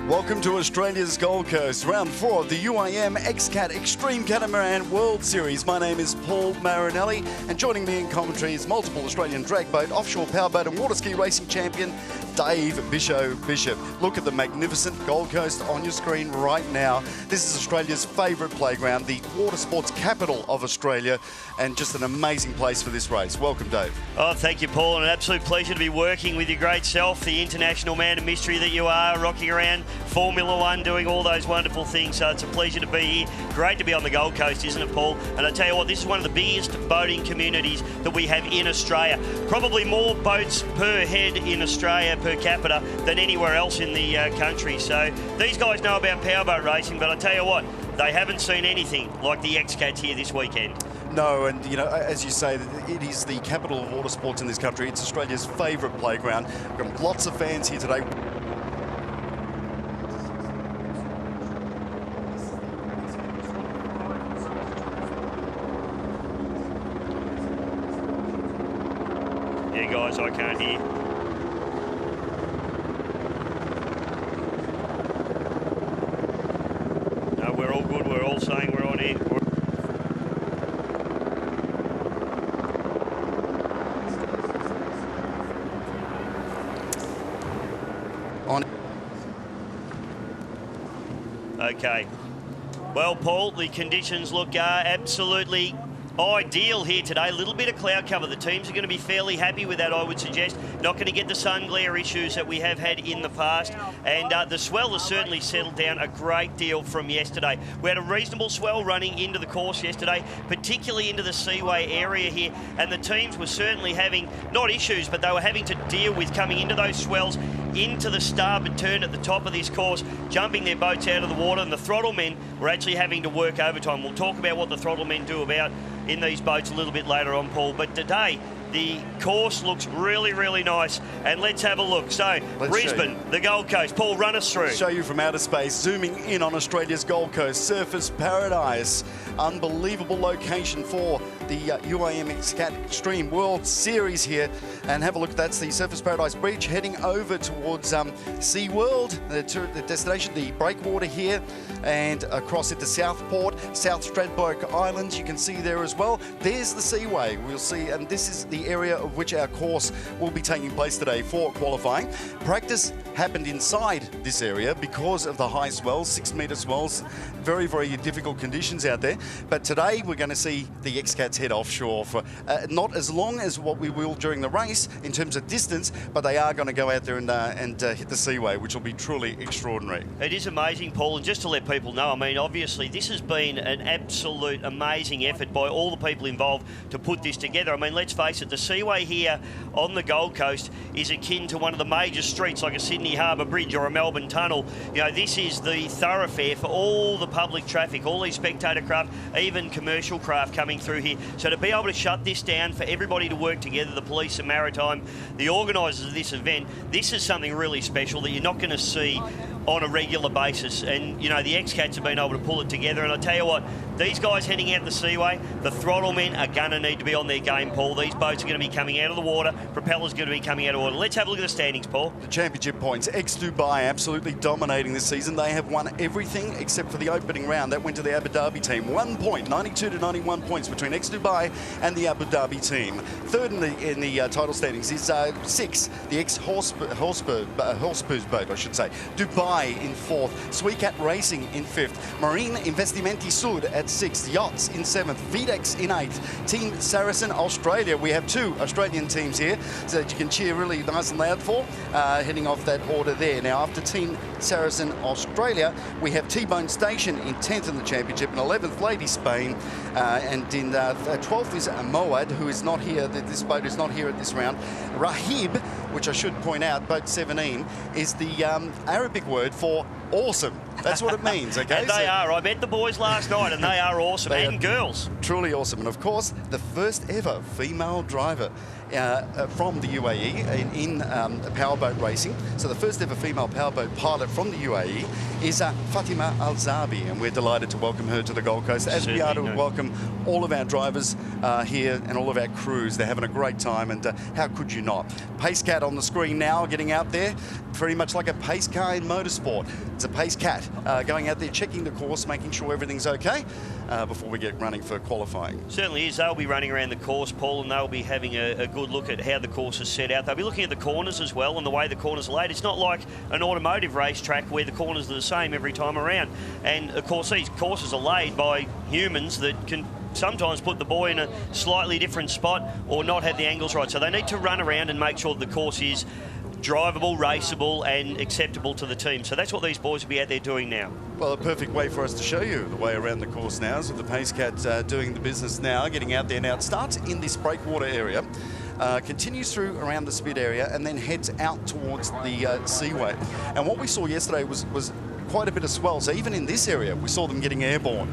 Welcome to Australia's Gold Coast, round 4 of the UIM XCAT Extreme Catamaran World Series. My name is Paul Marinelli, and joining me in commentary is multiple Australian drag boat, offshore powerboat and water ski racing champion, Dave Bishop. Look at the magnificent Gold Coast on your screen right now. This is Australia's favourite playground, the water sports capital of Australia, and just an amazing place for this race. Welcome, Dave. Oh, thank you, Paul. An absolute pleasure to be working with your great self, the international man of mystery that you are, rocking around Formula One, doing all those wonderful things. So it's a pleasure to be here. Great to be on the Gold Coast, isn't it, Paul? And I tell you what, this is one of the biggest boating communities that we have in Australia. Probably more boats per head in Australia per capita than anywhere else in the country. So these guys know about powerboat racing, but I tell you what, they haven't seen anything like the XCAT here this weekend. No, and you know, as you say, it is the capital of water sports in this country. It's Australia's favourite playground. We've got lots of fans here today. Yeah, guys, I can't hear. No, we're all good. We're all saying we're on air. Okay. Well, Paul, the conditions look absolutely ideal here today. A little bit of cloud cover. The teams are going to be fairly happy with that, I would suggest. Not going to get the sun glare issues that we have had in the past. And the swell has certainly settled down a great deal from yesterday. We had a reasonable swell running into the course yesterday, particularly into the seaway area here. And the teams were certainly having, not issues, but they were having to deal with coming into those swells into the starboard turn at the top of this course, jumping their boats out of the water, and the Throttlemen were actually having to work overtime. We'll talk about what the Throttlemen do about in these boats a little bit later on, Paul. But today, the course looks really, really nice. And let's have a look. So, Brisbane, the Gold Coast. Paul, run us through. Show you from outer space, zooming in on Australia's Gold Coast. Surfers paradise. Unbelievable location for the UIM XCAT Extreme World Series here. And have a look, that's the Surfers Paradise Beach, heading over towards SeaWorld, the destination, the breakwater here, and across into Southport, South Stradbroke Islands, you can see there as well. There's the Seaway, we'll see, and this is the area of which our course will be taking place today for qualifying. Practice happened inside this area because of the high swells, 6 metre swells, very, very difficult conditions out there. But today we're going to see the XCATs head offshore for not as long as what we will during the race in terms of distance, but they are going to go out there and hit the Seaway, which will be truly extraordinary. It is amazing, Paul, and just to let people know, I mean, obviously this has been an absolute amazing effort by all the people involved to put this together. I mean, let's face it, the Seaway here on the Gold Coast is akin to one of the major streets like a Sydney Harbour Bridge or a Melbourne Tunnel. You know, this is the thoroughfare for all the public traffic, all these spectator craft, even commercial craft coming through here. So to be able to shut this down, for everybody to work together, the police and maritime, the organisers of this event, this is something really special that you're not going to see on a regular basis. And, you know, the XCATs have been able to pull it together. And I tell you what, these guys heading out the Seaway, the Throttlemen are going to need to be on their game, Paul. These boats are going to be coming out of the water. Propellers going to be coming out of water. Let's have a look at the standings, Paul. The championship points. Dubai absolutely dominating this season. They have won everything except for the opening round. That went to the Abu Dhabi team. 1 point, 92 to 91 points between Dubai and the Abu Dhabi team. Third in the title standings is 6, the Horsburgh's boat, I should say. Dubai in 4th, XCAT Racing in 5th, Marine Investimenti Sud at 6th, Yachts in 7th, Videx in 8th, Team Saracen Australia. We have 2 Australian teams here so that you can cheer really nice and loud for, heading off that order there. Now, after Team Saracen Australia, we have T-Bone Station in 10th in the championship, and 11th Lady Spain, and in 12th is Moad, who is not here. This boat is not here at this round. Rahib, which I should point out, boat 17, is the Arabic word for awesome. That's what it means, okay? And they are. I met the boys last night and they are awesome. And girls. Truly awesome. And of course, the first ever female driver from the UAE in powerboat racing. So the first ever female powerboat pilot from the UAE is Fatima Al-Zabi, and we're delighted to welcome her to the Gold Coast, as we are to welcome all of our drivers here and all of our crews. They're having a great time, and how could you not? PaceCat on the screen now, getting out there, very much like a pace car in motorsport. It's a pace cat going out there, checking the course, making sure everything's okay before we get running for qualifying. Certainly is. They'll be running around the course, Paul, and they'll be having a good look at how the course is set out. They'll be looking at the corners as well and the way the corners are laid. It's not like an automotive racetrack where the corners are the same every time around. And, of course, these courses are laid by humans that can sometimes put the boy in a slightly different spot or not have the angles right. So they need to run around and make sure the course is drivable, raceable and acceptable to the team. So that's what these boys will be out there doing now. Well, a perfect way for us to show you the way around the course now is with the pace cat doing the business now, getting out there now. It starts in this breakwater area, continues through around the spit area and then heads out towards the seaway. And what we saw yesterday was quite a bit of swell. So even in this area, we saw them getting airborne.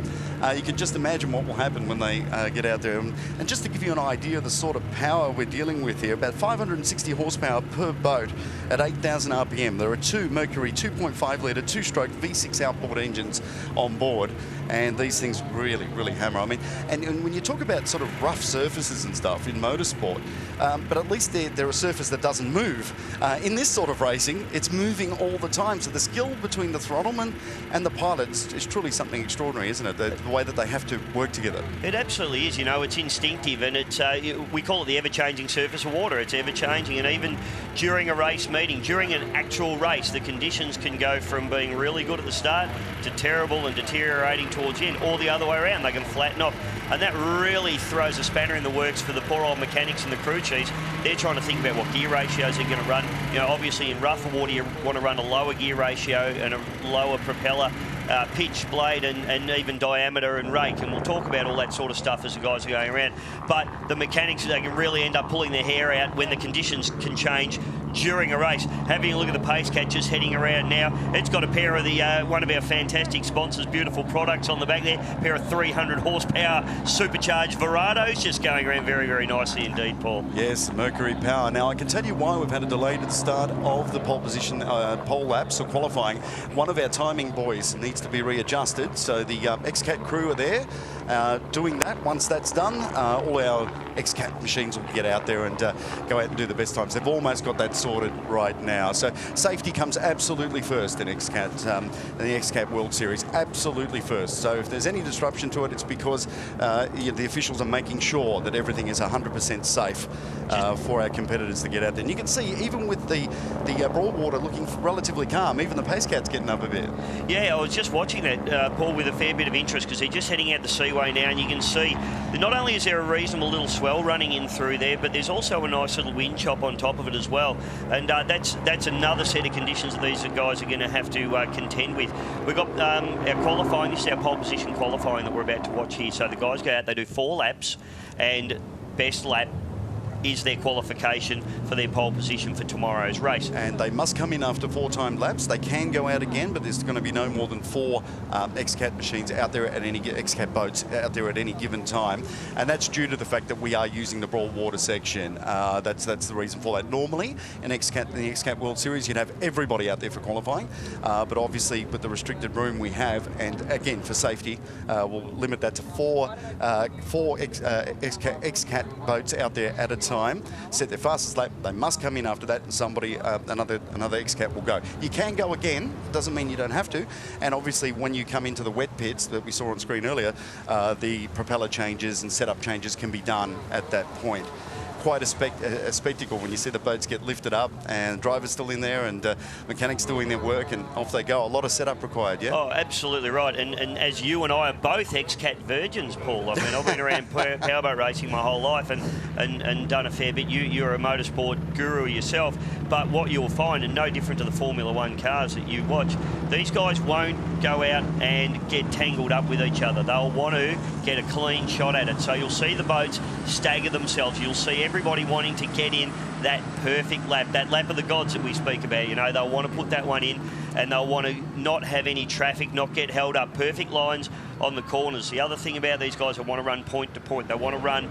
You can just imagine what will happen when they get out there. And just to give you an idea of the sort of power we're dealing with here, about 560 horsepower per boat at 8,000 RPM. There are two Mercury 2.5 litre, two-stroke V6 outboard engines on board. And these things really, really hammer. I mean, and when you talk about sort of rough surfaces and stuff in motorsport, but at least they're a surface that doesn't move. In this sort of racing, it's moving all the time. So the skill between the Throttleman and the pilots is truly something extraordinary, isn't it? The way that they have to work together. It absolutely is. You know, it's instinctive, and it's we call it the ever-changing surface of water. It's ever-changing, and even during a race meeting, during an actual race, the conditions can go from being really good at the start to terrible and deteriorating towards the end, or the other way around. They can flatten off, and that really throws a spanner in the works for the poor old mechanics and the crew chiefs. They're trying to think about what gear ratios they're going to run. You know, obviously in rougher water you want to run a lower gear ratio and a lower propeller pitch, blade and even diameter and rake, and we'll talk about all that sort of stuff as the guys are going around. But the mechanics, they can really end up pulling their hair out when the conditions can change during a race. Having a look at the pace cat just heading around now. It's got a pair of the one of our fantastic sponsors, beautiful products on the back there, a pair of 300 horsepower supercharged Verados just going around very, very nicely indeed, Paul. Yes, Mercury power. Now I can tell you why we've had a delay to the start of the pole position pole laps or qualifying. One of our timing boys needs to be readjusted, so the XCAT crew are there doing that. Once that's done, all our XCAT machines will get out there and go out and do the best times. They've almost got that sorted right now. So safety comes absolutely first in XCAT, in the XCAT World Series, absolutely first. So if there's any disruption to it, it's because the officials are making sure that everything is 100% safe for our competitors to get out there. And you can see, even with the Broadwater looking relatively calm, even the pace cat's getting up a bit. Yeah, I was just watching that, Paul, with a fair bit of interest, because they're just heading out the seaway now, and you can see that not only is there a reasonable little swell running in through there, but there's also a nice little wind chop on top of it as well. And that's another set of conditions that these guys are going to have to contend with. We've got our qualifying. This is our pole position qualifying that we're about to watch here. So the guys go out, they do 4 laps, and best lap is their qualification for their pole position for tomorrow's race. And they must come in after 4 timed laps. They can go out again, but there's going to be no more than 4 XCAT machines out there at any XCAT boats out there at any given time, and that's due to the fact that we are using the Broadwater section. That's the reason for that. Normally, in the XCAT World Series, you'd have everybody out there for qualifying, but obviously with the restricted room we have, and again for safety, we'll limit that to 4 XCAT boats out there at a time. Set their fastest lap. They must come in after that, and somebody, another XCAT will go. You can go again. Doesn't mean you don't have to. And obviously, when you come into the wet pits that we saw on screen earlier, the propeller changes and setup changes can be done at that point. Quite a spectacle when you see the boats get lifted up and drivers still in there and mechanics doing their work, and off they go. A lot of setup required, yeah? Oh, absolutely right. And as you and I are both XCAT virgins, Paul. I mean, I've been around powerboat racing my whole life and done a fair bit. You're a motorsport guru yourself, but what you'll find, and no different to the Formula One cars that you watch, these guys won't go out and get tangled up with each other. They'll want to get a clean shot at it. So you'll see the boats stagger themselves. You'll see everybody wanting to get in that perfect lap, that lap of the gods that we speak about. You know, they'll want to put that one in, and they'll want to not have any traffic, not get held up. Perfect lines on the corners. The other thing about these guys, they want to run point to point. They want to run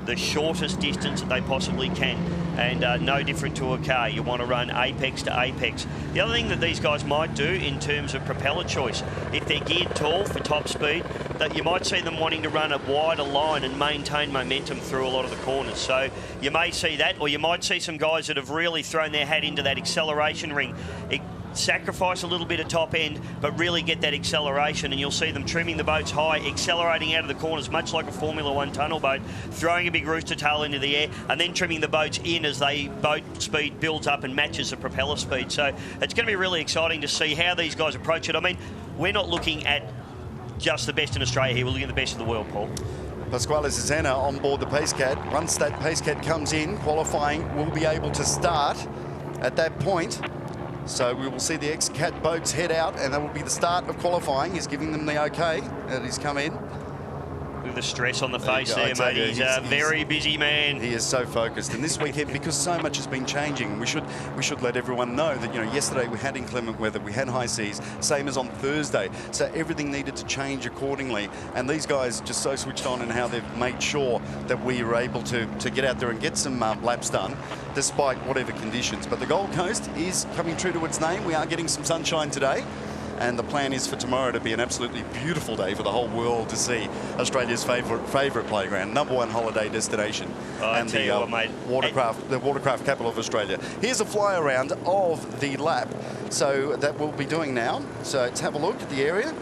the shortest distance that they possibly can, and no different to a car. You want to run apex to apex. The other thing that these guys might do in terms of propeller choice, if they're geared tall for top speed, that you might see them wanting to run a wider line and maintain momentum through a lot of the corners. So you may see that, or you might see some guys that have really thrown their hat into that acceleration ring. sacrifice a little bit of top end, but really get that acceleration, and you'll see them trimming the boats high, accelerating out of the corners, much like a Formula One tunnel boat, throwing a big rooster tail into the air, and then trimming the boats in as boat speed builds up and matches the propeller speed. So it's going to be really exciting to see how these guys approach it. I mean, we're not looking at just the best in Australia here, we're looking at the best of the world, Paul. Pasquale Cesena on board the PaceCat. Once that PaceCat comes in, qualifying will be able to start at that point. So we will see the XCAT boats head out, and that will be the start of qualifying. He's giving them the okay that he's come in. With the stress on the face there, mate. He's a very busy man. He is so focused. And this weekend, because so much has been changing, we should let everyone know that, you know, yesterday we had inclement weather, we had high seas, same as on Thursday. So everything needed to change accordingly. And these guys just so switched on in how they've made sure that we were able to get out there and get some laps done, despite whatever conditions. But the Gold Coast is coming true to its name. We are getting some sunshine today. And the plan is for tomorrow to be an absolutely beautiful day for the whole world to see Australia's favourite playground, #1 holiday destination, and the watercraft capital of Australia. Here's a fly around of the lap, so that we'll be doing now. So let's have a look at the area.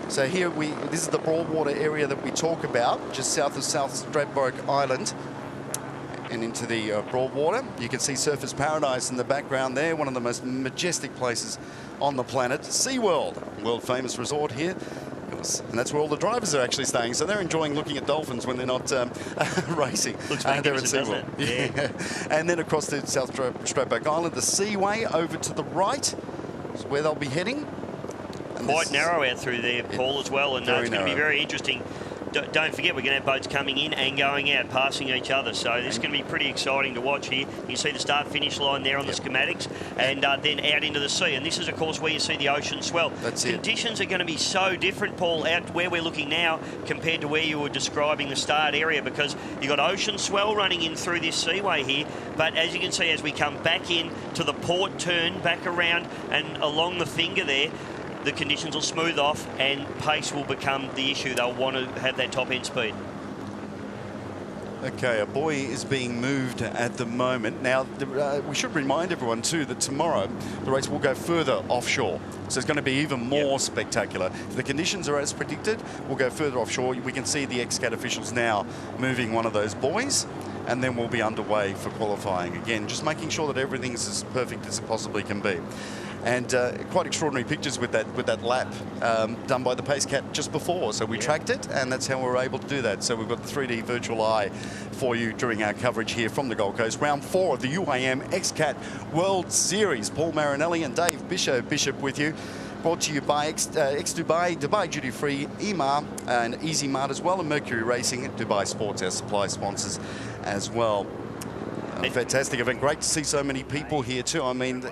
So here this is the Broadwater area that we talk about, just south of South Stradbroke Island. And into the Broadwater. You can see Surfers Paradise in the background there, one of the most majestic places on the planet. SeaWorld, world famous resort here. And that's where all the drivers are actually staying. So they're enjoying looking at dolphins when they're not racing. Looks magnificent, doesn't it? Yeah. And then across to South Stradbroke Island, the Seaway over to the right is where they'll be heading. And quite narrow out through there, Paul, as well. And it's going to be very interesting. Don't forget, we're going to have boats coming in and going out, passing each other. So this is going to be pretty exciting to watch here. You can see the start-finish line there on the schematics, and then out into the sea. And this is, of course, where you see the ocean swell. That's it. Conditions are going to be so different, Paul, out where we're looking now compared to where you were describing the start area, because you've got ocean swell running in through this seaway here. But as you can see, as we come back in to the port turn, back around and along the finger there, the conditions will smooth off and pace will become the issue. They'll want to have that top end speed. Okay, a buoy is being moved at the moment. Now, we should remind everyone too that tomorrow the race will go further offshore. So it's going to be even more spectacular. If the conditions are as predicted, we'll go further offshore. We can see the XCAT officials now moving one of those buoys, and then we'll be underway for qualifying again, just making sure that everything's as perfect as it possibly can be. And quite extraordinary pictures with that lap done by the PaceCat just before. So we tracked it, and that's how we were able to do that. So we've got the 3D virtual eye for you during our coverage here from the Gold Coast. Round 4 of the UIM XCAT World Series. Paul Marinelli and Dave Bishop with you. Brought to you by X-Dubai, Dubai Duty Free, EMAR, and Easy Mart as well, and Mercury Racing, Dubai Sports, our supply sponsors as well. Fantastic event. Great to see so many people here too. I mean,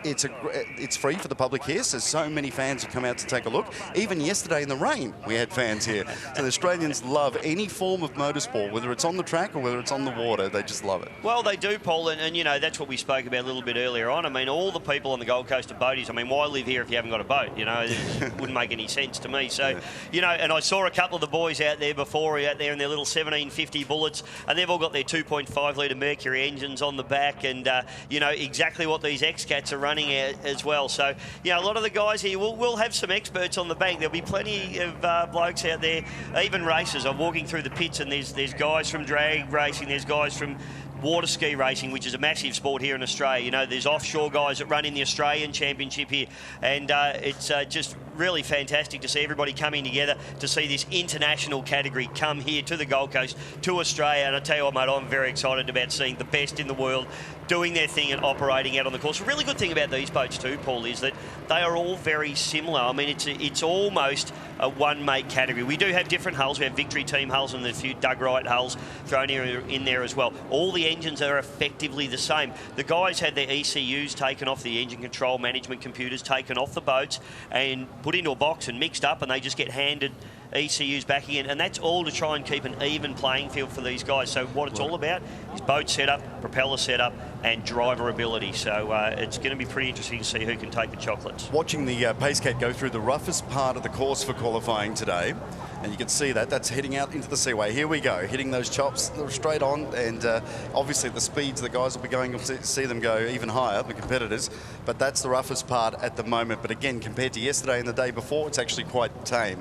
it's free for the public here, so many fans have come out to take a look. Even yesterday in the rain, we had fans here. So the Australians love any form of motorsport, whether it's on the track or whether it's on the water. They just love it. Well, they do, Paul, and you know, that's what we spoke about a little bit earlier on. I mean, all the people on the Gold Coast are boaties. I mean, why live here if you haven't got a boat? You know, it wouldn't make any sense to me. So, you know, and I saw a couple of the boys out there before, out there in their little 1750 Bullets, and they've all got their 2.5 litre Mercury engines on the back, and you know exactly what these XCATs are running at as well. So, you know, a lot of the guys here, we'll have some experts on the bank. There'll be plenty of blokes out there, even racers. I'm walking through the pits, and there's guys from drag racing, there's guys from water ski racing, which is a massive sport here in Australia. You know, there's offshore guys that run in the Australian Championship here, and it's just really fantastic to see everybody coming together to see this international category come here to the Gold Coast, to Australia. And I tell you what, mate, I'm very excited about seeing the best in the world doing their thing and operating out on the course. A really good thing about these boats too, Paul, is that they are all very similar. I mean, it's almost a one-make category. We do have different hulls. We have Victory Team hulls and a few Doug Wright hulls thrown in there as well. All the engines are effectively the same. The guys had their ECUs taken off, the engine control management computers taken off the boats and put into a box and mixed up, and they just get handed ECUs back again, and that's all to try and keep an even playing field for these guys. So what it's all about is boat setup, propeller setup, and driver ability. So it's going to be pretty interesting to see who can take the chocolates. Watching the Pace Cat go through the roughest part of the course for qualifying today, and you can see that's heading out into the seaway. Here we go, hitting those chops straight on, and obviously the speeds the guys will be going, you'll see them go even higher, the competitors, but that's the roughest part at the moment. But again, compared to yesterday and the day before, it's actually quite tame,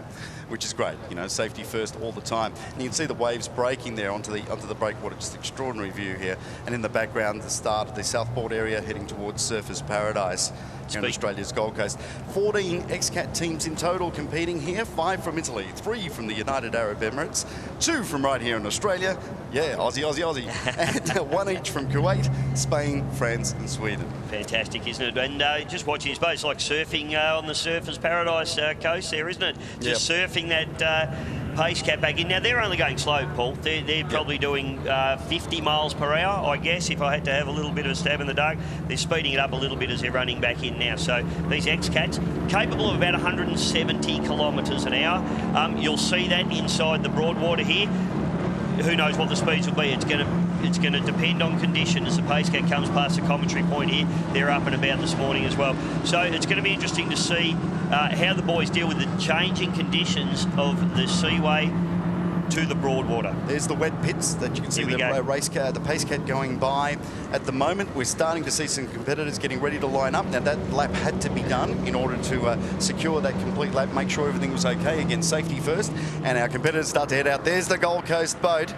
which is great. You know, safety first all the time. And you can see the waves breaking there onto the breakwater, just extraordinary view here. And in the background, the start of the Southport area heading towards Surfers Paradise here on Australia's Gold Coast. 14 XCAT teams in total competing here, 5 from Italy, 3 from the United Arab Emirates, 2 from right here in Australia, yeah, Aussie, Aussie, Aussie, and 1 each from Kuwait, Spain, France and Sweden. Fantastic, isn't it? And just watching this boat, it's like surfing on the Surfers Paradise coast there, isn't it? Just surfing that Pace Cat back in. Now, they're only going slow, Paul. They're probably doing 50 miles per hour, I guess, if I had to have a little bit of a stab in the dark. They're speeding it up a little bit as they're running back in now. So these XCATs, capable of about 170 kilometres an hour. You'll see that inside the Broadwater here. Who knows what the speeds will be? It's going to depend on condition as the Pace Cat comes past the commentary point here. They're up and about this morning as well. So it's going to be interesting to see how the boys deal with the changing conditions of the seaway to the Broadwater. There's the wet pits that you can see the race car, the Pace Cat going by. At the moment, we're starting to see some competitors getting ready to line up. Now, that lap had to be done in order to secure that complete lap, make sure everything was okay. Again, safety first. And our competitors start to head out. There's the Gold Coast boat.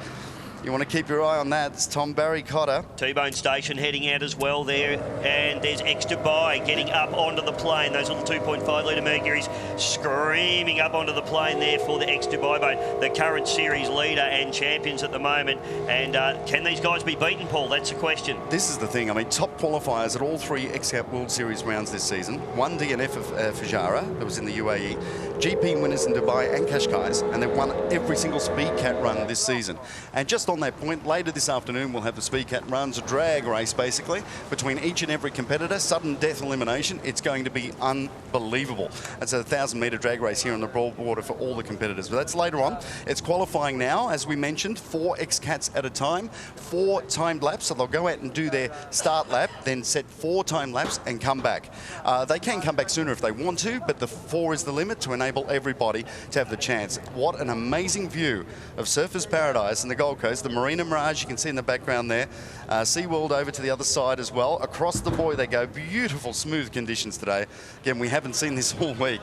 You want to keep your eye on that. It's Tom Barry Cotter. T-Bone Station heading out as well there. And there's X Dubai getting up onto the plane. Those little 2.5 litre Mercuries screaming up onto the plane there for the X Dubai boat. The current series leader and champions at the moment. And can these guys be beaten, Paul? That's the question. This is the thing. I mean, top qualifiers at all 3 XCAT World Series rounds this season. 1 DNF of Fujairah, that was in the UAE. GP winners in Dubai and Cascais. And they've won every single Speed Cat run this season. And just on that point, later this afternoon we'll have the Speed Cat runs, a drag race basically between each and every competitor, sudden death elimination. It's going to be unbelievable. It's a 1,000-metre drag race here on the Broadwater for all the competitors, but that's later on. It's qualifying now, as we mentioned, 4 XCATs at a time, 4 timed laps, so they'll go out and do their start lap, then set 4 timed laps and come back. They can come back sooner if they want to, but the 4 is the limit to enable everybody to have the chance. What an amazing view of Surfers Paradise and the Gold Coast. The Marina Mirage, you can see in the background there. SeaWorld over to the other side as well. Across the buoy they go. Beautiful, smooth conditions today. Again, we haven't seen this all week.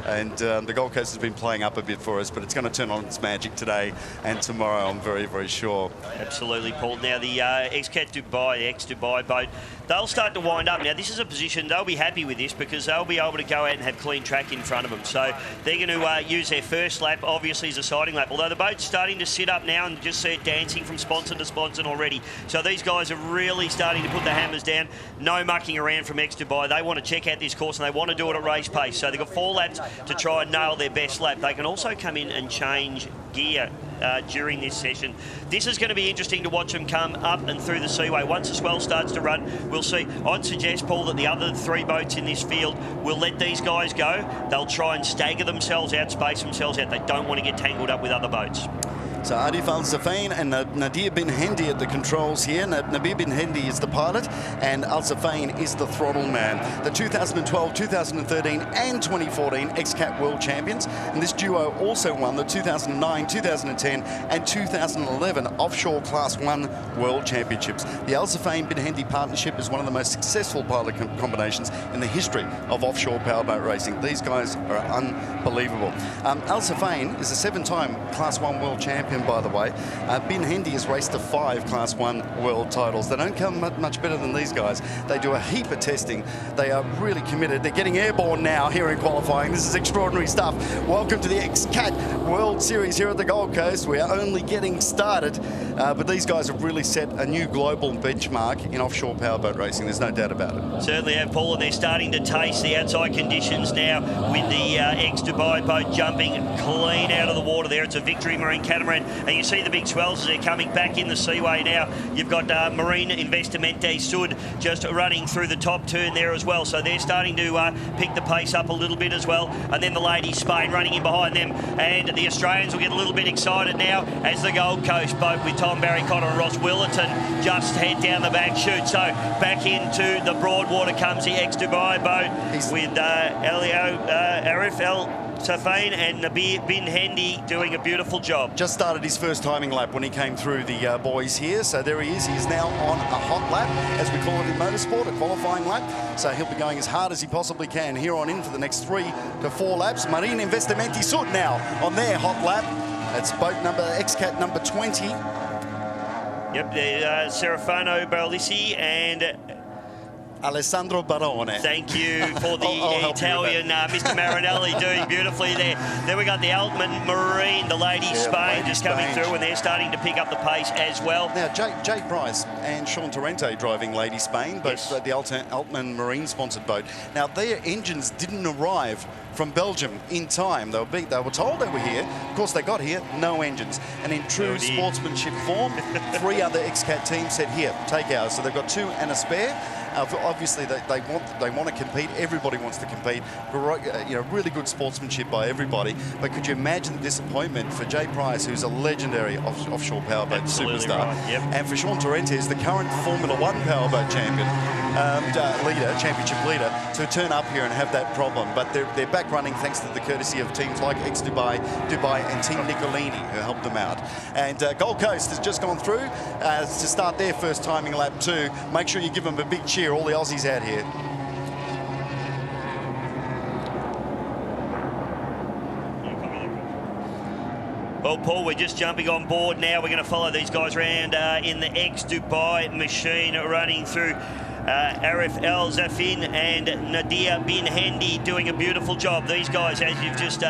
And the Gold Coast has been playing up a bit for us, but it's going to turn on its magic today and tomorrow, I'm very, very sure. Absolutely, Paul. Now, the XCAT Dubai, the X-Dubai boat, they'll start to wind up. Now, this is a position, they'll be happy with this because they'll be able to go out and have clean track in front of them. So they're going to use their first lap, obviously, as a siding lap. Although the boat's starting to sit up now and just see it dancing from sponsor to sponsor already. So these guys are really starting to put the hammers down. No mucking around from X-Dubai. They want to check out this course and they want to do it at race pace. So they've got 4 laps to try and nail their best lap. They can also come in and change gear during this session. This is going to be interesting to watch them come up and through the seaway. Once the swell starts to run, we'll see. I'd suggest, Paul, that the other 3 boats in this field will let these guys go. They'll try and stagger themselves out, space themselves out. They don't want to get tangled up with other boats. So Arif Al-Safain and Nadir bin Hendi at the controls here. Nadir bin Hendi is the pilot and Al-Safain is the throttle man. The 2012, 2013 and 2014 XCAT World Champions. And this duo also won the 2009, 2010 and 2011 Offshore Class 1 World Championships. The Al-Safain bin Hendi partnership is one of the most successful pilot combinations in the history of offshore powerboat racing. These guys are unbelievable. Al-Safain is a 7-time Class 1 World Champion, by the way. Bin Hendi has raced to 5 Class 1 world titles. They don't come much better than these guys. They do a heap of testing. They are really committed. They're getting airborne now here in qualifying. This is extraordinary stuff. Welcome to the XCAT World Series here at the Gold Coast. We are only getting started, but these guys have really set a new global benchmark in offshore powerboat racing. There's no doubt about it. Certainly have, Paul, and they're starting to taste the outside conditions now with the X-Dubai boat jumping clean out of the water there. It's a Victory Marine catamaran line. And you see the big swells as they're coming back in the seaway now. You've got Marine Investimente Sud just running through the top turn there as well. So they're starting to pick the pace up a little bit as well. And then the Lady Spain running in behind them. And the Australians will get a little bit excited now as the Gold Coast boat with Tom Barry-Cotter and Ross Willerton just head down the back chute. So back into the Broadwater comes the ex-Dubai boat with Elio Arif El Safain and Nabir Bin Hendy doing a beautiful job. Just started his first timing lap when he came through the boys here. So there he is. He's now on a hot lap, as we call it in motorsport, a qualifying lap. So he'll be going as hard as he possibly can here on in for the next 3 to 4 laps. Marine Investimenti Sud now on their hot lap. That's boat number, XCAT number 20. Yep, Serafano Barlissi and Alessandro Barone. Thank you for the Italian Mr. Marinelli doing beautifully there. Then we got the Altman Marine, the Lady Spain just coming through, and they're starting to pick up the pace as well. Now, Jay Price and Sean Torrente driving Lady Spain, but the Altman Marine sponsored boat. Now, their engines didn't arrive from Belgium in time. They were told they were here. Of course, they got here, no engines. And in true sportsmanship form, 3 other XCAT teams said, here, take ours. So they've got 2 and a spare. Obviously, they want to compete. Everybody wants to compete. You know, really good sportsmanship by everybody. But could you imagine the disappointment for Jay Price, who's a legendary offshore powerboat superstar, right. Yep. and for Sean Torrente, the current Formula 1 powerboat champion, championship leader, to turn up here and have that problem. But they're back running thanks to the courtesy of teams like Dubai, and Team Nicolini, who helped them out. And Gold Coast has just gone through to start their first timing lap too. Make sure you give them a big cheer, all the Aussies out here. Well, Paul, we're just jumping on board now. We're going to follow these guys around in the ex-Dubai machine running through Arif El Zafin and Nadia Bin Hendy doing a beautiful job. These guys, as you've just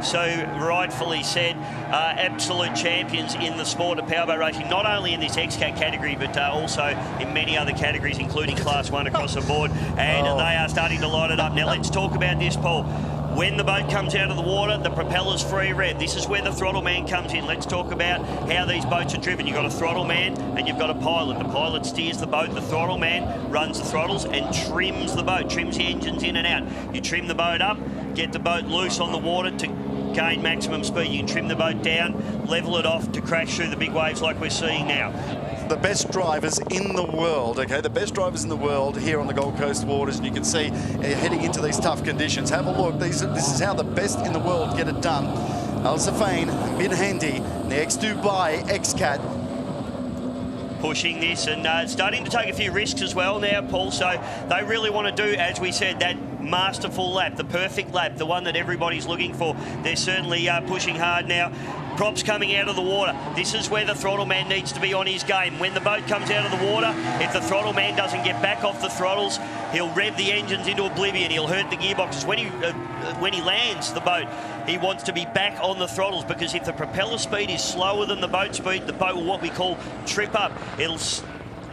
so rightfully said, are absolute champions in the sport of powerboat racing, not only in this XCAT category, but also in many other categories, including Class 1 across the board. And they are starting to light it up. Now, let's talk about this, Paul. When the boat comes out of the water, the propeller's free rev. This is where the throttle man comes in. Let's talk about how these boats are driven. You've got a throttle man and you've got a pilot. The pilot steers the boat. The throttle man runs the throttles and trims the boat, trims the engines in and out. You trim the boat up, get the boat loose on the water to gain maximum speed. You can trim the boat down, level it off to crash through the big waves like we're seeing now. The best drivers in the world, okay? The best drivers in the world here on the Gold Coast waters, and you can see heading into these tough conditions. Have a look. This is how the best in the world get it done. Al Safain, Bin Hendy, the ex-Dubai XCAT. Pushing this and starting to take a few risks as well now, Paul. So they really want to do, as we said, that masterful lap, the perfect lap, the one that everybody's looking for. They're certainly pushing hard now. Props coming out of the water. This is where the throttle man needs to be on his game. When the boat comes out of the water, if the throttle man doesn't get back off the throttles, he'll rev the engines into oblivion. He'll hurt the gearboxes. When he lands the boat, he wants to be back on the throttles, because if the propeller speed is slower than the boat speed, the boat will what we call trip up.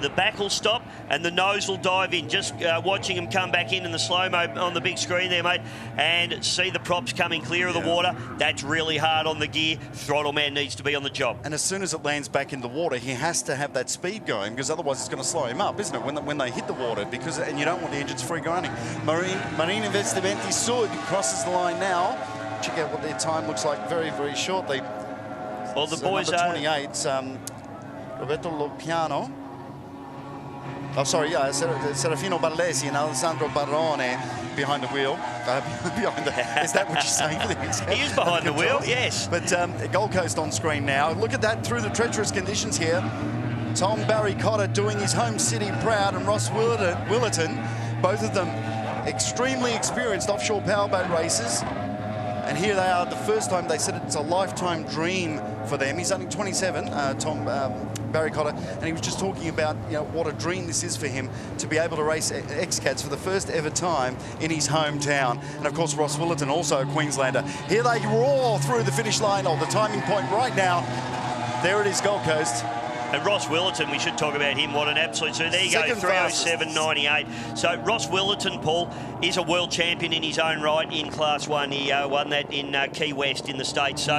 The back will stop and the nose will dive in. Just watching him come back in the slow-mo on the big screen there, mate, and see the props coming clear of the water. That's really hard on the gear. Throttle man needs to be on the job. And as soon as it lands back in the water, he has to have that speed going, because otherwise it's going to slow him up, isn't it, when they hit the water, and you don't want the engines free running. Marine Investimenti Sud crosses the line now. Check out what their time looks like very, very shortly. Well, the boys number are... 28, Roberto Lopiano. Oh, sorry, yeah, Serafino Barlesi and Alessandro Barone behind the wheel. Is that what you're saying? He is behind the wheel, yes. But Gold Coast on screen now. Look at that through the treacherous conditions here. Tom Barry-Cotter doing his home city proud, and Ross Willerton, both of them extremely experienced offshore powerboat racers. And here they are, the first time. They said it's a lifetime dream for them. He's only 27, Tom Barry-Cotter, and he was just talking about, you know, what a dream this is for him to be able to race XCATs for the first ever time in his hometown. And of course, Ross Willerton, also a Queenslander. Here they roar through the finish line, or the timing point right now. There it is, Gold Coast. And Ross Willerton, we should talk about him. What an absolute... So there you Second go, 3:07.98. So Ross Willerton, Paul, is a world champion in his own right in Class 1. He won that in Key West in the States. So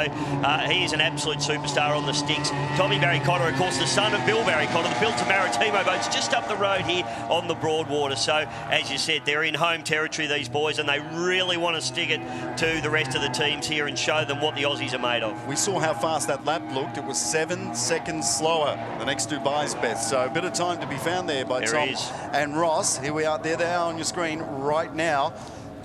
he is an absolute superstar on the sticks. Tommy Barry Cotter, of course, the son of Bill Barry Cotter, the Bilton Maritimo boats just up the road here on the Broadwater. So, as you said, they're in home territory, these boys, and they really want to stick it to the rest of the teams here and show them what the Aussies are made of. We saw how fast that lap looked. It was 7 seconds slower than ex-Dubai's best. So a bit of time to be found there by Tom and Ross. Here we are. There they are on your screen right now.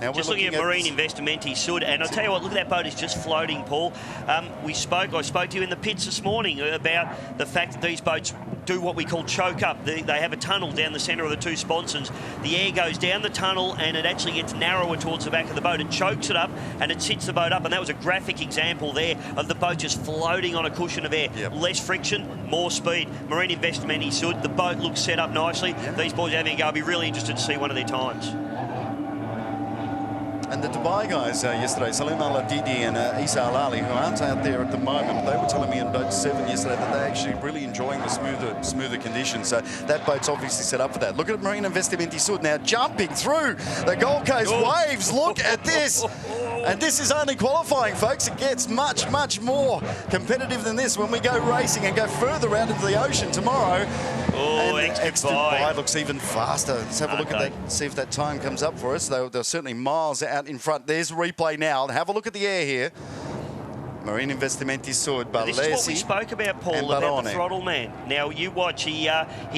Now just looking at Marine Investimenti Sud, and I'll tell you what, look at that boat, is just floating, Paul. I spoke to you in the pits this morning about the fact that these boats do what we call choke up. They have a tunnel down the centre of the two sponsons. The air goes down the tunnel and it actually gets narrower towards the back of the boat. It chokes it up and it sits the boat up, and that was a graphic example there of the boat just floating on a cushion of air. Yep. Less friction, more speed. Marine Investimenti Sud, the boat looks set up nicely. Yep. These boys are having a go. I'll be really interested to see one of their times. And the Dubai guys yesterday, Salim Al-Adidi and Isa Alali, who aren't out there at the moment, they were telling me in boat 7 yesterday that they're actually really enjoying the smoother conditions. So that boat's obviously set up for that. Look at Marine Investimenti Sud now jumping through the Gold Coast waves. Look at this. And this is only qualifying, folks. It gets much, much more competitive than this when we go racing and go further out into the ocean tomorrow. Oh, Dubai looks even faster. Let's have a look at that, see if that time comes up for us. They're certainly miles out in front. There's a replay now. Have a look at the air here. Marine Investimenti Sud, Balesi. This is what we spoke about, Paul, about the Throttleman. Now, you watch, he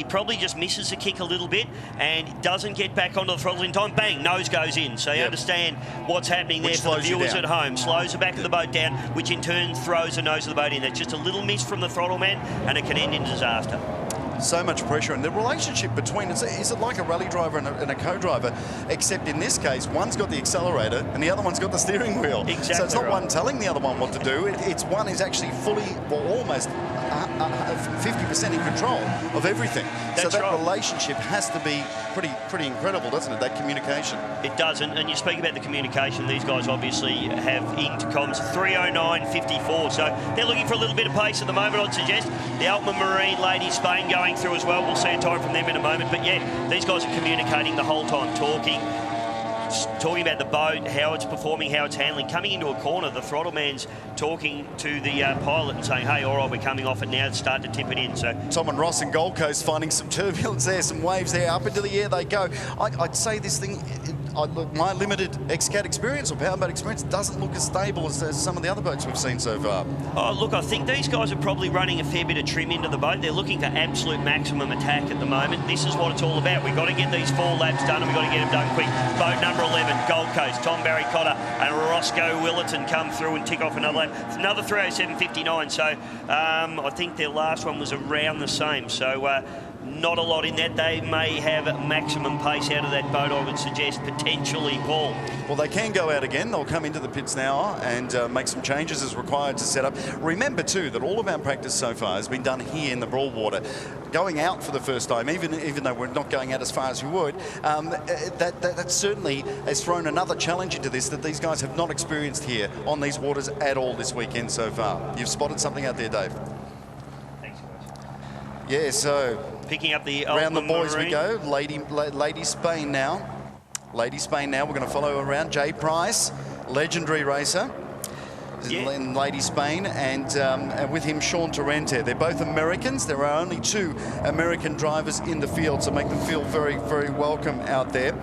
probably just misses the kick a little bit and doesn't get back onto the throttle in time. Bang, nose goes in. So you understand what's happening there for the viewers at home. Slows the back of the boat down, which in turn throws the nose of the boat in. That's just a little miss from the Throttleman, and it can end in disaster. So much pressure, and the relationship between is it like a rally driver and a co-driver, except in this case one's got the accelerator and the other one's got the steering wheel. Exactly. So it's not one telling the other one what to do. It's one is actually fully, well, almost 50% in control of everything. So that relationship has to be pretty incredible, doesn't it? That communication. It does, and you speak about the communication. These guys obviously have inked comms 3:09.54, so they're looking for a little bit of pace at the moment. I'd suggest the Altman Marine Lady Spain going through as well. We'll see a time from them in a moment. But yeah, these guys are communicating the whole time, talking about the boat, how it's performing, how it's handling. Coming into a corner, the Throttleman's talking to the pilot and saying, hey, all right, we're coming off it now, start to tip it in. So Tom and Ross and Gold Coast finding some turbulence there, some waves there, up into the air they go. I'd say this thing, my limited XCAT experience or powerboat experience doesn't look as stable as some of the other boats we've seen so far. Oh, look, I think these guys are probably running a fair bit of trim into the boat. They're looking for absolute maximum attack at the moment. This is what it's all about. We've got to get these 4 laps done, and we've got to get them done quick. Boat number 11, Gold Coast, Tom Barry Cotter and Roscoe Willerton come through and tick off another lap. It's another 3:07.59, so I think their last one was around the same. So not a lot in that. They may have maximum pace out of that boat, I would suggest, potentially, Paul. Well, they can go out again. They'll come into the pits now and make some changes as required to set up. Remember, too, that all of our practice so far has been done here in the Broadwater. Going out for the first time, even though we're not going out as far as we would, that certainly has thrown another challenge into this that these guys have not experienced here on these waters at all this weekend so far. You've spotted something out there, Dave? Thanks, guys. Yeah, so picking up the around the boys Marine. we go. Lady Spain now. Lady Spain now. We're going to follow around. Jay Price, legendary racer. In Lady Spain, and with him Sean Torrente. They're both Americans. There are only 2 American drivers in the field, so make them feel very, very welcome out there.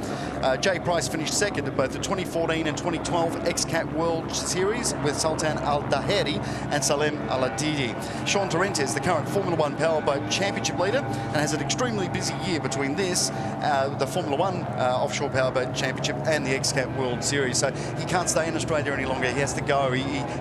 Jay Price finished second at both the 2014 and 2012 XCAT World Series with Sultan Al Daheri and Salem Al Adidi. Sean Torrente is the current Formula 1 Powerboat Championship leader and has an extremely busy year between this, the Formula 1 Offshore Powerboat Championship and the XCAT World Series. So he can't stay in Australia any longer. He has to go.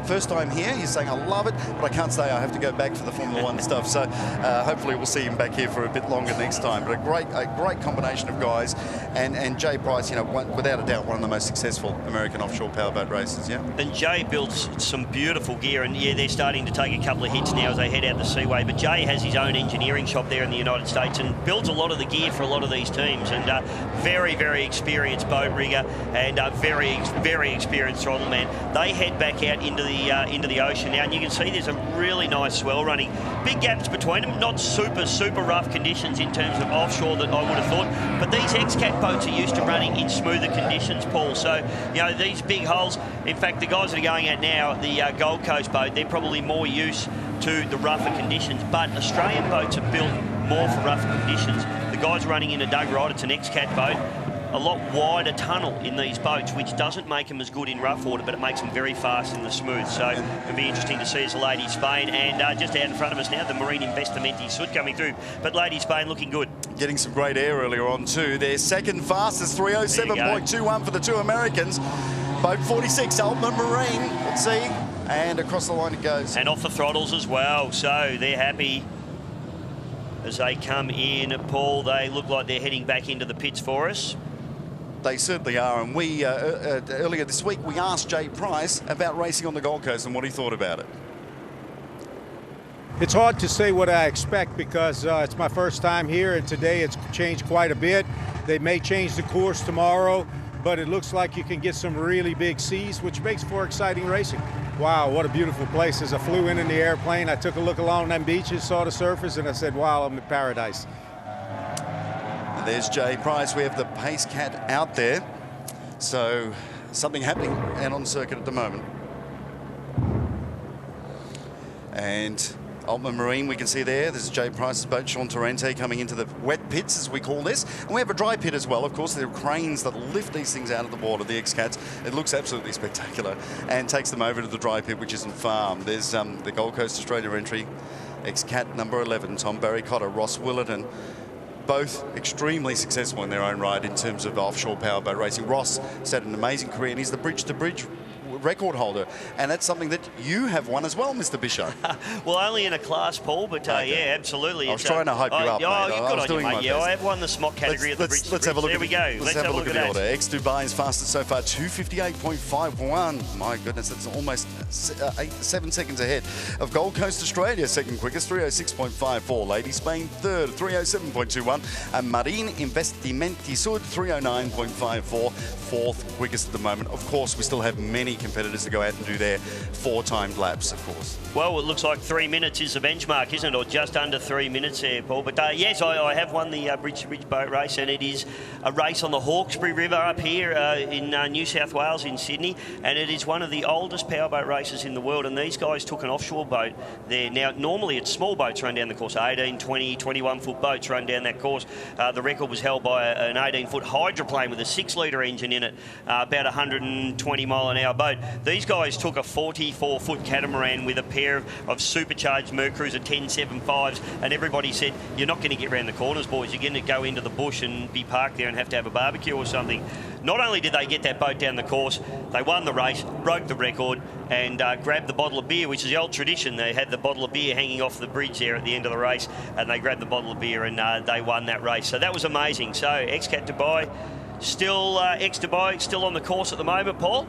First time here, he's saying, I love it, but I can't stay. I have to go back for the Formula 1 stuff. So hopefully we'll see him back here for a bit longer next time. But a great combination of guys. And Jay Price, without a doubt, one of the most successful American offshore powerboat racers, yeah. And Jay builds some beautiful gear, and yeah, they're starting to take a couple of hits now as they head out the seaway. But Jay has his own engineering shop there in the United States and builds a lot of the gear for a lot of these teams. And very, very experienced boat rigger and very, very experienced Throttleman. They head back out in into the ocean now, and you can see there's a really nice swell running. Big gaps between them, not super rough conditions in terms of offshore that I would have thought, but these XCAT boats are used to running in smoother conditions, Paul. So, you know, these big holes, in fact, the guys that are going out now, the Gold Coast boat, they're probably more used to the rougher conditions, but Australian boats are built more for rougher conditions. The guys running in a Doug Wright, it's an XCAT boat, a lot wider tunnel in these boats, which doesn't make them as good in rough water, but it makes them very fast in the smooth. So it'll be interesting to see as the Lady Spain, and just out in front of us now, the Marine Investimenti Sud coming through. But Lady Spain looking good. Getting some great air earlier on too. Their second fastest, 307.21 for the two Americans. Boat 46, Altman Marine, let's see. And across the line it goes. And off the throttles as well, so they're happy as they come in. Paul, they look like they're heading back into the pits for us. They certainly are, and we earlier this week we asked Jay Price about racing on the Gold Coast and what he thought about it. It's hard to say what I expect because it's my first time here, and today it's changed quite a bit. They may change the course tomorrow, but it looks like you can get some really big seas, which makes for exciting racing. Wow, what a beautiful place. As I flew in the airplane, I took a look along them beaches, saw the surface, and I said, wow, I'm in paradise. There's Jay Price. We have the Pace Cat out there. So something happening out on circuit at the moment. And Altman Marine, we can see there. This is Jay Price's boat, Sean Torrente, coming into the wet pits, as we call this. And we have a dry pit as well. Of course, there are cranes that lift these things out of the water, the XCATs. It looks absolutely spectacular and takes them over to the dry pit, which isn't far. There's the Gold Coast Australia entry, XCAT number 11, Tom Barry Cotter, Ross Willerton. Both extremely successful in their own right in terms of offshore powerboat racing. Ross has had an amazing career, and he's the bridge-to-bridge record holder, and that's something that you have won as well, Mr. Bishop. Well, only in a class, Paul, but okay. yeah, absolutely. I was trying to hype you up, mate. I was doing my best. I have won the smock category at the bridge. Let's have a look. There we go. Let's have a look at the order. X-Dubai is fastest so far, 258.51. My goodness, that's almost 7 seconds ahead of Gold Coast Australia, second quickest, 306.54. Lady Spain, third, 307.21. And Marine Investimenti Sud, 309.54. Fourth quickest at the moment. Of course, we still have many competitors to go out and do their 4-timed laps, of course. Well, it looks like 3 minutes is the benchmark, isn't it? Or just under 3 minutes there, Paul. But yes, I have won the bridge-to-bridge boat race, and it is a race on the Hawkesbury River up here in New South Wales, in Sydney, and it is one of the oldest powerboat races in the world. And these guys took an offshore boat there. Now, normally it's small boats run down the course, 18, 20, 21-foot boats run down that course. The record was held by an 18-foot hydroplane with a 6-litre engine in it, about 120-mile-an-hour boat. These guys took a 44-foot catamaran with a pair of supercharged Mercruiser 1075s, and everybody said, you're not going to get around the corners, boys. You're going to go into the bush and be parked there and have to have a barbecue or something. Not only did they get that boat down the course, they won the race, broke the record, and grabbed the bottle of beer, which is the old tradition. They had the bottle of beer hanging off the bridge there at the end of the race, and they grabbed the bottle of beer and they won that race. So that was amazing. So XCAT Dubai, still X-Dubai, still on the course at the moment, Paul.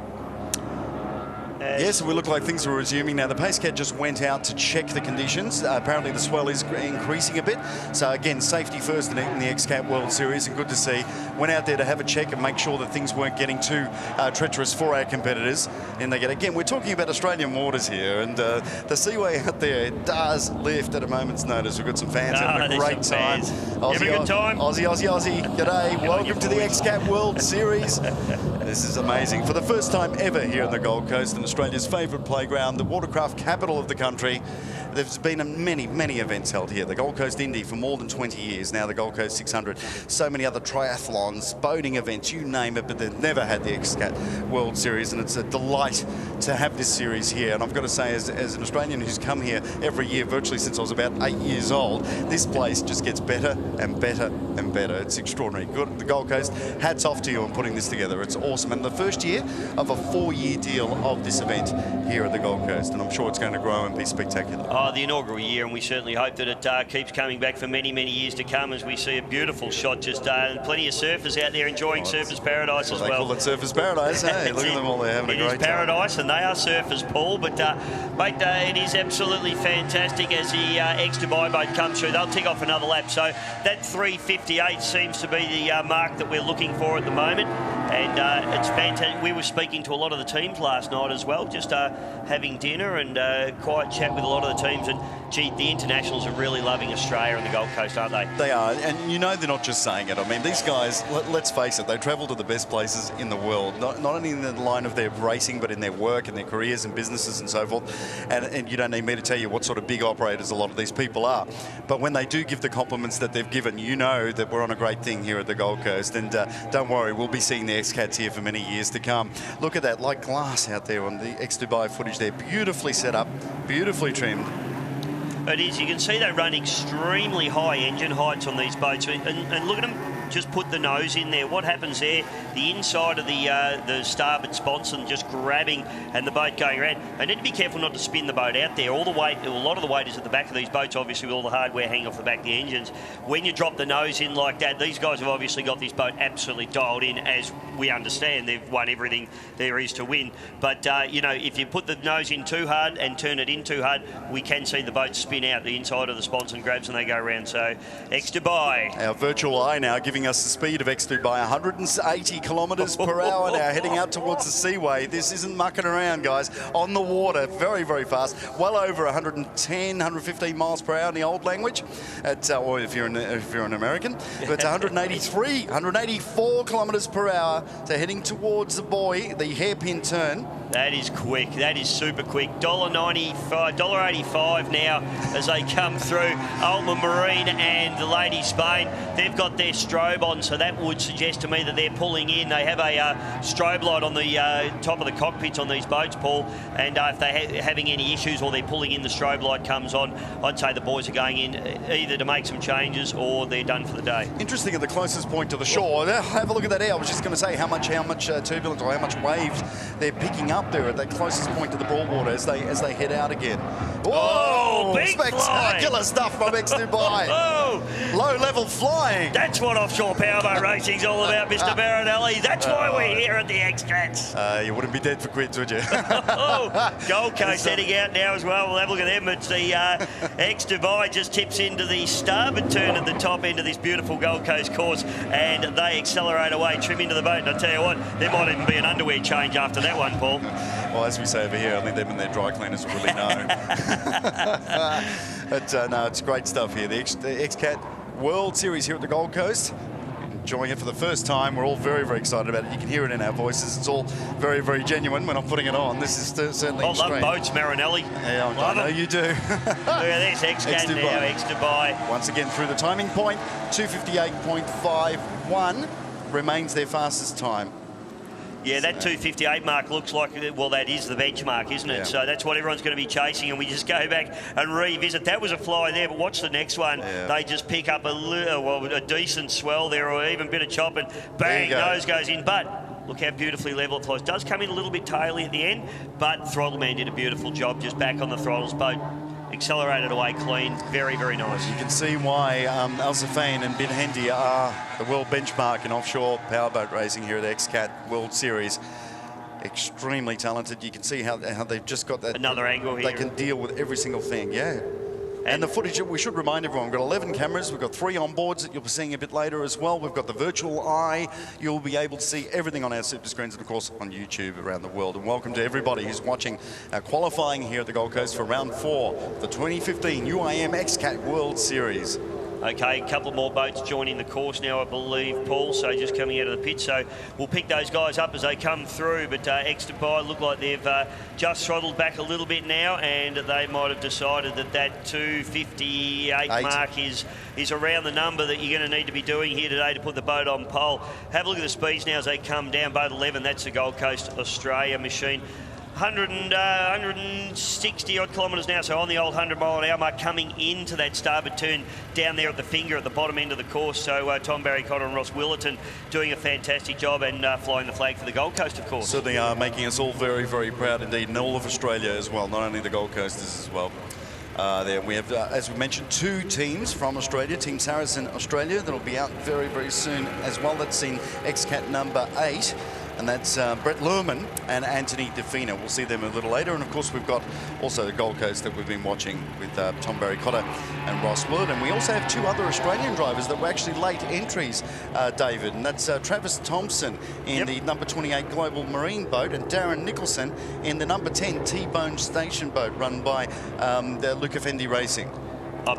Yes, we look like things are resuming now. The Pace Cat just went out to check the conditions. Apparently the swell is increasing a bit. So again, safety first in the XCAT World Series, and good to see. Went out there to have a check and make sure that things weren't getting too treacherous for our competitors. And they get, again, we're talking about Australian waters here, and the seaway out there does lift at a moment's notice. We've got some fans having a great time. Having a good time. Aussie. G'day. Welcome to the XCAT World Series. This is amazing. For the first time ever here on the Gold Coast, and Australia's favourite playground, the watercraft capital of the country. There's been many events held here. The Gold Coast Indy for more than 20 years, now the Gold Coast 600. So many other triathlons, boating events, you name it, but they've never had the XCAT World Series, and it's a delight to have this series here. And I've got to say, as an Australian who's come here every year, virtually since I was about 8 years old, this place just gets better and better and better. It's extraordinary. Good, the Gold Coast, hats off to you on putting this together. It's awesome. And the first year of a 4-year deal of this event here at the Gold Coast, and I'm sure it's going to grow and be spectacular. The inaugural year, and we certainly hope that it keeps coming back for many years to come, as we see a beautiful shot, just plenty of surfers out there enjoying surfers paradise as well. They call it surfers paradise, hey? Look at them all, they're having a great time. It is paradise, and they are surfers, Paul, but mate, it is absolutely fantastic as the X-Dubai boat comes through. They'll tick off another lap, so that 3:58 seems to be the mark that we're looking for at the moment. And it's fantastic. We were speaking to a lot of the teams last night as well, just having dinner and quiet chat with a lot of the teams. And, gee, the internationals are really loving Australia and the Gold Coast, aren't they? They are, and you know they're not just saying it. I mean, these guys, let's face it, they travel to the best places in the world, not only in the line of their racing, but in their work and their careers and businesses and so forth. And you don't need me to tell you what sort of big operators a lot of these people are. But when they do give the compliments that they've given, you know that we're on a great thing here at the Gold Coast. And don't worry, we'll be seeing the XCATs here for many years to come. Look at that, like glass out there on the ex-Dubai footage there. Beautifully set up, beautifully trimmed. It is. You can see they run extremely high engine heights on these boats. And look at them just put the nose in there. What happens there? The inside of the starboard sponson just grabbing and the boat going around. They need to be careful not to spin the boat out there. All the weight, a lot of the weight is at the back of these boats, obviously, with all the hardware hanging off the back of the engines. When you drop the nose in like that, these guys have obviously got this boat absolutely dialed in. As we understand, they've won everything there is to win. But, you know, if you put the nose in too hard and turn it in too hard, we can see the boat spin out. The inside of the sponson grabs and they go around. So, ex-Dubai. Our virtual eye now giving us the speed of ex-Dubai, 180 kilometres per hour now, heading out towards the seaway. This isn't mucking around, guys. On the water, very, very fast. Well over 110, 115 miles per hour in the old language, or if you're an American. But 183, 184 kilometres per hour. So heading towards the buoy, the hairpin turn. That is quick. That is super quick. $1.85 now as they come through. Ultimate Marine and the Lady Spain, they've got their strobe on, so that would suggest to me that they're pulling in. They have a strobe light on the top of the cockpits on these boats, Paul, and if they're having any issues or they're pulling in, the strobe light comes on. I'd say the boys are going in either to make some changes or they're done for the day. Interesting, at the closest point to the shore. Have a look at that air. I was just going to say how much turbulence or how much waves they're picking up there at that closest point to the Broadwater as they head out again. Oh, big spectacular stuff from ex-Dubai. Low level flying. That's what offshore powerboat racing's all about, Mr. Marinelli. That's why we're here at the XCATs. You wouldn't be dead for quids, would you? Gold Coast heading out now as well. We'll have a look at them. It's the ex-Dubai just tips into the starboard turn at the top end of this beautiful Gold Coast course, and they accelerate away, trim into the boat. And I tell you what, there might even be an underwear change after that one, Paul. Well, as we say over here, only them and their dry cleaners will really know. But no, it's great stuff here. The XCAT World Series here at the Gold Coast. Enjoying it for the first time. We're all very, very excited about it. You can hear it in our voices. It's all very, very genuine when I'm putting it on. This is certainly extreme. I love boats, Marinelli. Yeah, I know you do. Look at this, XCAT now, ex-Dubai. Once again through the timing point, 2:58.51 remains their fastest time. Yeah, that 2:58 mark looks like, well, that is the benchmark, isn't it? Yeah. So that's what everyone's going to be chasing, and we just go back and revisit. That was a fly there, but watch the next one. Yeah. They just pick up a decent swell there, or even a bit of chop, and bang, nose goes in. But look how beautifully level it flies. Does come in a little bit taily at the end, but Throttleman did a beautiful job just back on the throttles. Boat accelerated away clean. Very, very nice. You can see why Al Zafane and Ben Hendy are the world benchmark in offshore powerboat racing here at the XCAT World Series. Extremely talented. You can see how they've just got that. Another angle here. They can deal with every single thing, yeah. And the footage, we should remind everyone, we've got 11 cameras, we've got 3 onboards that you'll be seeing a bit later as well. We've got the virtual eye. You'll be able to see everything on our super screens and, of course, on YouTube around the world. And welcome to everybody who's watching our qualifying here at the Gold Coast for round 4, the 2015 UIM XCAT World Series. Okay, a couple more boats joining the course now, I believe, Paul, so just coming out of the pit. So we'll pick those guys up as they come through, but ex-Dubai look like they've just throttled back a little bit now, and they might have decided that that 2:58 mark is around the number that you're going to need to be doing here today to put the boat on pole. Have a look at the speeds now as they come down, boat 11, that's the Gold Coast Australia machine. 160 odd kilometres now, so on the old 100 mile an hour mark, coming into that starboard turn down there at the finger at the bottom end of the course. So Tom Barry Cotter and Ross Willerton doing a fantastic job and flying the flag for the Gold Coast, of course. Certainly are, making us all very, very proud indeed, and all of Australia as well, not only the Gold Coasters as well. There we have, as we mentioned, 2 teams from Australia. Team Saracen Australia that'll be out very, very soon as well. That's in XCAT number 8. and that's Brett Lerman and Anthony DeFina. We'll see them a little later. And of course, we've got also the Gold Coast that we've been watching with Tom Barry-Cotter and Ross Wood. And we also have two other Australian drivers that were actually late entries, David, and that's Travis Thompson in the number 28 Global Marine boat, and Darren Nicholson in the number 10 T-Bone Station boat run by the Luca Fendi Racing.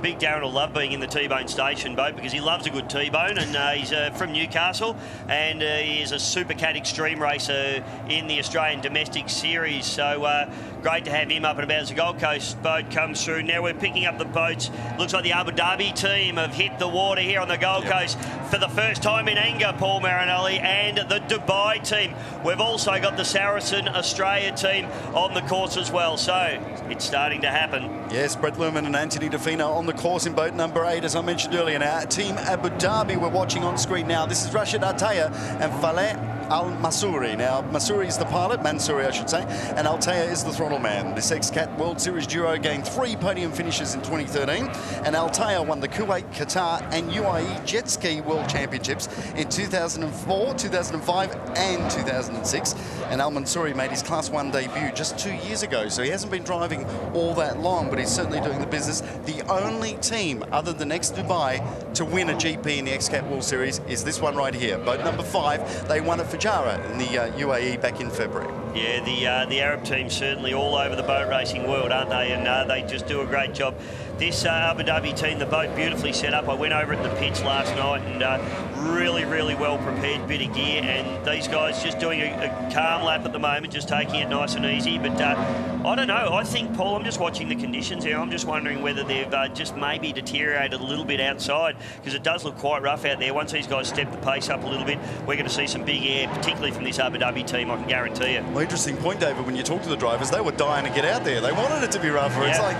Big Darren will love being in the T-Bone Station boat because he loves a good T-Bone, and he's from Newcastle, and he is a SuperCat Extreme racer in the Australian Domestic Series. So great to have him up and about as the Gold Coast boat comes through. Now we're picking up the boats. Looks like the Abu Dhabi team have hit the water here on the Gold Coast for the first time in anger, Paul Marinelli, and the Dubai team. We've also got the Saracen Australia team on the course as well. So it's starting to happen. Yes, Brett Lerman and Anthony DeFina on the course in boat number 8, as I mentioned earlier. Now, Team Abu Dhabi we're watching on screen now. This is Rashid Ataya and Faleh Al-Masuri. Now, Masuri is the pilot, Mansouri I should say, and Altaya is the throttle man. This XCAT World Series duo gained 3 podium finishes in 2013, and Altaya won the Kuwait, Qatar and UIE Jet Ski World Championships in 2004, 2005 and 2006. And Al-Mansouri made his Class 1 debut just 2 years ago, so he hasn't been driving all that long, but he's certainly doing the business. The only team other than Dubai to win a GP in the XCAT World Series is this one right here. Boat number 5, they won it for Jara in the UAE back in February. Yeah, the Arab team's certainly all over the boat racing world, aren't they? And they just do a great job. This Abu Dhabi team, the boat beautifully set up. I went over at the pits last night and really, really well prepared bit of gear. And these guys just doing a calm lap at the moment, just taking it nice and easy. But I don't know. I think, Paul, I'm just watching the conditions here. I'm just wondering whether they've just maybe deteriorated a little bit outside, because it does look quite rough out there. Once these guys step the pace up a little bit, we're going to see some big air, particularly from this Abu Dhabi team, I can guarantee you. Well, interesting point, David, when you talk to the drivers, they were dying to get out there. They wanted it to be rougher. It's like,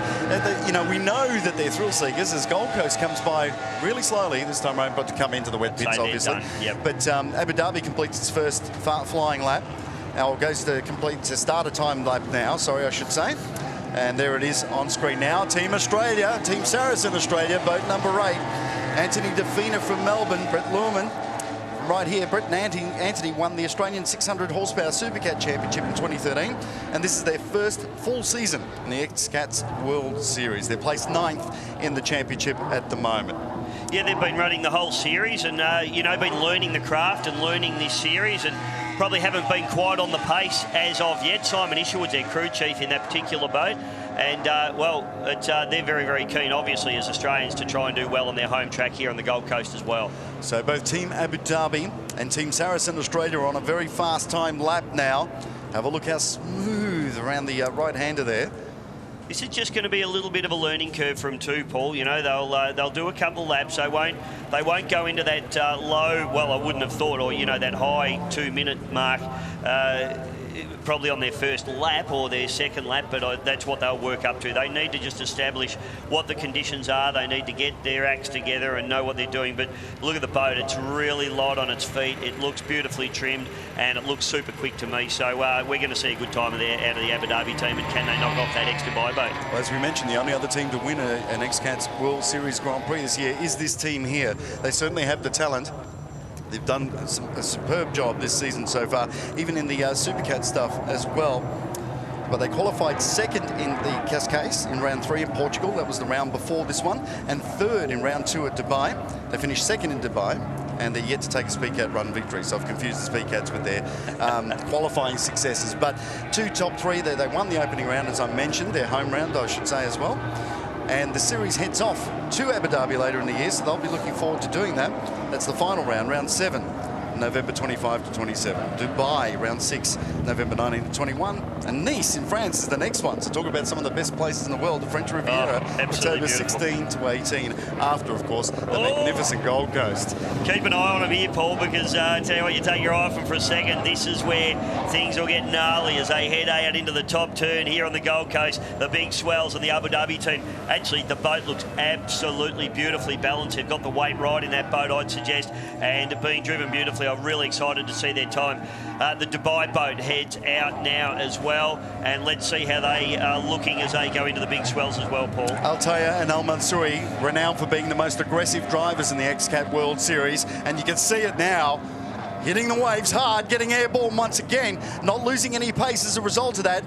you know, we know that they're thrill seekers as Gold Coast comes by really slowly this time around, but to come into the wet pits, obviously. But Abu Dhabi completes its first flying lap. Now it goes to start a time lap now, sorry, I should say. And there it is on screen now. Team Australia, Team Saracen Australia, boat number 8. Anthony DeFina from Melbourne, Brett Lerman. Right here, Brett and Anthony won the Australian 600 horsepower SuperCat Championship in 2013, and this is their first full season in the XCAT's World Series. They're placed 9th in the championship at the moment. Yeah, they've been running the whole series and, you know, been learning the craft and learning this series, and probably haven't been quite on the pace as of yet. Simon Isherwood's their crew chief in that particular boat. And, they're very, very keen, obviously, as Australians, to try and do well on their home track here on the Gold Coast as well. So both Team Abu Dhabi and Team Saracen Australia are on a very fast time lap now. Have a look how smooth around the right-hander there. This is just going to be a little bit of a learning curve from two, Paul. You know, they'll do a couple laps. They won't go into that low, well, I wouldn't have thought, or, you know, that high 2-minute mark. Probably on their first lap or their second lap, but that's what they'll work up to. They need to just establish what the conditions are. They need to get their acts together and know what they're doing. But look at the boat. It's really light on its feet. It looks beautifully trimmed, and it looks super quick to me. So we're going to see a good time out of the Abu Dhabi team, and can they knock off that Dubai boat? Well, as we mentioned, the only other team to win an XCAT's World Series Grand Prix this year is this team here. They certainly have the talent. They've done a superb job this season so far, even in the SuperCat stuff as well. But they qualified second in the Cascais in round 3 in Portugal. That was the round before this one. And third in round 2 at Dubai. They finished second in Dubai, and they're yet to take a SpeedCat run victory. So I've confused the SpeedCats with their qualifying successes. But 2 top 3, they won the opening round, as I mentioned, their home round, I should say, as well. And the series heads off to Abu Dhabi later in the year, so they'll be looking forward to doing that. That's the final round, round 7, November 25 to 27. Dubai, round 6, November 19 to 21. And Nice in France is the next one. So talk about some of the best places in the world, the French Riviera, October 16 to 18, after, of course, the magnificent Gold Coast. Keep an eye on them here, Paul, because I tell you what, you take your eye off them for a second, this is where things will get gnarly as they head out into the top turn here on the Gold Coast. The big swells and the Abu Dhabi team. Actually, the boat looks absolutely beautifully balanced. They've got the weight right in that boat, I'd suggest, and being driven beautifully. I'm really excited to see their time. The Dubai boat heads out now as well, and let's see how they are looking as they go into the big swells as well, Paul. Altaya and Al-Mansouri, renowned for being the most aggressive drivers in the XCAT World Series, and you can see it now. hitting the waves hard, getting airborne once again, not losing any pace as a result of that.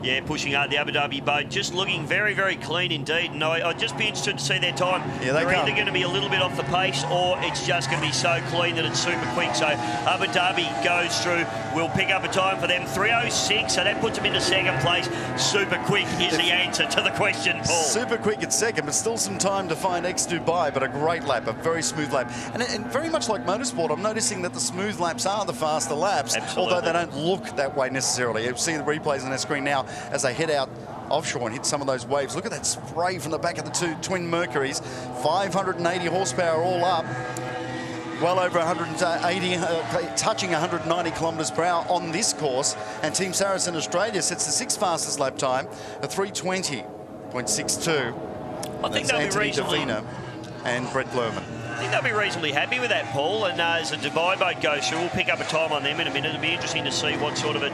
Yeah, pushing hard, the Abu Dhabi boat, just looking very, very clean indeed. And I'd just be interested to see their time. Yeah, they're either going to be a little bit off the pace, or it's just going to be so clean that it's super quick. So Abu Dhabi goes through. We'll pick up a time for them, 3:06. So that puts them into second place. Super quick is the answer to the question, Paul. Super quick at second, but still some time to find Dubai. But a great lap, a very smooth lap. And very much like motorsport, I'm noticing that the smooth laps are the faster laps. Absolutely. Although they don't look that way necessarily. You'll see the replays on their screen now as they head out offshore and hit some of those waves. Look at that spray from the back of the two twin Mercuries. 580 horsepower all up. Well over 180, touching 190 kilometres per hour on this course. And Team Saracen Australia sets the sixth fastest lap time, a 3:20.62. I think they'll be reasonably... Defina and Brett Lerman. I think they'll be reasonably happy with that, Paul. And as the Dubai boat goes through, we'll pick up a time on them in a minute. It'll be interesting to see what sort of a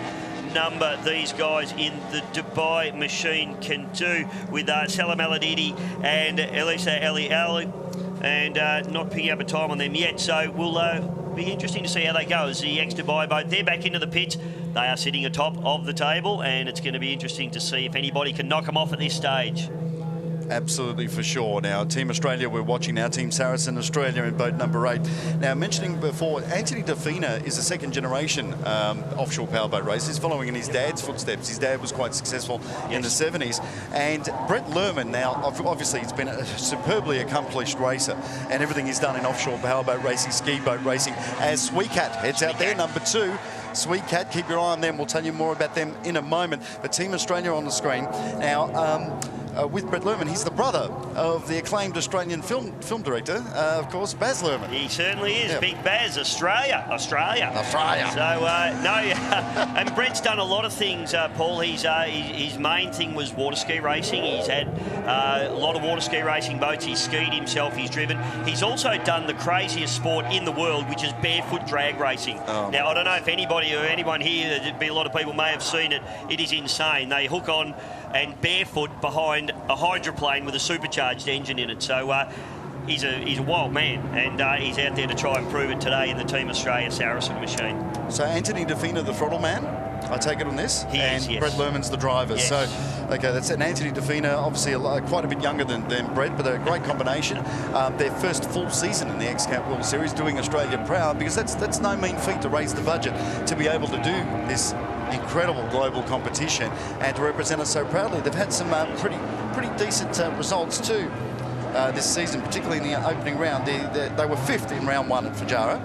number these guys in the Dubai machine can do with Salam Al-Adidi and Elisa Ali Ali, and not picking up a time on them yet. So we'll be interesting to see how they go as the ex-Dubai boat. They're back into the pits. They are sitting atop of the table, and it's going to be interesting to see if anybody can knock them off at this stage. Absolutely, for sure. Now, Team Australia, we're watching now. Team Saracen Australia in boat number 8. Now, mentioning before, Anthony Defina is a second-generation offshore powerboat racer. He's following in his dad's footsteps. His dad was quite successful in the 70s. And Brett Lerman, now, obviously, he's been a superbly accomplished racer. And everything he's done in offshore powerboat racing, ski boat racing, as XCAT heads out there, number 2. XCAT, keep your eye on them. We'll tell you more about them in a moment. But Team Australia on the screen. Now, with Brett Lerman, he's the brother of the acclaimed Australian film director, of course, Baz Luhrmann. He certainly is. Yeah. Big Baz, Australia. So, and Brett's done a lot of things, Paul. His main thing was water ski racing. He's had a lot of water ski racing boats. He's skied himself. He's driven. He's also done the craziest sport in the world, which is barefoot drag racing. Oh. Now, I don't know if anybody or anyone here, there'd be a lot of people may have seen it. It is insane. They hook on and barefoot behind a hydroplane with a supercharged engine in it. So he's a wild man, and he's out there to try and prove it today in the Team Australia Saracen machine. So Anthony Defina, the Throttleman, I take it on this? He is, yes. Brett Lerman's the driver. Yes. So, okay, that's an Anthony Defina, obviously quite a bit younger than Brett, but they're a great combination. Their first full season in the XCAT World Series, doing Australia proud, because that's no mean feat to raise the budget to be able to do this incredible global competition and to represent us so proudly. They've had some pretty decent results too this season, particularly in the opening round. They were 5th in round 1 at Fujairah.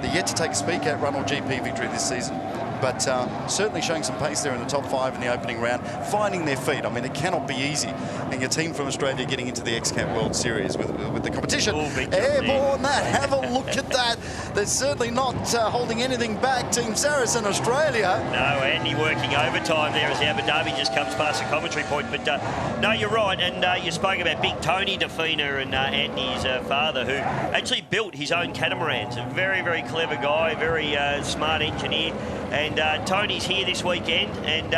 They're yet to take a XCAT run or GP victory this season, but certainly showing some pace there in the top 5 in the opening round, finding their feet. I mean, it cannot be easy being a team from Australia getting into the XCAT World Series with the competition. Airborne that, have a look at that. They're certainly not holding anything back, Team Saracen Australia. No, Andy working overtime there as the Abu Dhabi just comes past the commentary point. But no, you're right, and you spoke about Big Tony Defina and Andy's father, who actually built his own catamarans. A very, very clever guy, very smart engineer. And Tony's here this weekend, and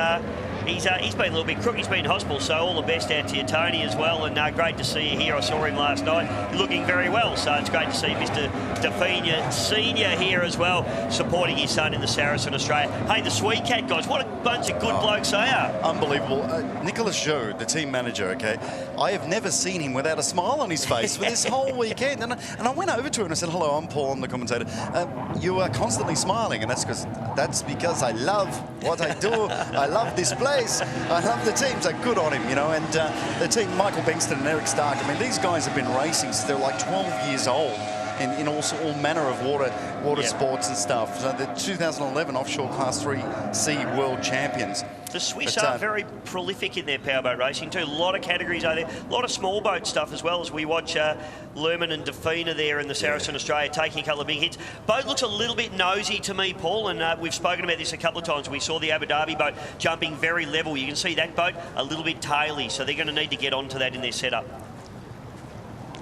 he's been a little bit crook. He's been in hospital, so all the best out to you, Tony, as well. And great to see you here. I saw him last night, looking very well. So it's great to see Mr. Defina Senior here as well, supporting his son in the Saracen Australia. Hey, the XCAT guys, what a bunch of good blokes they are. Unbelievable. Nicholas Joe, the team manager, okay, I have never seen him without a smile on his face for this whole weekend. And I went over to him and I said, hello, I'm Paul, I'm the commentator. You are constantly smiling, and that's because I love what I do. I love this place. I love the team. So good on him, you know. And the team, Michael Bengston and Eric Stark, I mean, these guys have been racing since they were like 12 years old in all manner of water sports and stuff. So the 2011 offshore Class 3C World Champions. The Swiss are very prolific in their powerboat racing too. A lot of categories are there. A lot of small boat stuff as well, as we watch Lerman and Defina there in the Saracen Australia taking a couple of big hits. Boat looks a little bit nosy to me, Paul, and we've spoken about this a couple of times. We saw the Abu Dhabi boat jumping very level. You can see that boat a little bit taily, so they're going to need to get onto that in their setup.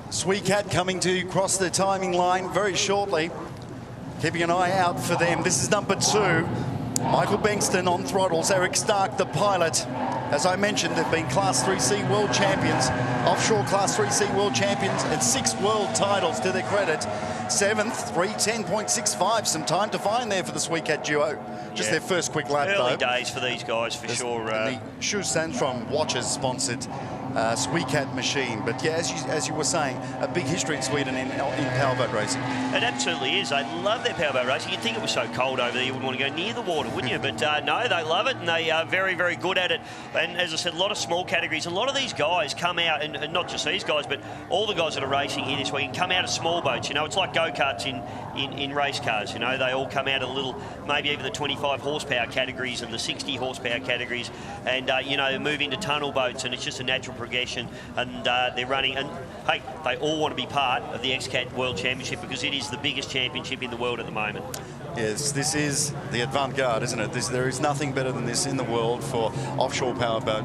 XCAT coming to cross the timing line very shortly. Keeping an eye out for them. This is number 2. Michael Bengston on throttles. Eric Stark, the pilot. As I mentioned, they've been Class 3C World Champions, offshore Class 3C World Champions, and 6 world titles to their credit. 7th, 3:10.65. Some time to find there for the XCAT duo. Just their first quick lap, though. Early days for these guys, for sure. The Shu Sandstrom Watches sponsored XCAT machine. But yeah, as you were saying, a big history in Sweden in powerboat racing. It absolutely is. They love their powerboat racing. You'd think it was so cold over there you wouldn't want to go near the water, wouldn't you? But no, they love it, and they are very, very good at it. And as I said, a lot of small categories. A lot of these guys come out, and not just these guys, but all the guys that are racing here this week come out of small boats. You know, it's like go-karts in race cars. You know, they all come out of little, maybe even the 25 horsepower categories and the 60 horsepower categories, and you know, move into tunnel boats, and it's just a natural progression. And they're running, and hey, they all want to be part of the XCAT World Championship because it is the biggest championship in the world at the moment. Yes, this is the avant-garde, isn't it? There is nothing better than this in the world for offshore powerboat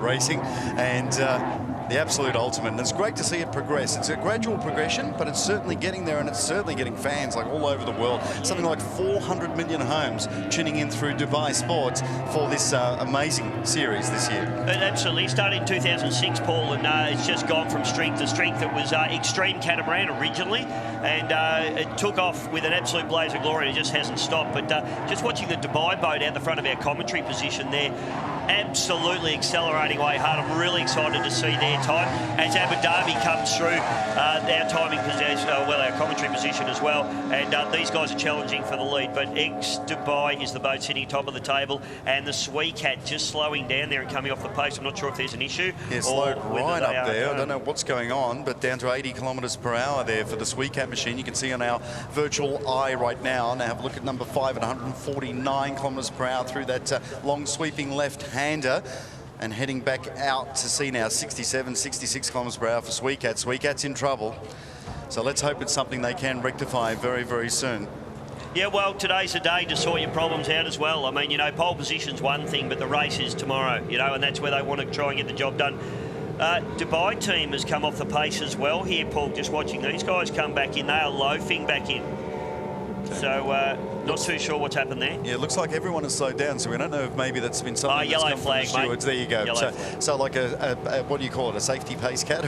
racing, and the absolute ultimate. And it's great to see it progress. It's a gradual progression, but it's certainly getting there, and it's certainly getting fans like all over the world. Something like 400 million homes tuning in through Dubai Sports for this amazing series this year. It absolutely started in 2006, Paul, and it's just gone from strength to strength. It was extreme catamaran originally, and it took off with an absolute blaze of glory, and it just hasn't stopped. But just watching the Dubai boat out the front of our commentary position there, absolutely accelerating way hard. I'm really excited to see their time as Abu Dhabi comes through our timing position, our commentary position as well. And these guys are challenging for the lead. But Dubai is the boat sitting top of the table, and the XCAT just slowing down there and coming off the pace. I'm not sure if there's an issue. Yeah, slowed right up there. I don't know what's going on, but down to 80 kilometres per hour there for the XCAT machine. You can see on our virtual eye right now. Now have a look at number 5 at 149 kilometres per hour through that long sweeping left-hander. And heading back out to see now 67, 66 kilometres per hour for XCAT. XCAT's in trouble. So let's hope it's something they can rectify very, very soon. Yeah, well, today's the day to sort your problems out as well. I mean, you know, pole position's one thing, but the race is tomorrow, you know, and that's where they want to try and get the job done. Dubai team has come off the pace as well here, Paul, just watching these guys come back in. They are loafing back in. So, not too sure what's happened there. Yeah, it looks like everyone has slowed down, so we don't know if maybe that's been something yellow that's come flag, from the stewards. mate. There you go. So like a what do you call it, a safety pace cat?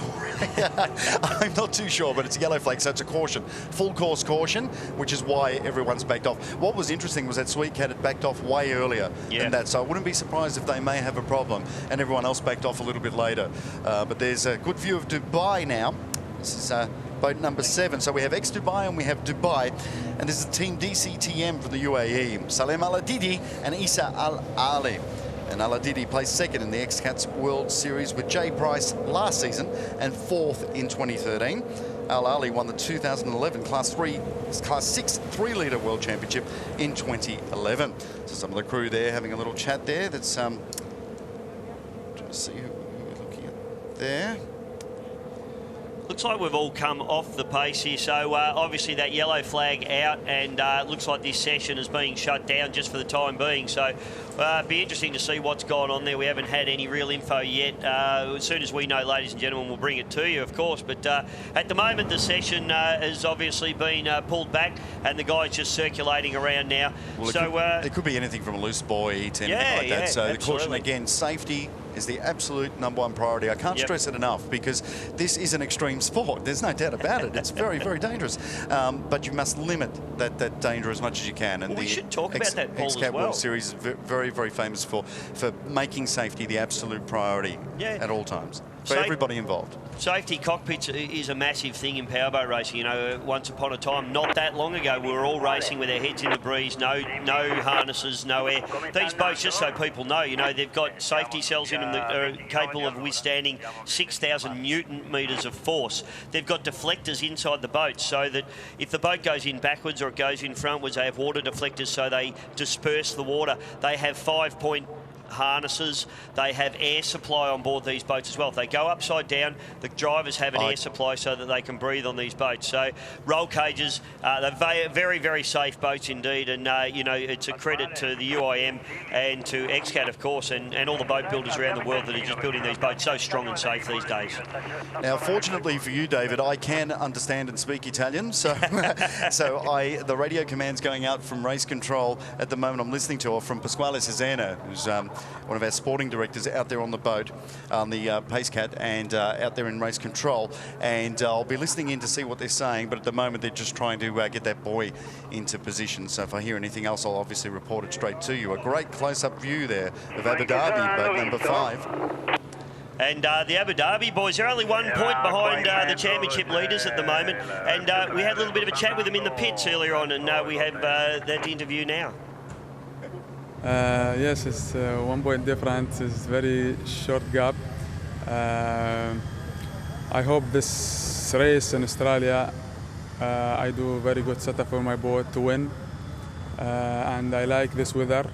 I'm not too sure, but it's a yellow flag, so it's a caution. Full course caution, which is why everyone's backed off. What was interesting was that XCAT had backed off way earlier than that, so I wouldn't be surprised if they may have a problem and everyone else backed off a little bit later. But there's a good view of Dubai now. This is boat number 7. So we have Dubai and we have Dubai. And this is Team DCTM from the UAE. Salem Al-Adidi and Isa Al-Ali. And Al-Adidi placed 2nd in the XCAT World Series with Jay Price last season and 4th in 2013. Al-Ali won the 2011 Class 6 3-litre World Championship in 2011. So some of the crew there having a little chat there. That's trying to see who we're looking at there. Looks like we've all come off the pace here, so obviously that yellow flag out, and it looks like this session is being shut down just for the time being. So be interesting to see what's gone on there. We haven't had any real info yet. As soon as we know, ladies and gentlemen, we'll bring it to you, of course. But at the moment, the session has obviously been pulled back, and the guy's just circulating around now. Well, so it could be anything from a loose buoy to anything like that. So absolutely. The caution again, safety is the absolute #1 priority. I can't stress it enough because this is an extreme sport. There's no doubt about it. It's very, very dangerous. But you must limit that danger as much as you can. And we should talk about that, Paul, as well. XCAT World Series is very, very famous for making safety the absolute priority at all times for everybody involved. Safety cockpits is a massive thing in powerboat racing. You know, once upon a time, not that long ago, we were all racing with our heads in the breeze, no harnesses, no air. These boats, just so people know, you know, they've got safety cells in them that are capable of withstanding 6,000 Newton meters of force. They've got deflectors inside the boat so that if the boat goes in backwards or it goes in frontwards, they have water deflectors so they disperse the water. They have 5-point harnesses. They have air supply on board these boats as well. If they go upside down, the drivers have an air supply so that they can breathe on these boats. So roll cages, they're very, very safe boats indeed. And, you know, it's a credit to the UIM and to XCAT, of course, and all the boat builders around the world that are just building these boats so strong and safe these days. Now, fortunately for you, David, I can understand and speak Italian. So, the radio commands going out from race control at the moment I'm listening to are from Pasquale Cesena, who's one of our sporting directors, out there on the boat, on the PaceCat, and out there in race control. And I'll be listening in to see what they're saying, but at the moment they're just trying to get that buoy into position. So if I hear anything else, I'll obviously report it straight to you. A great close-up view there of Abu Dhabi, boat number 5. And the Abu Dhabi boys are only 1 point behind the championship leaders at the moment. And we had a little bit of a chat with them in the pits earlier on, and we have that interview now. Yes, it's 1 point difference. It's very short gap. I hope this race in Australia, I do very good setup for my boat to win. And I like this weather.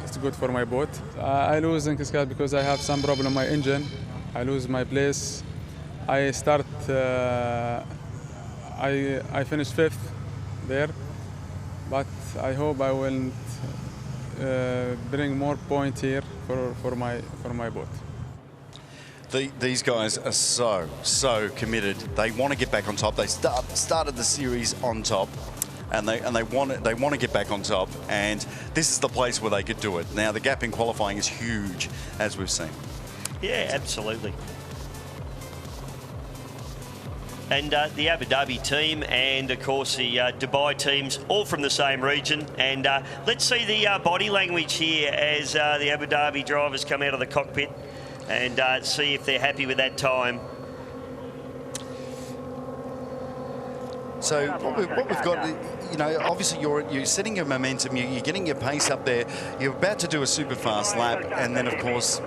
It's good for my boat. I lose in XCAT because I have some problem with my engine. I lose my place. I finished 5th there, but I hope I will bring more points here for my boat. These guys are so committed. They want to get back on top. They started the series on top. And they want to get back on top, and this is the place where they could do it. Now the gap in qualifying is huge, as we've seen. Yeah, absolutely. And the Abu Dhabi team and, of course, the Dubai teams, all from the same region. And let's see the body language here as the Abu Dhabi drivers come out of the cockpit and see if they're happy with that time. So what we've got, you know, obviously you're setting your momentum, you're getting your pace up there, you're about to do a super fast lap, and then of course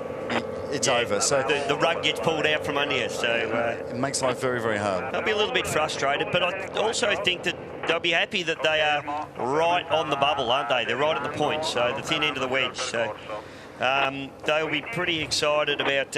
it's over. So the rug gets pulled out from under you. So it makes life very, very hard. They'll be a little bit frustrated, but I also think that they'll be happy that they are right on the bubble, aren't they? They're right at the point, so the thin end of the wedge. So they'll be pretty excited about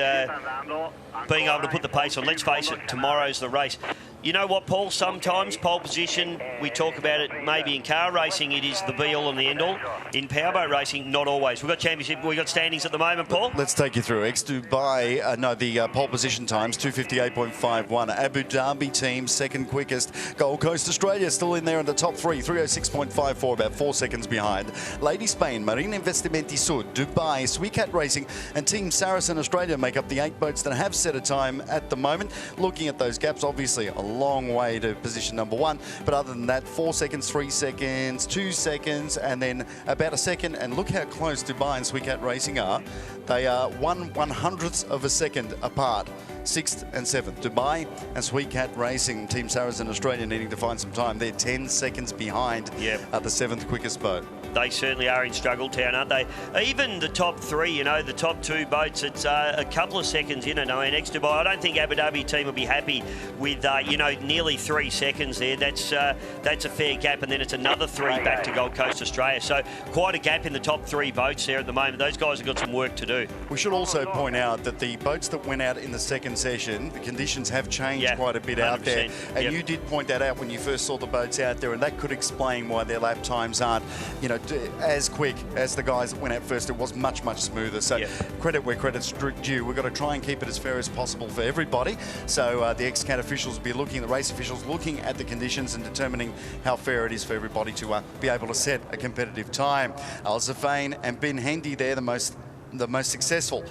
being able to put the pace on. Let's face it, tomorrow's the race. You know what, Paul? Sometimes pole position, we talk about it maybe in car racing, it is the be-all and the end-all. In powerboat racing, not always. We've got championship, we've got standings at the moment, Paul. Let's take you through. Dubai, the pole position times, 2:58.51. Abu Dhabi team, second quickest. Gold Coast Australia still in there in the top 3, 3:06.54, about 4 seconds behind. Lady Spain, Marine Investimenti Sud, Dubai, XCAT Racing, and Team Saracen Australia make up the 8 boats that have set a time at the moment. Looking at those gaps, obviously a long way to position number 1, but other than that, 4 seconds, 3 seconds, 2 seconds, and then about a second. And look how close Dubai and XCAT Racing are. They are 1/100th of a second apart, 6th and 7th. Dubai and XCAT Racing, Team Saracen Australia needing to find some time. They're 10 seconds behind the 7th quickest boat. They certainly are in struggle town, aren't they? Even the top 3, you know, the top 2 boats, it's a couple of seconds in it. I mean, ex-Dubai, I don't think Abu Dhabi team will be happy with, you know, nearly 3 seconds there. That's a fair gap, and then it's another 3 back to Gold Coast Australia. So quite a gap in the top 3 boats there at the moment. Those guys have got some work to do. We should also point out that the boats that went out in the second session, the conditions have changed quite a bit out there. And you did point that out when you first saw the boats out there, and that could explain why their lap times aren't, you know, as quick as the guys that went out first. It was much, much smoother. So credit where credit's due. We've got to try and keep it as fair as possible for everybody. So the XCAT officials will be looking, the race officials looking at the conditions and determining how fair it is for everybody to be able to set a competitive time. Al Zafain and Ben Hendy there, the most successful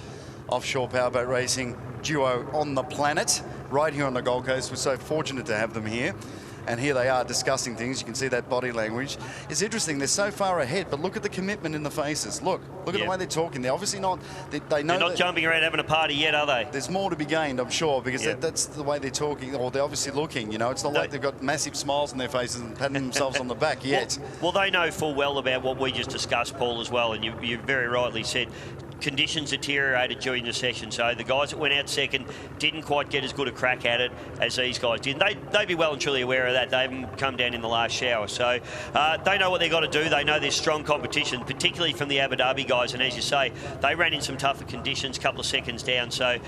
offshore powerboat racing duo on the planet, right here on the Gold Coast. We're so fortunate to have them here. And here they are discussing things. You can see that body language. It's interesting. They're so far ahead, but look at the commitment in the faces. Look at the way they're talking. They're obviously not. They know they're not jumping around having a party yet, are they? There's more to be gained, I'm sure, because that's the way they're talking, or they're obviously looking. You know, it's not like they've got massive smiles on their faces and patting themselves on the back yet. Well, they know full well about what we just discussed, Paul, as well. And you very rightly said, conditions deteriorated during the session, so the guys that went out second didn't quite get as good a crack at it as these guys did. They'd be well and truly aware of that. They haven't come down in the last shower, so they know what they've got to do. They know there's strong competition, particularly from the Abu Dhabi guys, and as you say, they ran in some tougher conditions, a couple of seconds down, so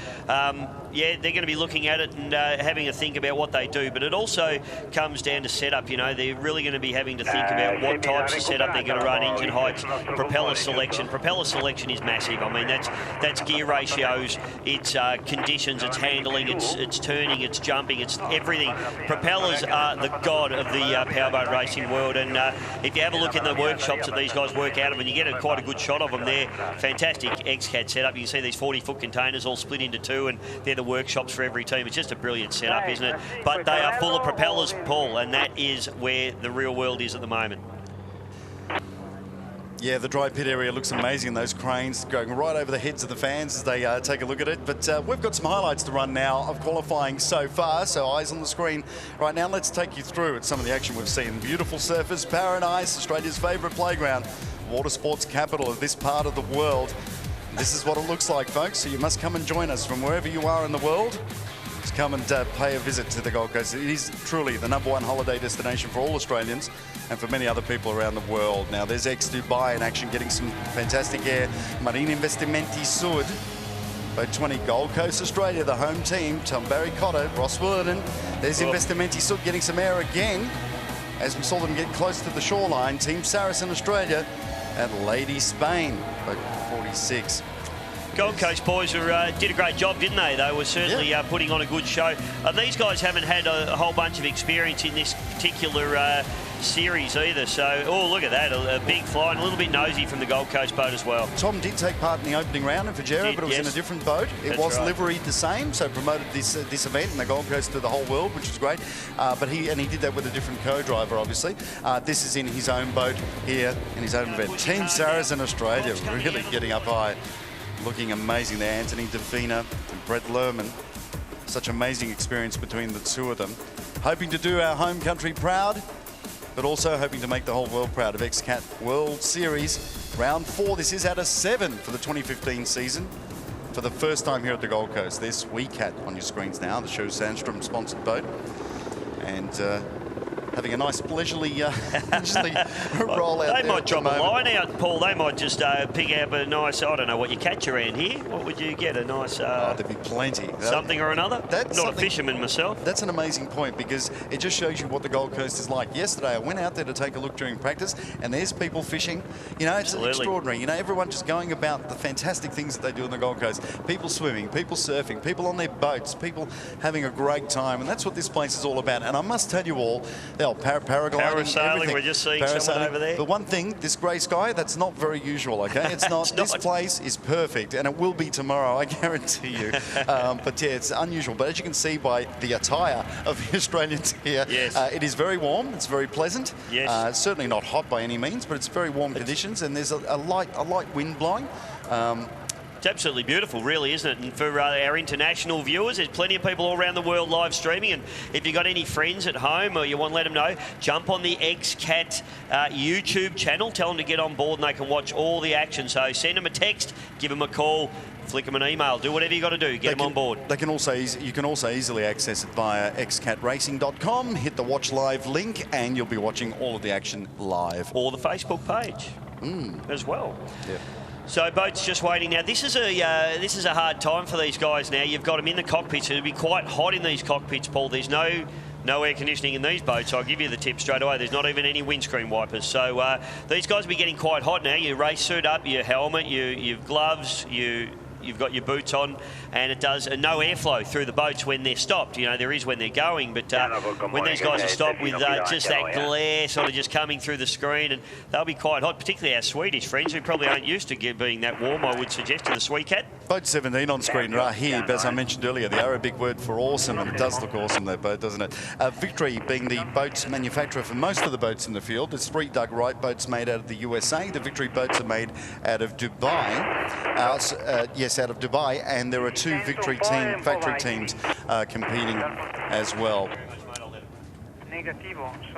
yeah, they're going to be looking at it and having a think about what they do, but it also comes down to setup. You know, they're really going to be having to think about what types of setup they're going to run, engine heights, propeller selection. Propeller selection is massive. massive. I mean, that's gear ratios, it's conditions, it's handling, it's turning, it's jumping, it's everything. Propellers are the god of the powerboat racing world, and if you have a look in the workshops that these guys work out of, and you get quite a good shot of them there, fantastic XCAT setup. You can see these 40-foot containers all split into two, and they're the workshops for every team. It's just a brilliant setup, isn't it? But they are full of propellers, Paul, and that is where the real world is at the moment. Yeah, the dry pit area looks amazing. Those cranes going right over the heads of the fans as they take a look at it. But we've got some highlights to run now of qualifying so far. So eyes on the screen right now. Let's take you through at some of the action we've seen. Beautiful surfers, Paradise, Australia's favourite playground, water sports capital of this part of the world. This is what it looks like, folks. So you must come and join us from wherever you are in the world. Just come and pay a visit to the Gold Coast. It is truly the #1 holiday destination for all Australians and for many other people around the world. Now, there's Dubai in action, getting some fantastic air. Marine Investimenti Sud, Boat 20, Gold Coast, Australia, the home team. Tom Barry Cotter, Ross Willerton. There's Investimenti Sud getting some air again, as we saw them get close to the shoreline. Team Saracen, Australia, and Lady Spain, Boat 46. Gold Coast boys did a great job, didn't they? They were certainly putting on a good show. These guys haven't had a whole bunch of experience in this particular series either. So, oh, look at that. A big fly and a little bit nosy from the Gold Coast boat as well. Tom did take part in the opening round in Fujairah, but it was in a different boat. It was liveried the same, so promoted this event in the Gold Coast to the whole world, which was great. But he did that with a different co-driver, obviously. This is in his own boat here in his own event. Team Saracen Australia really getting up high. Looking amazing there, Anthony Davina and Brett Lerman. Such amazing experience between the two of them. Hoping to do our home country proud, but also hoping to make the whole world proud of XCAT World Series. Round 4, this is out of 7 for the 2015 season. For the first time here at the Gold Coast. There's WeCat on your screens now, the Show Sandstrom sponsored boat. And having a nice leisurely roll out. They might drop a line out, Paul. They might just pick out a nice, I don't know what you catch around here. What would you get? A nice... there'd be plenty. Something or another? Not a fisherman myself. That's an amazing point, because it just shows you what the Gold Coast is like. Yesterday, I went out there to take a look during practice, and there's people fishing. You know, it's extraordinary. You know, everyone just going about the fantastic things that they do on the Gold Coast. People swimming, people surfing, people on their boats, people having a great time, and that's what this place is all about. And I must tell you all, parasailing, we're just seeing someone over there. The one thing, this grey sky, that's not very usual, okay? It's not. This place is perfect, and it will be tomorrow, I guarantee you. But yeah, it's unusual. But as you can see by the attire of the Australians here, it is very warm, it's very pleasant. It's certainly not hot by any means, but it's very warm conditions, and there's a light wind blowing. It's absolutely beautiful, really, isn't it? And for our international viewers, there's plenty of people all around the world live streaming. And if you've got any friends at home or you want to let them know, jump on the XCAT YouTube channel. Tell them to get on board and they can watch all the action. So send them a text, give them a call, flick them an email, do whatever you got to do, get them on board. You can also easily access it via xcatracing.com. Hit the watch live link and you'll be watching all of the action live. Or the Facebook page as well. Yeah. So boats just waiting now. This is a hard time for these guys now. You've got them in the cockpits. It'll be quite hot in these cockpits, Paul. There's no air conditioning in these boats. I'll give you the tip straight away. There's not even any windscreen wipers. So these guys will be getting quite hot now. Your race suit up, your helmet, your gloves, you've got your boots on, and it does no airflow through the boats when they're stopped. You know, there is when they're going, but when these guys are stopped with just that glare sort of just coming through the screen, and they'll be quite hot, particularly our Swedish friends who probably aren't used to being that warm, I would suggest, to the WeCat. Boat 17 on screen right here, but as I mentioned earlier, the Arabic word for awesome, and it does look awesome, that boat, doesn't it? Victory being the boat's manufacturer for most of the boats in the field. There's 3 Doug Wright boats made out of the USA. The Victory boats are made out of Dubai. Out of Dubai, and there are 2 Victory factory teams competing as well.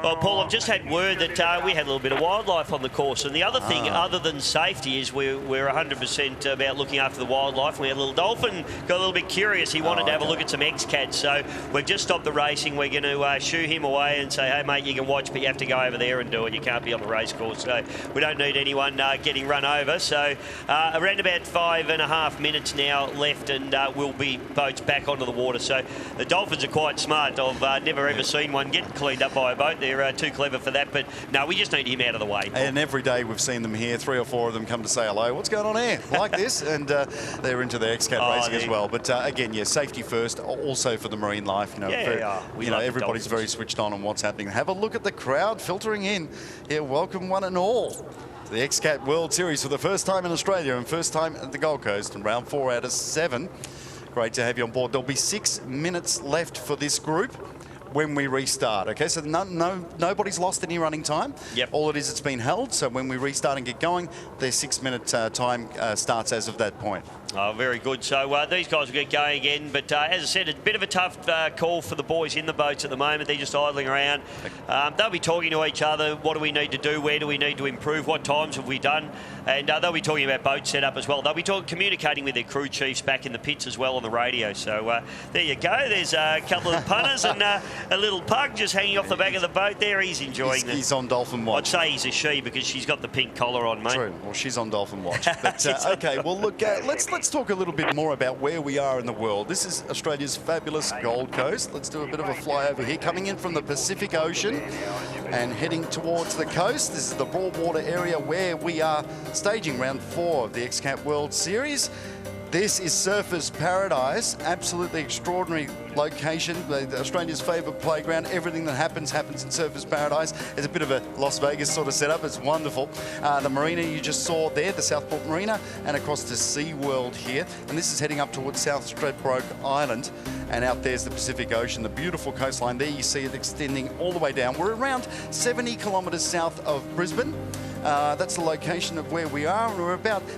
Well, Paul, I've just had word that we had a little bit of wildlife on the course, and the other thing, other than safety, is we're 100% about looking after the wildlife. We had a little dolphin, got a little bit curious. He wanted to have a look at some XCAT, so we've just stopped the racing. We're going to shoo him away and say, hey, mate, you can watch, but you have to go over there and do it. You can't be on the race course, so we don't need anyone getting run over. So around about 5.5 minutes now left, and we'll be boats back onto the water. So the dolphins are quite smart. I've never ever seen one get clean cleaned up by a boat. They're too clever for that. But no, we just need him out of the way. And every day we've seen them here, 3 or 4 of them come to say hello. What's going on here? Like this, and they're into the XCAT racing as well. But again, yeah, safety first. Also for the marine life, everybody's very switched on what's happening. Have a look at the crowd filtering in. Yeah, welcome one and all to the XCAT World Series for the first time in Australia and first time at the Gold Coast, and round 4 out of 7. Great to have you on board. There'll be 6 minutes left for this group when we restart. Okay, so nobody's lost any running time. Yep. All it is, it's been held. So when we restart and get going, their 6-minute time starts as of that point. Oh, very good. So these guys will get going again. But as I said, it's a bit of a tough call for the boys in the boats at the moment. They're just idling around. They'll be talking to each other. What do we need to do? Where do we need to improve? What times have we done? And they'll be talking about boat setup as well. They'll be communicating with their crew chiefs back in the pits as well on the radio. So there you go. There's a couple of punters and a little pug just hanging off the back of the boat there. He's enjoying it. He's on dolphin watch. I'd say he's a she because she's got the pink collar on, mate. True. Well, she's on dolphin watch. But, okay, well, look, let's talk a little bit more about where we are in the world. This is Australia's fabulous Gold Coast. Let's do a bit of a flyover here. Coming in from the Pacific Ocean and heading towards the coast. This is the Broadwater area where we are staging round 4 of the XCAT World Series. This is Surfers Paradise, absolutely extraordinary location, Australia's favourite playground. Everything that happens in Surfers Paradise. It's a bit of a Las Vegas sort of setup. It's wonderful. The marina you just saw there, the Southport Marina, and across to SeaWorld here. And this is heading up towards South Stradbroke Island. And out there's the Pacific Ocean, the beautiful coastline. There you see it extending all the way down. We're around 70 kilometres south of Brisbane. That's the location of where we are.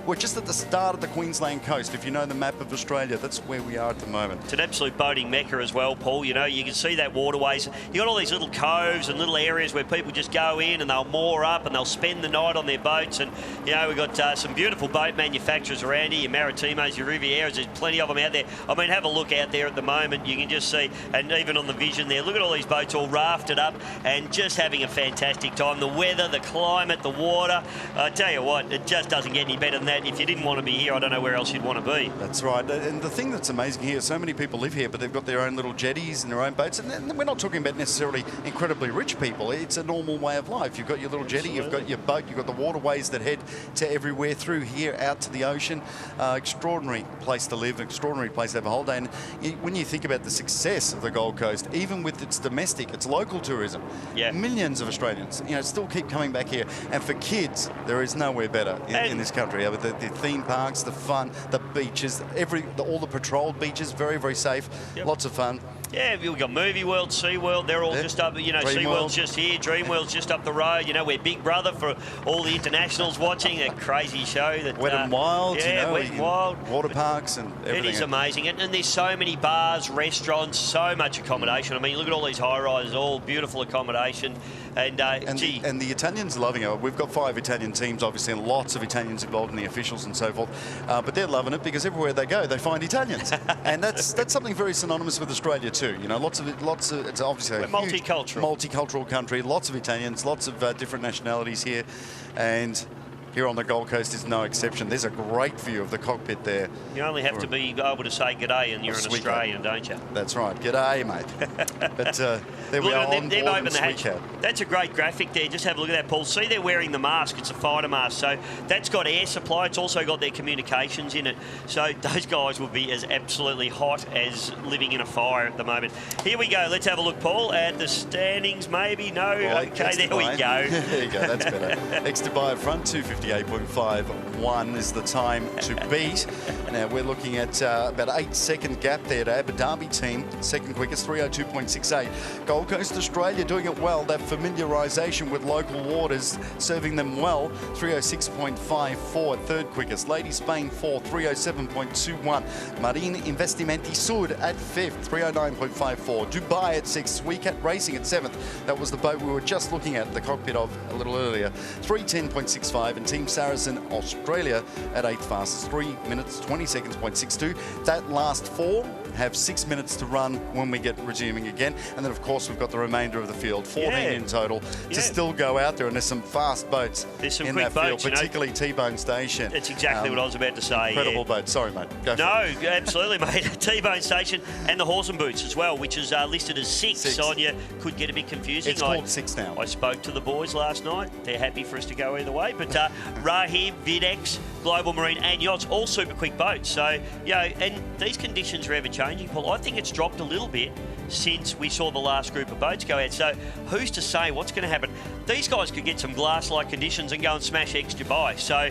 We're just at the start of the Queensland coast. If you know the map of Australia, that's where we are at the moment. It's an absolute boating mecca as well, Paul. You know, you can see that waterways. You got all these little coves and little areas where people just go in and they'll moor up and they'll spend the night on their boats. And, you know, we've got some beautiful boat manufacturers around here, your Maritimos, your Rivieras. There's plenty of them out there. I mean, have a look out there at the moment. You can just see, and even on the vision there, look at all these boats all rafted up and just having a fantastic time. The weather, the climate, the water. I tell you what, it just doesn't get any better than that. If you didn't want to be here, I don't know where else you'd want to be. That's right. And the thing that's amazing here, so many people live here, but they've got their own little jetties and their own boats. And we're not talking about necessarily incredibly rich people. It's a normal way of life. You've got your little jetty, you've got your boat, you've got the waterways that head to everywhere through here out to the ocean. Extraordinary place to live, extraordinary place to have a holiday. And when you think about the success of the Gold Coast, even with its domestic, its local tourism, millions of Australians, still keep coming back here. And for kids, there is nowhere better in this country. The theme parks, the fun, the beaches, all the patrolled beaches, very, very safe, lots of fun. Yeah, we've got Movie World, SeaWorld, they're all just up, SeaWorld's just here, Dreamworld's just up the road, we're Big Brother for all the internationals watching, a crazy show. Wet and Wild, Wet and Wild. Water parks and everything. It is amazing, and there's so many bars, restaurants, so much accommodation. I mean, look at all these high-rises, all beautiful accommodation. And the Italians are loving it. We've got 5 Italian teams, obviously, and lots of Italians involved in the officials and so forth. But they're loving it because everywhere they go, they find Italians, and that's something very synonymous with Australia too. Lots of it's obviously a multicultural country. Lots of Italians, lots of different nationalities here, and here on the Gold Coast is no exception. There's a great view of the cockpit there. You only have to be able to say g'day and you're an Australian, don't you? That's right. G'day, mate. But there we are on board in XCAT. That's a great graphic there. Just have a look at that, Paul. See, they're wearing the mask. It's a fighter mask. So that's got air supply. It's also got their communications in it. So those guys will be as absolutely hot as living in a fire at the moment. Here we go. Let's have a look, Paul, at the standings. Maybe? No? Well, okay, there we go. There you go. That's better. X-Dubai at front, 258.51 is the time to beat. Now we're looking at about 8-second gap there to Abu Dhabi team, second quickest, 302.68. Gold Coast Australia doing it well. That familiarisation with local waters serving them well, 306.54 at third quickest. Lady Spain fourth, 307.21. Marine Investimenti Sud at fifth, 309.54. Dubai at sixth. WeCat Racing at seventh. That was the boat we were just looking at the cockpit of a little earlier, 310.65. And Team Saracen Australia at 8th fastest, 3 minutes 20 seconds, 0.62. That last 4 have 6 minutes to run when we get resuming again. And then, of course, we've got the remainder of the field, 14 in total, to still go out there. And there's some fast boats in that field, particularly T-Bone Station. That's exactly what I was about to say. Incredible boat. Sorry, mate. Go no, absolutely, mate. T-Bone Station and the Horse and Boots as well, which is listed as 6 on you. Could get a bit confusing. It's called 6 now. I spoke to the boys last night. They're happy for us to go either way. But Rahim, Videx, Global Marine and Yachts, all super quick boats. So, and these conditions are ever changing, Paul. I think it's dropped a little bit since we saw the last group of boats go out. So who's to say what's going to happen? These guys could get some glass-like conditions and go and smash X Dubai. So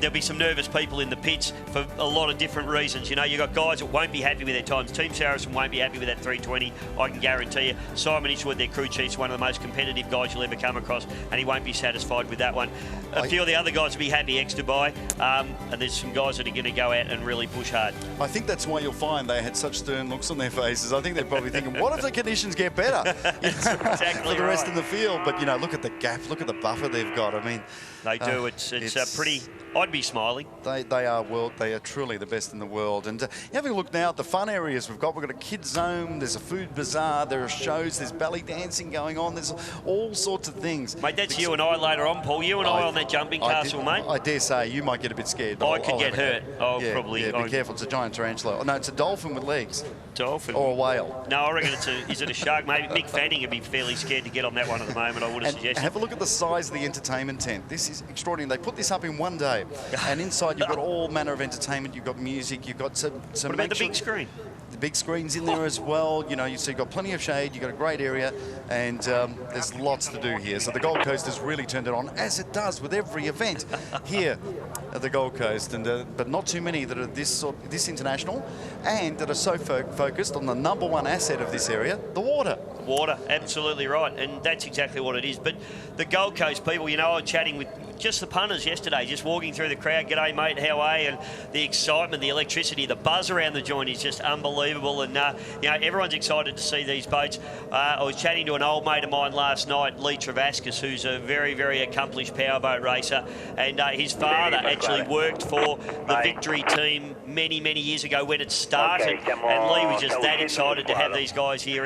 there'll be some nervous people in the pits for a lot of different reasons. You know, you've got guys that won't be happy with their times. Team Saracen won't be happy with that 320, I can guarantee you. Simon Ishwood, their crew chief's one of the most competitive guys you'll ever come across, and he won't be satisfied with that one. A few of the other guys will be happy X Dubai, and there's some guys that are going to go out and really push hard. I think that's why you'll find they had such stern looks on their faces. I think they're probably thinking, what if the conditions get better? Exactly for the rest of the field. But, you know, look at the gap, look at the buffer they've got. I mean, they do. It's pretty. I'd be smiling. They are truly the best in the world. And having a look now at the fun areas we've got a kids zone, there's a food bazaar, there are shows, there's belly dancing going on, there's all sorts of things. Mate, that's you and I later on, Paul. You and I on that jumping castle, mate. I dare say you might get a bit scared. I could get hurt. Probably. Yeah, be careful. It's a giant tarantula. Oh, no, it's a dolphin with legs. Dolphin. Or a whale. No, I reckon is it a shark? Maybe Mick Fanning would be fairly scared to get on that one at the moment, I would have suggested. Have a look at the size of the entertainment tent. This is extraordinary. They put this up in one day. And inside you've got all manner of entertainment. You've got music. You've got some what about the big screen? The big screen's in there as well. You know, so you've got plenty of shade. You've got a great area. And there's lots to do here. So the Gold Coast has really turned it on, as it does with every event here at the Gold Coast. And but not too many that are this international and that are so focused on the #1 asset of this area, the water. Water, absolutely right. And that's exactly what it is. But the Gold Coast people, you know, I was chatting with just the punters yesterday, just walking through the crowd. G'day, mate, how are you? And the excitement, the electricity, the buzz around the joint is just unbelievable. And, you know, everyone's excited to see these boats. I was chatting to an old mate of mine last night, Lee Travaskis, who's a very, very accomplished powerboat racer. And his father actually worked for the Victory team many, many years ago when it started. And Lee was just that excited to have these guys here.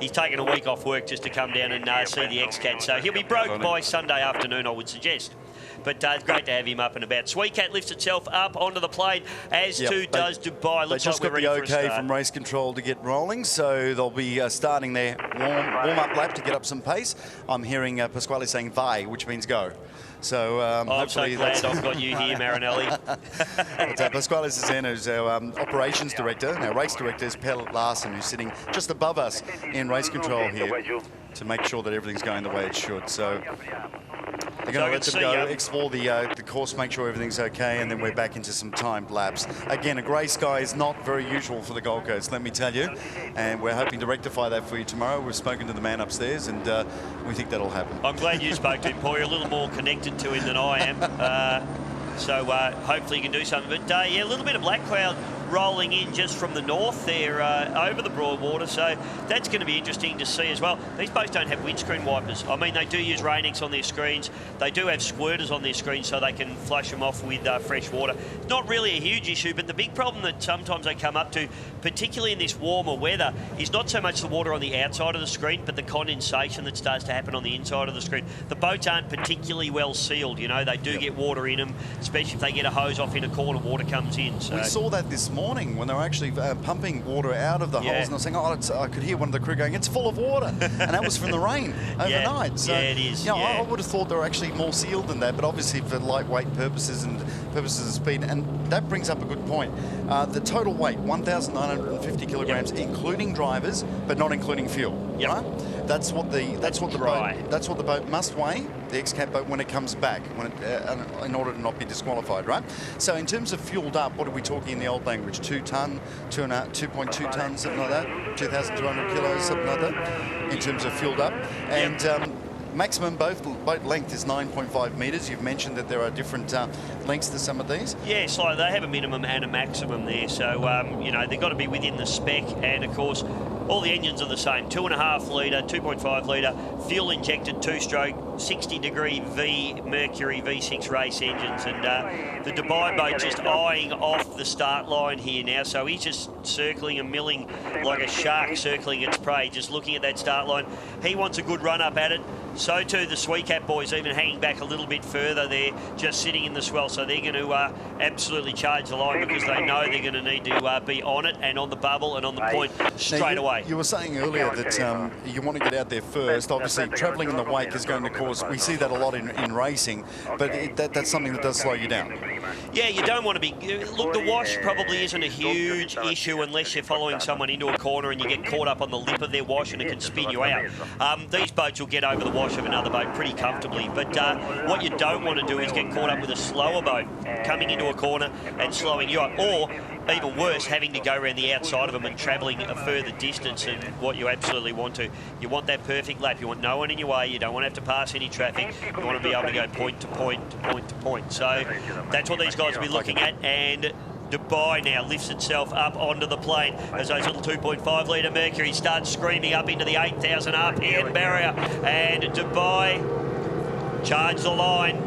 He's taken a week off work just to come down and see the XCAT. So he'll be broke by Sunday afternoon, I would suggest. But it's great to have him up and about. SweetCat lifts itself up onto the plane, as too does Dubai. They just got the okay from race control to get rolling, so they'll be starting their warm-up lap to get up some pace. I'm hearing Pasquale saying "vai," which means go. So I'm so glad I've got you here, Marinelli. Pasquale Cesena, who's our operations director, and our race director is Per Larsen, who's sitting just above us in race control here to make sure that everything's going the way it should. So they're going to let them go, explore the course, make sure everything's okay, and then we're back into some timed laps. Again, a grey sky is not very usual for the Gold Coast, let me tell you, and we're hoping to rectify that for you tomorrow. We've spoken to the man upstairs, and we think that'll happen. I'm glad you spoke to him, Paul. You're a little more connected to him than I am. So hopefully you can do something. But yeah, a little bit of black cloud rolling in just from the north there over the Broadwater. So that's going to be interesting to see as well. These boats don't have windscreen wipers. I mean, they do use Rain-X on their screens. They do have squirters on their screens so they can flush them off with fresh water. It's not really a huge issue, but the big problem that sometimes they come up to, particularly in this warmer weather, is not so much the water on the outside of the screen, but the condensation that starts to happen on the inside of the screen. The boats aren't particularly well sealed, you know. They do get water in them, especially if they get a hose off in a corner, water comes in. So. We saw that this morning when they were actually pumping water out of the holes, and they were saying, oh, I could hear one of the crew going, it's full of water. And that was from the rain overnight. So, it is. You know, I would have thought they were actually more sealed than that, but obviously for lightweight purposes and purposes of speed. And that brings up a good point. The total weight, 1,950 kilograms, including drivers, but not including fuel. Yep. Right? That's what the boat must weigh, the XCAT boat, when it comes back, in order to not be disqualified, right? So in terms of fueled up, what are we talking in the old language? 2 ton, 2.2 tons, something like that, 2,200 kilos, something like that, in terms of fueled up. And maximum boat length is 9.5 metres. You've mentioned that there are different lengths to some of these. Yeah, so they have a minimum and a maximum there. So, you know, they've got to be within the spec. And, of course, all the engines are the same. 2.5 litre, 2.5 litre, fuel injected 2-stroke, 60-degree V Mercury V6 race engines. And the Dubai boat just eyeing off the start line here now. So he's just circling and milling like a shark circling its prey, just looking at that start line. He wants a good run up at it. So too the XCAT boys, even hanging back a little bit further there, just sitting in the swell. So they're going to absolutely charge the line because they know they're going to need to be on it and on the bubble and on the point straight away. You were saying earlier that you want to get out there first. Obviously, travelling in the wake is going to cause, we see that a lot in racing, but that's something that does slow you down. Yeah, you don't want to be... Look, the wash probably isn't a huge issue unless you're following someone into a corner and you get caught up on the lip of their wash and it can spin you out. These boats will get over the wash of another boat pretty comfortably, but what you don't want to do is get caught up with a slower boat coming into a corner and slowing you up, or even worse, having to go around the outside of them and travelling a further distance than what you absolutely want to. You want that perfect lap. You want no one in your way. You don't want to have to pass any traffic. You want to be able to go point to point to point to point. So that's what these guys will be looking at. And Dubai now lifts itself up onto the plane as those little 2.5 litre Mercury starts screaming up into the 8,000 RPM barrier. And Dubai charge the line.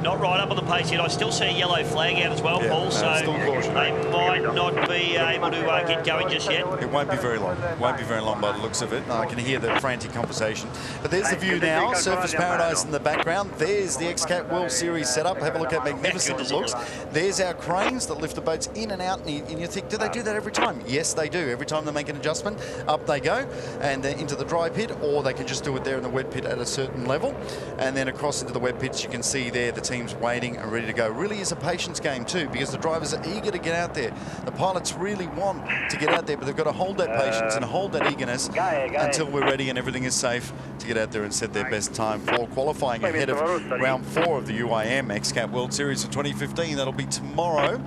Not right up on the pace yet. I still see a yellow flag out as well, yeah, Paul, so they might not be able to get going just yet. It won't be very long. Won't be very long by the looks of it. I can hear the frantic conversation. But there's the view now. Surfers Paradise in the background. There's the XCAT World Series setup. Have a look how magnificent it looks. There's our cranes that lift the boats in and out. And you think, do they do that every time? Yes, they do. Every time they make an adjustment, up they go and into the dry pit, or they can just do it there in the wet pit at a certain level. And then across into the wet pits, you can see there the team's waiting and ready to go. Really is a patience game too, because the drivers are eager to get out there. The pilots really want to get out there, but they've got to hold that patience and hold that eagerness until we're ready and everything is safe to get out there and set their best time for qualifying ahead of round 4 of the UIM XCAT World Series for 2015. That'll be tomorrow.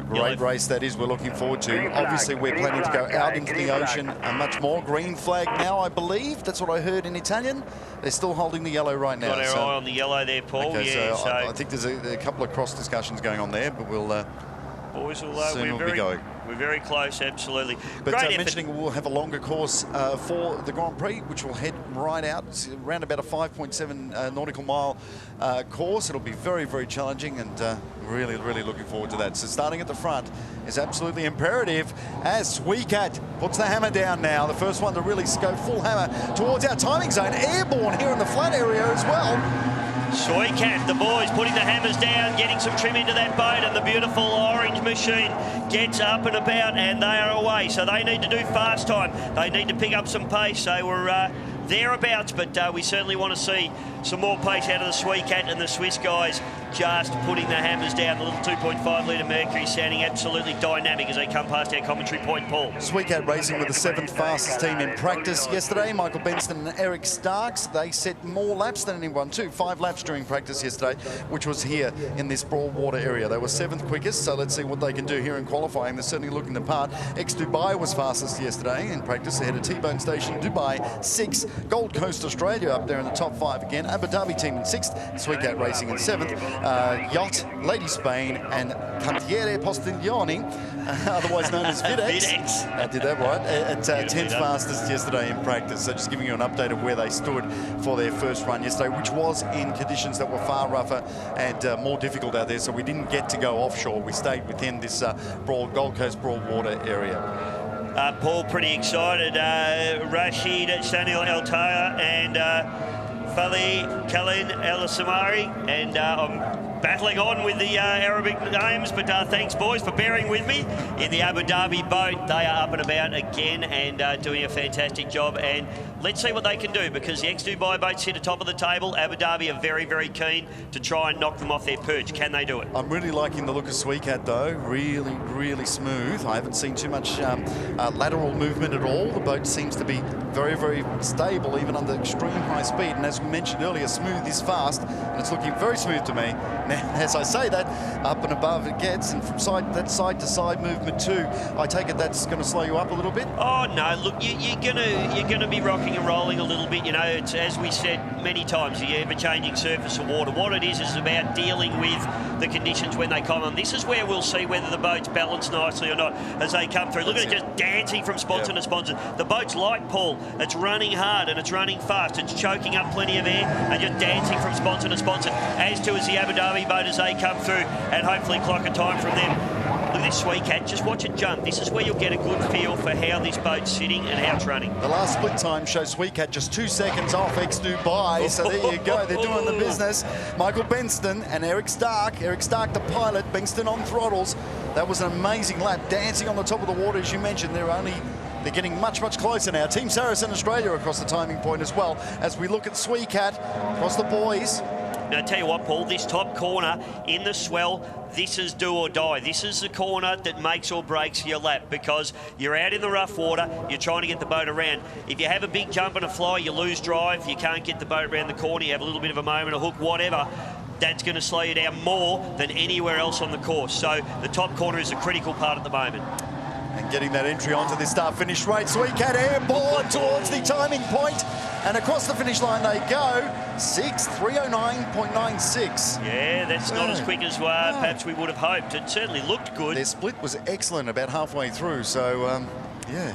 Great race that is, we're looking forward to. Obviously, we're planning to go out into the ocean and much more. Green flag now, I believe. That's what I heard in Italian. They're still holding the yellow right now. Got our eye on the yellow there, Paul. Okay, yeah, so I think there's a couple of cross discussions going on there, but we'll boys will, soon we'll be going. We're very close, absolutely. But mentioning we'll have a longer course for the Grand Prix, which will head right out. It's around about a 5.7 nautical mile course. It'll be very, very challenging, and really, really looking forward to that. So starting at the front is absolutely imperative as XCAT puts the hammer down now. The first one to really go full hammer towards our timing zone. Airborne here in the flat area as well. XCAT, the boys putting the hammers down, getting some trim into that boat, and the beautiful orange machine gets up and about, and they are away. So they need to do fast time. They need to pick up some pace. They were thereabouts, but we certainly want to see some more pace out of the XCAT, and the Swiss guys just putting the hammers down. The little 2.5 litre Mercury sounding absolutely dynamic as they come past our commentary point, Paul. XCAT racing with the 7th fastest team in practice yesterday. Michael Benston and Eric Starks, they set more laps than anyone too. 5 laps during practice yesterday, which was here in this broad water area. They were 7th quickest, so let's see what they can do here in qualifying. They're certainly looking the part. Dubai was fastest yesterday in practice. They had a T-Bone Station, Dubai 6, Gold Coast Australia up there in the top 5 again. Abu Dhabi team in 6th, XCAT racing in 7th. Yacht, Lady Spain, and Cantiere Postiglioni, otherwise known as Videx. I did that right. At 10th fastest yesterday in practice. So just giving you an update of where they stood for their first run yesterday, which was in conditions that were far rougher and more difficult out there. So we didn't get to go offshore. We stayed within this broad Gold Coast broad water area. Paul, pretty excited. Rashid Sanil El Taya and Fali Khalid El Samari, and I'm battling on with the Arabic names, but thanks, boys, for bearing with me. In the Abu Dhabi boat, they are up and about again and doing a fantastic job. And let's see what they can do, because the ex-Dubai boats sit atop of the table. Abu Dhabi are very, very keen to try and knock them off their perch. Can they do it? I'm really liking the look of XCAT, though. Really, really smooth. I haven't seen too much lateral movement at all. The boat seems to be very, very stable, even under extreme high speed. And as we mentioned earlier, smooth is fast, and it's looking very smooth to me. Now, as I say that, up and above it gets, and from that side to side movement too. I take it that's going to slow you up a little bit? Oh no! Look, you're gonna be rocking rocking and rolling a little bit. You know, it's, as we said many times, the ever-changing surface of water. What it is about dealing with the conditions when they come on. This is where we'll see whether the boat's balanced nicely or not as they come through. Look at it just dancing from sponsor to sponsor. The boat's light, Paul. It's running hard and it's running fast. It's choking up plenty of air and just dancing from sponsor to sponsor, as to as the Abu Dhabi boat as they come through, and hopefully clock a time from them. Look at this XCAT, just watch it jump. This is where you'll get a good feel for how this boat's sitting and how it's running. The last split time shows XCAT just 2 seconds off Dubai, so there you go, they're doing the business. Michael Benston and Eric Stark the pilot, Benston on throttles. That was an amazing lap, dancing on the top of the water, as you mentioned. They're getting much, much closer now. Team Saracen Australia across the timing point as well, as we look at XCAT across the boys. Now, I tell you what, Paul, this top corner in the swell, this is do or die. This is the corner that makes or breaks your lap, because you're out in the rough water, you're trying to get the boat around. If you have a big jump and a fly, you lose drive, you can't get the boat around the corner, you have a little bit of a moment, a hook, whatever, that's going to slow you down more than anywhere else on the course. So the top corner is a critical part at the moment. And getting that entry onto the start-finish rate. XCAT airborne towards the timing point, and across the finish line they go. 3:09.96. Yeah, that's not as quick as perhaps we would have hoped. It certainly looked good. Their split was excellent about halfway through, so yeah.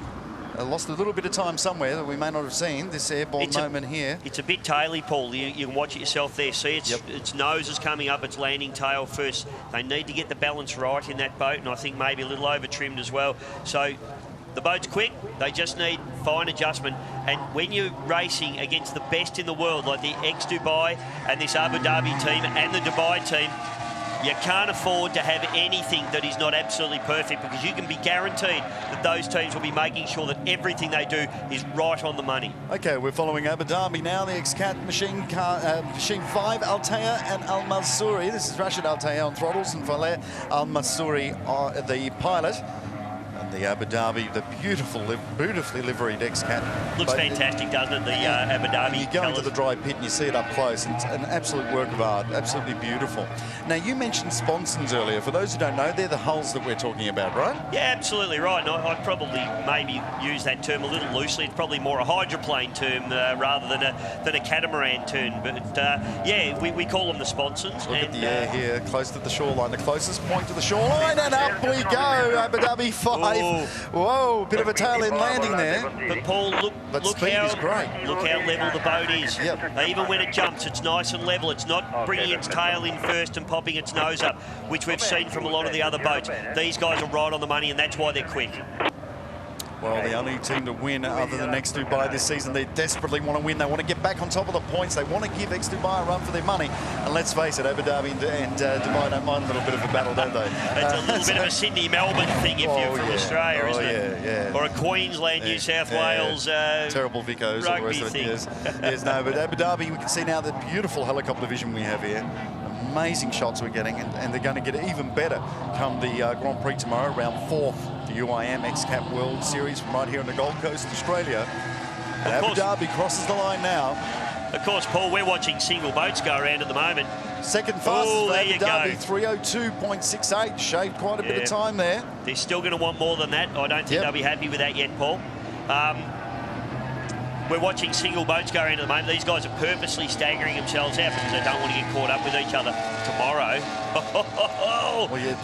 I lost a little bit of time somewhere that we may not have seen, this airborne moment here. It's a bit taily, Paul. You can watch it yourself there. See, its nose is coming up, it's landing tail first. They need to get the balance right in that boat, and I think maybe a little over-trimmed as well. So the boat's quick, they just need fine adjustment. And when you're racing against the best in the world, like the ex-Dubai and this Abu Dhabi team and the Dubai team, you can't afford to have anything that is not absolutely perfect, because you can be guaranteed that those teams will be making sure that everything they do is right on the money. Okay, we're following Abu Dhabi now. The XCAT Machine 5, Altea and Al Mansouri. This is Rashid Altea on throttles and Faleh Al Mansouri, the pilot. And the Abu Dhabi, the beautifully liveried XCAT. Looks fantastic, doesn't it? The Abu Dhabi. You go into the dry pit and you see it up close. It's an absolute work of art, absolutely beautiful. Now, you mentioned sponsons earlier. For those who don't know, they're the hulls that we're talking about, right? Yeah, absolutely right. And I'd probably maybe use that term a little loosely. It's probably more a hydroplane term rather than a catamaran term. But yeah, we call them the sponsons. Look at the air here, close to the shoreline, the closest point to the shoreline, and up we go. Abu Dhabi 5. Whoa, bit of a tail-end landing there. But Paul, look how level the boat is. Yep. Even when it jumps, it's nice and level. It's not bringing its tail in first and popping its nose up, which we've seen from a lot of the other boats. These guys are right on the money, and that's why they're quick. Well, the only team to win other than Dubai this season, they desperately want to win. They want to get back on top of the points. They want to give Dubai a run for their money. And let's face it, Abu Dhabi and Dubai don't mind a little bit of a battle, don't they? It's a little bit of a Sydney-Melbourne thing if you're from Australia, isn't it? Yeah. Or a Queensland, New South Wales terrible Vicos, all the rest of it. Yes, no, but Abu Dhabi, we can see now the beautiful helicopter vision we have here. Amazing shots we're getting, and they're going to get even better come the Grand Prix tomorrow, round 4, the UIM XCAT World Series from right here on the Gold Coast, Australia. And Abu Dhabi crosses the line now. Of course, Paul, we're watching single boats go around at the moment. Second fastest for Abu Dhabi, 3:02.68, shaved quite a bit of time there. They're still going to want more than that. I don't think they'll be happy with that yet, Paul. We're watching single boats go around at the moment. These guys are purposely staggering themselves out because they don't want to get caught up with each other tomorrow.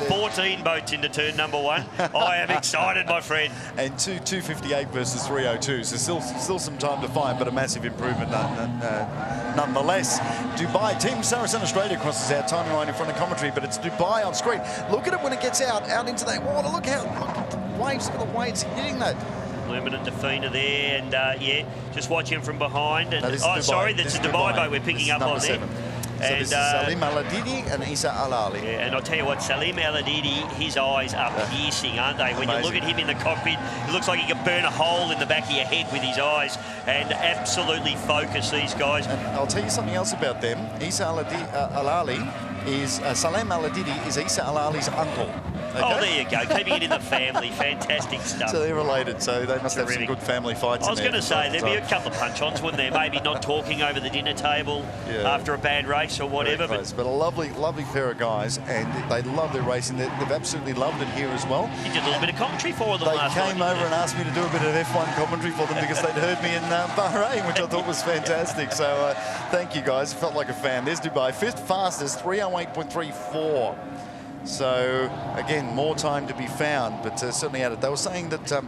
14 boats into turn number 1. I am excited, my friend. And 2:58 versus 3:02, so still some time to find, but a massive improvement nonetheless. Dubai, Team Saracen Australia crosses our timing line in front of commentary, but it's Dubai on screen. Look at it when it gets out into that water. Look at the waves, look at the waves hitting that. Luminant Defina there, and yeah, just watching from behind. And no, sorry, that's a Dubai boat we're picking up on there. So this is Salim Al-Adidi and Isa Al-Ali. Yeah, and I'll tell you what, Salim Al-Adidi, his eyes are piercing, aren't they? When you look at him in the cockpit, it looks like he can burn a hole in the back of your head with his eyes, and absolutely focus, these guys. And I'll tell you something else about them. Isa Al-Ali is, Salim Al-Adidi is Isa Al-Ali's uncle. Okay? Oh, there you go. Keeping it in the family. Fantastic stuff. So they're related, so they must have some good family fights. I was going to say, there'd be a couple of punch-ons, wouldn't there? Maybe not talking over the dinner table after a bad race or whatever. But a lovely, lovely pair of guys, and they love their racing. They've absolutely loved it here as well. You did a little bit of commentary for them last night. They came over and asked me to do a bit of F1 commentary for them because they'd heard me in Bahrain, which I thought was fantastic. So thank you, guys. It felt like a fan. There's Dubai. Fifth fastest, 3:08.34. So, again, more time to be found, but certainly added. They were saying that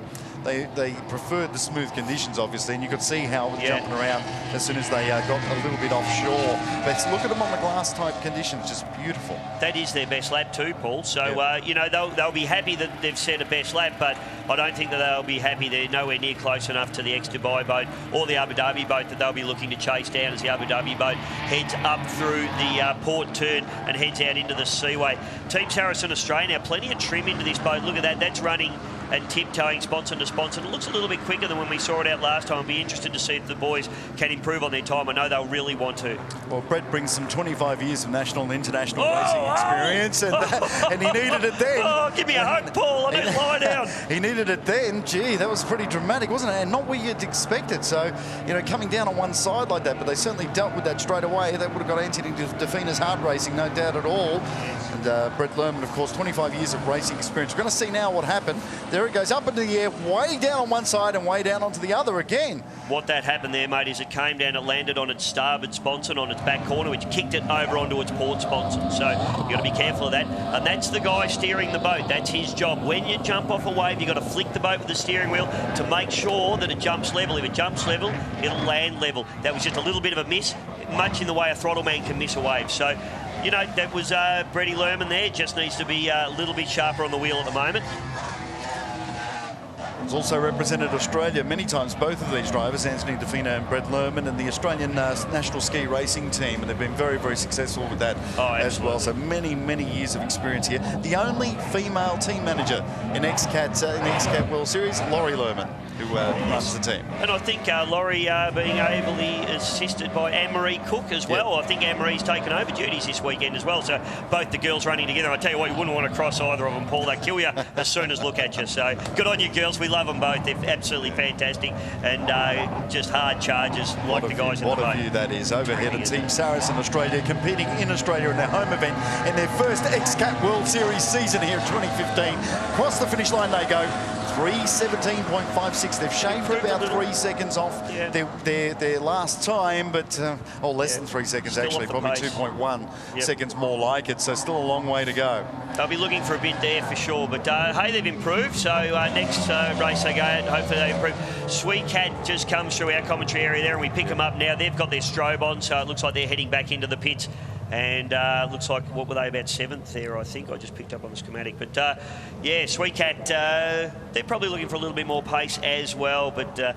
they preferred the smooth conditions, obviously, and you could see how it was jumping around as soon as they got a little bit offshore. But look at them on the glass-type conditions, just beautiful. That is their best lap too, Paul. So, you know, they'll be happy that they've set a best lap, but I don't think that they'll be happy they're nowhere near close enough to the ex-Dubai boat or the Abu Dhabi boat that they'll be looking to chase down as the Abu Dhabi boat heads up through the port turn and heads out into the seaway. Team Saracen Australia, now plenty of trim into this boat. Look at that. That's running and tiptoeing sponsor to sponsor. It looks a little bit quicker than when we saw it out last time. I'll be interested to see if the boys can improve on their time. I know they'll really want to. Well, Brett brings some 25 years of national and international racing experience, and he needed it then. Oh, give me a hug, Paul. I didn't lie down. He needed it then. Gee, that was pretty dramatic, wasn't it? And not what you'd expected. So, you know, coming down on one side like that, but they certainly dealt with that straight away. That would have got Anthony Defina's hard racing, no doubt at all. And Brett Lerman, of course, 25 years of racing experience. We're going to see now what happened. There it goes up into the air, way down on one side and way down onto the other again. What that happened there, mate, is it came down, it landed on its starboard sponson, on its back corner, which kicked it over onto its port sponson. So you've got to be careful of that. And that's the guy steering the boat. That's his job. When you jump off a wave, you've got to flick the boat with the steering wheel to make sure that it jumps level. If it jumps level, it'll land level. That was just a little bit of a miss, much in the way a Throttleman can miss a wave. So, you know, that was Brady Lerman there. Just needs to be a little bit sharper on the wheel at the moment. He's also represented Australia many times, both of these drivers, Anthony Defina and Brett Lerman, and the Australian national ski racing team, and they've been very, very successful with that as well. So many, many years of experience here. The only female team manager in XCAT, in the XCAT World Series, Laurie Lerman, who runs the team. And I think Laurie being ably assisted by Anne-Marie Cook as well. I think Anne-Marie's taken over duties this weekend as well. So both the girls running together. I tell you what, you wouldn't want to cross either of them, Paul. They kill you as soon as look at you. So good on you, girls. We love them both. They're absolutely fantastic and just hard charges like the guys in the boat. What a view that is. Overhead at Team Saracen Australia, competing in Australia in their home event in their first XCAT World Series season here in 2015. Across the finish line they go. 3:17.56. They've shaved about 3 seconds off their last time, but less than 3 seconds still actually, probably 2.1 seconds more like it. So still a long way to go. They'll be looking for a bit there for sure, but hey, they've improved. So next race they go out, hopefully they improve. Sweet Cat just comes through our commentary area there, and we pick them up now. They've got their strobe on, so it looks like they're heading back into the pits. And looks like, what were they, about 7th there, I think. I just picked up on the schematic. But, yeah, Sweet Cat, they're probably looking for a little bit more pace as well, but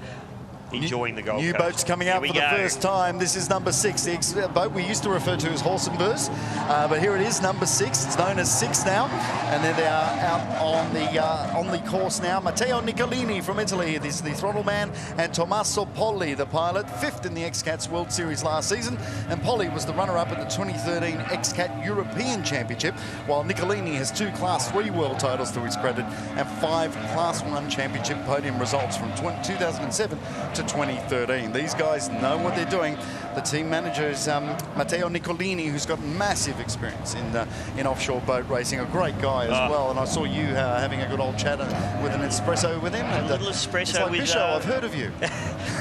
enjoying the Gold New Coast. boats coming out for the first time. This is number 6, the boat we used to refer to as Horse and Burs, but here it is, number 6. It's known as 6 now, and then they are out on the course now. Matteo Nicolini from Italy, this is the Throttleman, and Tommaso Polli, the pilot, 5th in the XCAT's World Series last season, and Polli was the runner-up at the 2013 XCAT European Championship, while Nicolini has 2 Class 3 world titles to his credit and 5 Class 1 Championship podium results from 2007 to 2013. These guys know what they're doing. The team manager is Matteo Nicolini, who's got massive experience in offshore boat racing. A great guy as well. And I saw you having a good old chat with an espresso with him. A little espresso like, with... Bisho, I've heard of you.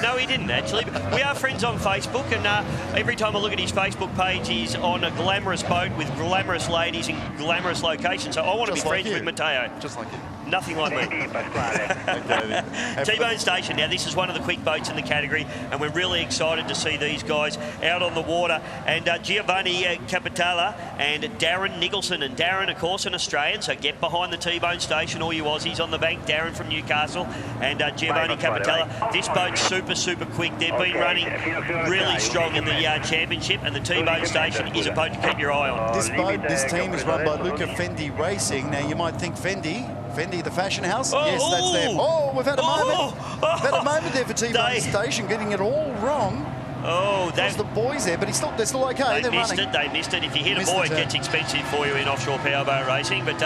No, he didn't actually. We are friends on Facebook, and every time I look at his Facebook page, he's on a glamorous boat with glamorous ladies in glamorous locations. So I want to be friends with Matteo. Just like you. Nothing like me. T-Bone Station. Now, this is one of the quick boats in the category, and we're really excited to see these guys out on the water. And Giovanni Capitala and Darren Nicholson. And Darren, of course, an Australian, so get behind the T-Bone Station, all you Aussies on the bank. Darren from Newcastle and Giovanni Capitala. This boat's super, super quick. They've been running really strong in the championship, and the T-Bone Station is a boat to keep your eye on. This team is run by Luca Fendi Racing. Now, you might think Fendi, the fashion house? Yes, that's them. Oh, we've had a moment. We've had a moment there for T-Bone Station, getting it all wrong. Oh, there's the boys there, but they're still okay. They missed it. They missed it. If you hit a boy, it gets expensive for you in offshore powerboat racing. But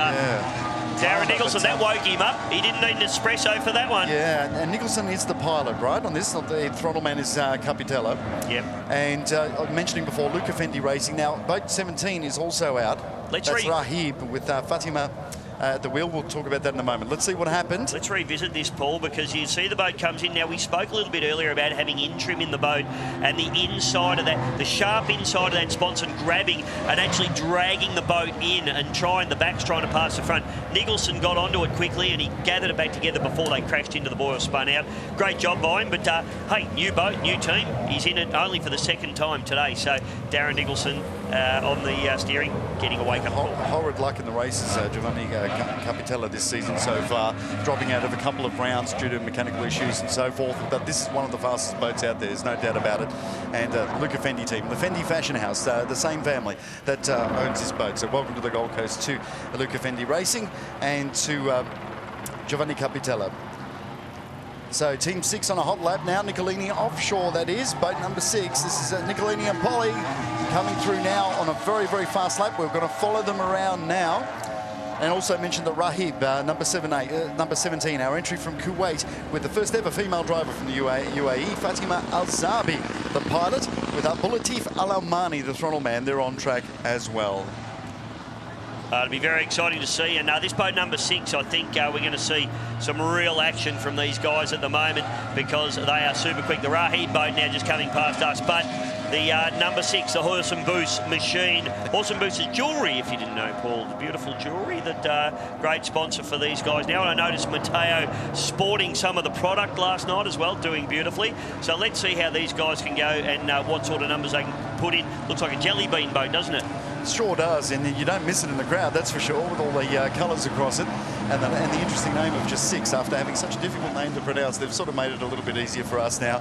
Darren Nicholson, that woke him up. He didn't need an espresso for that one. Yeah, and Nicholson is the pilot, right? On this, the Throttleman is Capitello. Yep. And mentioning before, Luca Fendi Racing. Now, boat 17 is also out. That's Rahib with Fatima at the wheel. We'll talk about that in a moment. Let's see what happened. Let's revisit this, Paul, because you see the boat comes in. Now, we spoke a little bit earlier about having in-trim in the boat and the inside of that, the sharp inside of that sponson grabbing and actually dragging the boat in and the back's trying to pass the front. Nicholson got onto it quickly and he gathered it back together before they crashed into the buoy or spun out. Great job by him, but hey, new boat, new team. He's in it only for the second time today. So Darren Nicholson on the steering, getting a wake-up call. Horrid luck in the races, Giovanni Capitella this season so far, dropping out of a couple of rounds due to mechanical issues and so forth. But this is one of the fastest boats out there, there's no doubt about it. And Luca Fendi team, the Fendi Fashion House, the same family that owns this boat. So welcome to the Gold Coast to Luca Fendi Racing and to Giovanni Capitella. So team 6 on a hot lap now. Nicolini offshore, that is. Boat number 6. This is Nicolini and Polly coming through now on a very, very fast lap. We're going to follow them around now. And also mention the Rahib, number 17, our entry from Kuwait, with the first ever female driver from the UAE, Fatima Al-Zabi, the pilot, with Abulatif Al-Omani, the Throttleman. They're on track as well. It'll be very exciting to see. And this boat number 6, I think we're going to see some real action from these guys at the moment because they are super quick. The Rahib boat now just coming past us, but the number 6, the Horse and Boost machine. Horse and Boost is jewellery, if you didn't know, Paul. The beautiful jewellery that great sponsor for these guys now. And I noticed Matteo sporting some of the product last night as well, doing beautifully. So let's see how these guys can go and what sort of numbers they can put in. Looks like a jelly bean boat, doesn't it? Sure does, and you don't miss it in the crowd, that's for sure, with all the colours across it. And the interesting name of just 6, after having such a difficult name to pronounce, they've sort of made it a little bit easier for us now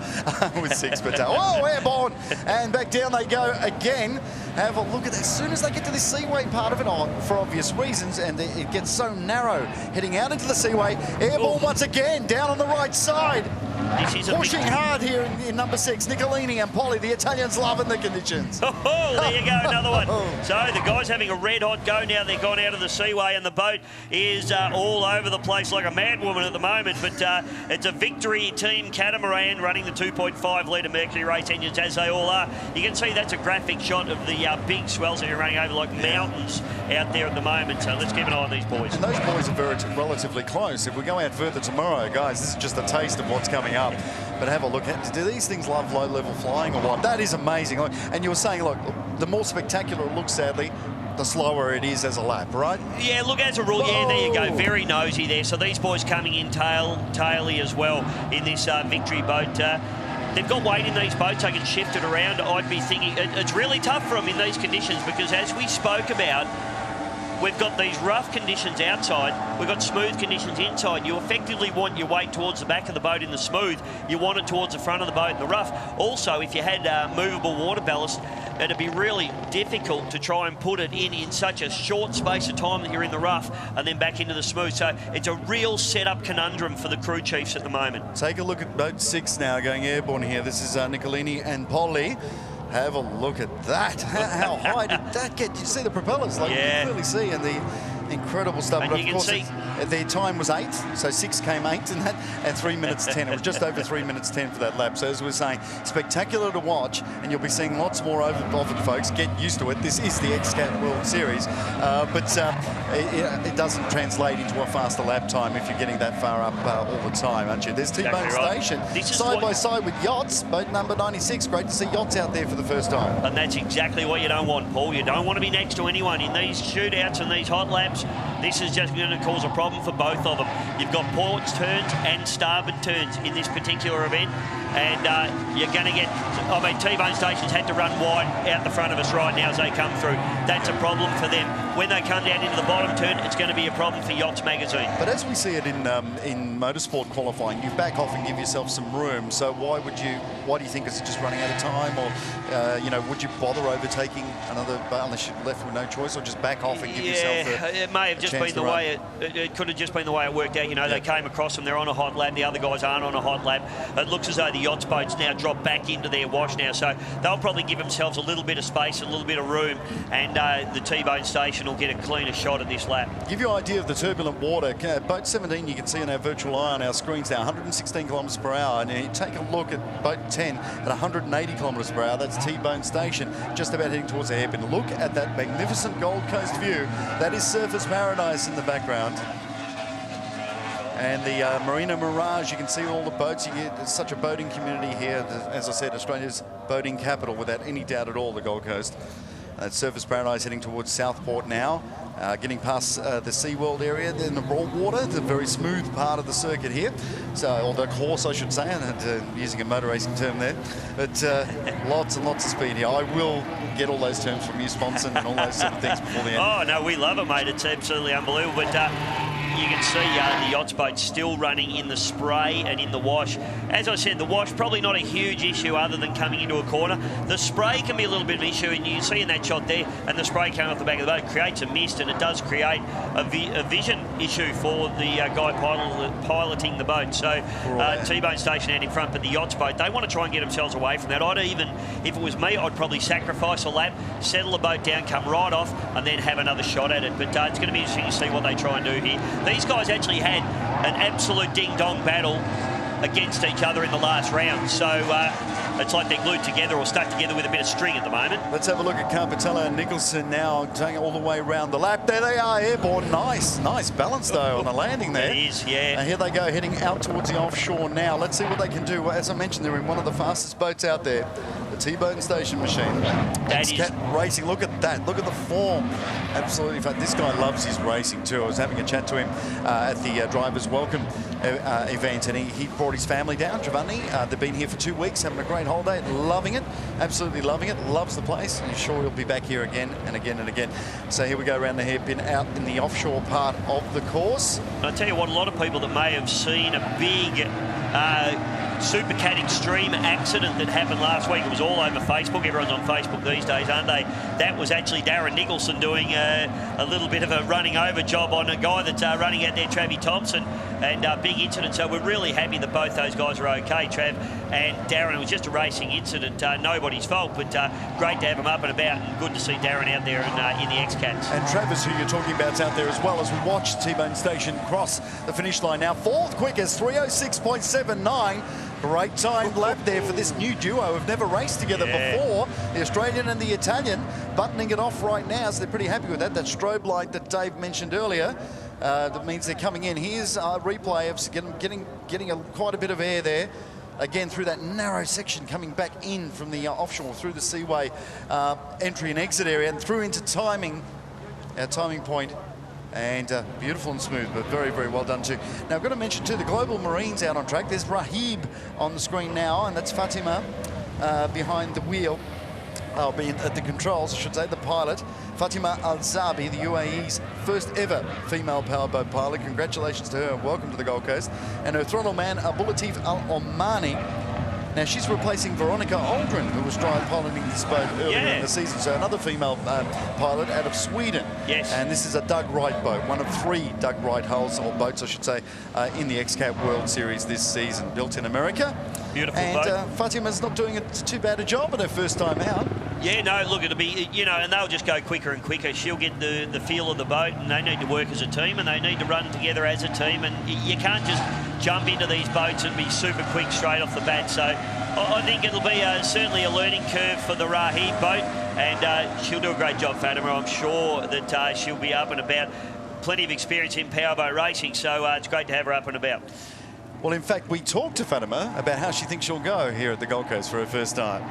with 6. But, oh, airborne! And back down they go again. Have a look at that. As soon as they get to the seaway part of it, for obvious reasons, and it gets so narrow, heading out into the seaway, airborne once again, down on the right side. Pushing hard here in number 6, Nicolini and Polly. The Italians loving the conditions. Oh, there you go, another one. So the guys having a red hot go now. They've gone out of the seaway and the boat is all over the place like a mad woman at the moment. But it's a Victory Team Catamaran running the 2.5 litre Mercury race engines, as they all are. You can see that's a graphic shot of the big swells that are running over like mountains out there at the moment. So let's keep an eye on these boys. And those boys are relatively close. If we go out further tomorrow, guys, this is just a taste of what's coming up. But have a look at, do these things love low-level flying or what? That is amazing. And you were saying, look, the more spectacular it looks, sadly, the slower it is as a lap, right? Yeah, look, as a rule, yeah, there you go. Very nosy there. So these boys coming in taily as well in this Victory boat. They've got weight in these boats. They can shift it around. I'd be thinking it's really tough for them in these conditions because, as we spoke about, we've got these rough conditions outside. We've got smooth conditions inside. You effectively want your weight towards the back of the boat in the smooth. You want it towards the front of the boat in the rough. Also, if you had movable water ballast, it'd be really difficult to try and put it in such a short space of time that you're in the rough and then back into the smooth. So it's a real setup conundrum for the crew chiefs at the moment. Take a look at boat 6 now, going airborne here. This is Nicolini and Polly. Have a look at that. How high did that get? Did you see the propellers? Like, yeah. You can clearly see, and the incredible stuff. And but you of can course, see their time was 8, so 6 came 8 in that, and 3 minutes 10. It was just over 3 minutes 10 for that lap. So as we were saying, spectacular to watch, and you'll be seeing lots more of it, folks. Get used to it. This is the XCAT World Series, but it doesn't translate into a faster lap time if you're getting that far up all the time, aren't you? There's T-Bone Station, side by side with Yachts, boat number 96. Great to see Yachts out there for the first time. And that's exactly what you don't want, Paul. You don't want to be next to anyone in these shootouts and these hot laps. This is just going to cause a problem for both of them. You've got ports turns and starboard turns in this particular event, and you're going to get, I mean, T-Bone Station's had to run wide out the front of us right now as they come through. That's a problem for them. When they come down into the bottom turn, it's going to be a problem for Yachts Magazine. But as we see it in motorsport qualifying, you back off and give yourself some room. So why do you think it's just running out of time, or would you bother overtaking another, unless you're left with no choice, or just back off and give yourself it may have just just been the way it could have just been the way it worked out. You know, they came across them. They're on a hot lap. The other guys aren't on a hot lap. It looks as though the Yachts boats now drop back into their wash now, so they'll probably give themselves a little bit of space, a little bit of room, and the T-Bone station will get a cleaner shot at this lap. Give you an idea of the turbulent water. Boat 17, you can see on our virtual eye on our screens now, 116 kilometres per hour. And you take a look at boat 10 at 180 kilometres per hour. That's T-Bone station, just about heading towards the hairpin. Look at that magnificent Gold Coast view. That is Surfers Paradise in the background. And the Marina Mirage, you can see all the boats. There's such a boating community here. As I said, Australia's boating capital, without any doubt at all, the Gold Coast. Surfers Paradise heading towards Southport now, getting past the SeaWorld area, then the raw water, the very smooth part of the circuit here. So, or the course, I should say, and using a motor racing term there. But lots and lots of speed here. I will get all those terms from you, Sponson, and all those sort of things before the end. Oh, no, we love it, mate. It's absolutely unbelievable. But you can see the Yachts boat still running in the spray and in the wash. As I said, the wash probably not a huge issue other than coming into a corner. The spray can be a little bit of an issue, and you can see in that shot there, and the spray coming off the back of the boat creates a mist, and it does create a vision issue for the guy piloting the boat. So T-Bone station out in front, but the Yachts boat, they want to try and get themselves away from that. I'd even, if it was me, I'd probably sacrifice a lap, settle the boat down, come right off, and then have another shot at it. But it's going to be interesting to see what they try and do here. These guys actually had an absolute ding-dong battle against each other in the last round. So it's like they're glued together or stuck together with a bit of string at the moment. Let's have a look at Carpatella and Nicholson now taking all the way around the lap. There they are, airborne. Nice balance, though, on the landing there. It is, yeah. And here they go, heading out towards the offshore now. Let's see what they can do. As I mentioned, they're in one of the fastest boats out there, the T-Bone station machine. XCAT Racing, look at that. Look at the form. Absolutely. In fact, this guy loves his racing, too. I was having a chat to him at the Drivers Welcome event, and he brought his family down, Giovanni. They've been here for 2 weeks, having a great holiday, loving it, absolutely loving it, loves the place, and he's sure he'll be back here again and again and again. So here we go around the hairpin out in the offshore part of the course. I'll tell you what, a lot of people that may have seen a big SuperCat Extreme accident that happened last week. It was all over Facebook. Everyone's on Facebook these days, aren't they? That was actually Darren Nicholson doing a little bit of a running over job on a guy that's running out there, Travie Thompson, and big incident. So we're really happy that both those guys are okay, Trav and Darren. It was just a racing incident, nobody's fault, but great to have them up and about, and good to see Darren out there in the XCATs. And Travis, who you're talking about, is out there as well, as we watch T-Bone Station cross the finish line now. Fourth quickest, 3:06.79. Great timed lap there for this new duo who've never raced together before. The Australian and the Italian buttoning it off right now, so they're pretty happy with that. That strobe light that Dave mentioned earlier, that means they're coming in. Here's a replay of getting quite a bit of air there. Again, through that narrow section, coming back in from the offshore, through the Seaway entry and exit area, and through into our timing point. And beautiful and smooth, but very, very well done too. Now, I've got to mention too, the Global Marines out on track. There's Rahib on the screen now, and that's Fatima behind the wheel. At the controls, I should say, the pilot. Fatima Al-Zabi, the UAE's first ever female powerboat pilot. Congratulations to her and welcome to the Gold Coast. And her Throttleman, Abulatif Al-Omani. Now, she's replacing Veronica Aldrin, who was piloting this boat earlier in the season. So another female pilot out of Sweden. Yes. And this is a Doug Wright boat, one of 3 Doug Wright hulls, or boats, I should say, in the XCAT World Series this season, built in America. Beautiful boat. And Fatima's not doing too bad a job at her first time out. Yeah, no, look, it'll be, and they'll just go quicker and quicker. She'll get the feel of the boat, and they need to work as a team, and they need to run together as a team, and you can't just jump into these boats and be super quick straight off the bat. So I think it'll be certainly a learning curve for the Rahib boat, and she'll do a great job, Fatima. I'm sure that she'll be up and about. Plenty of experience in powerboat racing, so it's great to have her up and about. Well, in fact, we talked to Fatima about how she thinks she'll go here at the Gold Coast for her first time.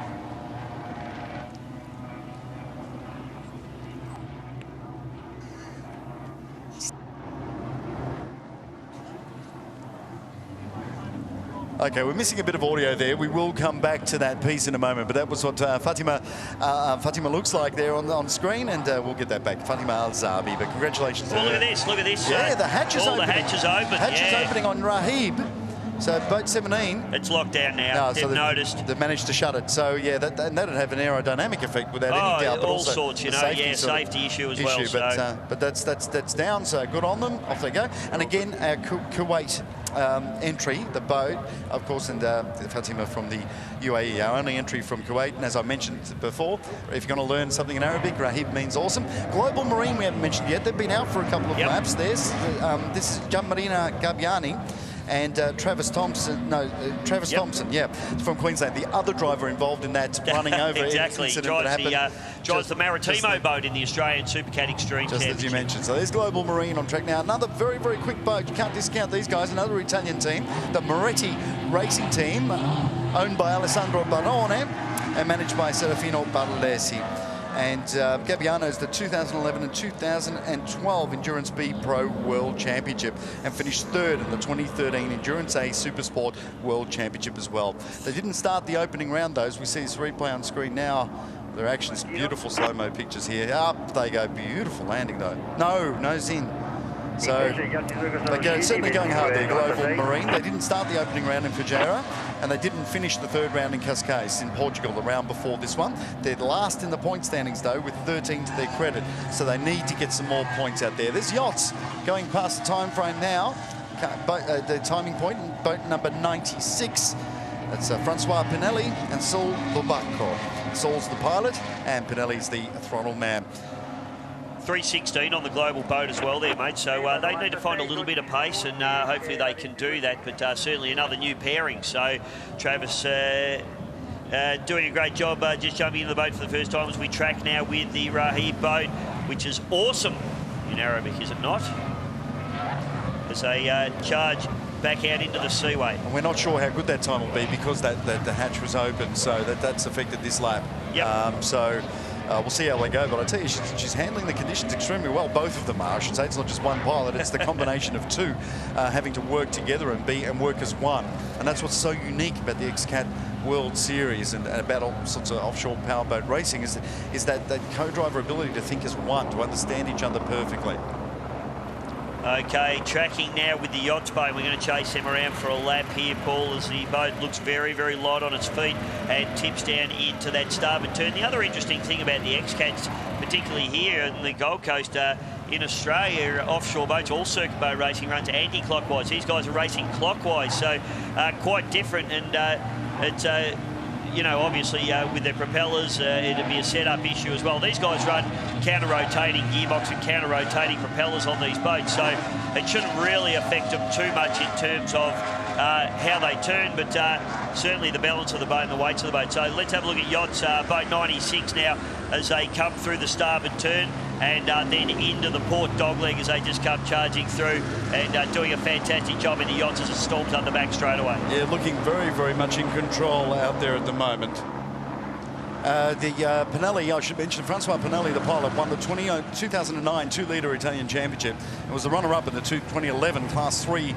Okay, we're missing a bit of audio there. We will come back to that piece in a moment, but that was what Fatima looks like there on screen, and we'll get that back. Fatima Al-Zabi, but congratulations to her. Look at this, look at this. Yeah, the hatch is opening. All the hatches open, Hatch is opening on Rahib. So boat 17. It's locked down now. No, They've noticed. They've managed to shut it. So yeah, that'd have an aerodynamic effect without any doubt. But all also sorts, you know. Safety issue as well. But that's down. So good on them. Off they go. And again, our Kuwait entry, the boat, of course, and Fatima from the UAE, our only entry from Kuwait. And as I mentioned before, if you're going to learn something in Arabic, Rahib means awesome. Global Marine we haven't mentioned yet. They've been out for a couple of laps. This is Marina Gabiani and Travis Thompson, from Queensland. The other driver involved in that running over exactly. Drives the Maritimo boat in the Australian Supercat Extreme Championship. As you mentioned. So there's Global Marine on track now. Another very, very quick boat. You can't discount these guys. Another Italian team, the Moretti Racing Team, owned by Alessandro Barone and managed by Serafino Barlesi. And Gabbiano's the 2011 and 2012 Endurance B Pro World Championship and finished third in the 2013 Endurance A Supersport World Championship as well. They didn't start the opening round, though, as we see this replay on screen now. Their actions, beautiful slow-mo pictures here. Up they go, beautiful landing, though. Nose in. So they're certainly going hard there, Global Marine. They didn't start the opening round in Fujairah, and they didn't finish the third round in Cascais in Portugal, the round before this one. They're last in the point standings, though, with 13 to their credit, so they need to get some more points out there. There's Yachts going past the time frame now. The timing point, boat number 96. That's Francois Pinelli and Saul Lubacco. Saul's the pilot, and Pinelli's the throttle man. 3:16 on the global boat as well there, mate. So they need to find a little bit of pace, and hopefully they can do that. But certainly another new pairing. So Travis doing a great job just jumping into the boat for the first time as we track now with the Rahib boat, which is awesome in Arabic, is it not? As they charge back out into the seaway. And we're not sure how good that time will be because the hatch was open, so that's affected this lap. Yep. We'll see how they go, but I tell you, she's handling the conditions extremely well. Both of them are. I should say it's not just one pilot; it's the combination of two having to work together and work as one. And that's what's so unique about the XCAT World Series and about all sorts of offshore powerboat racing is that co-driver ability to think as one, to understand each other perfectly. Okay, tracking now with the Yachts boat. We're going to chase them around for a lap here, Paul, as the boat looks very, very light on its feet and tips down into that starboard turn. The other interesting thing about the XCATs, particularly here in the Gold Coast, in Australia, offshore boats, all circuit boat racing runs anti-clockwise. These guys are racing clockwise, so quite different, and it's you know, obviously with their propellers, it'd be a setup issue as well. These guys run counter-rotating gearbox and counter-rotating propellers on these boats, so it shouldn't really affect them too much in terms of how they turn, but certainly the balance of the boat and the weights of the boat. So let's have a look at Yachts, boat 96 now, as they come through the starboard turn and then into the port dogleg as they just come charging through and doing a fantastic job in the Yachts as it storms up the back straight away. Yeah, looking very, very much in control out there at the moment. Pinelli, I should mention, Francois Pinelli, the pilot, won the 2009 2-litre Italian Championship. It was the runner-up in the 2011 Class 3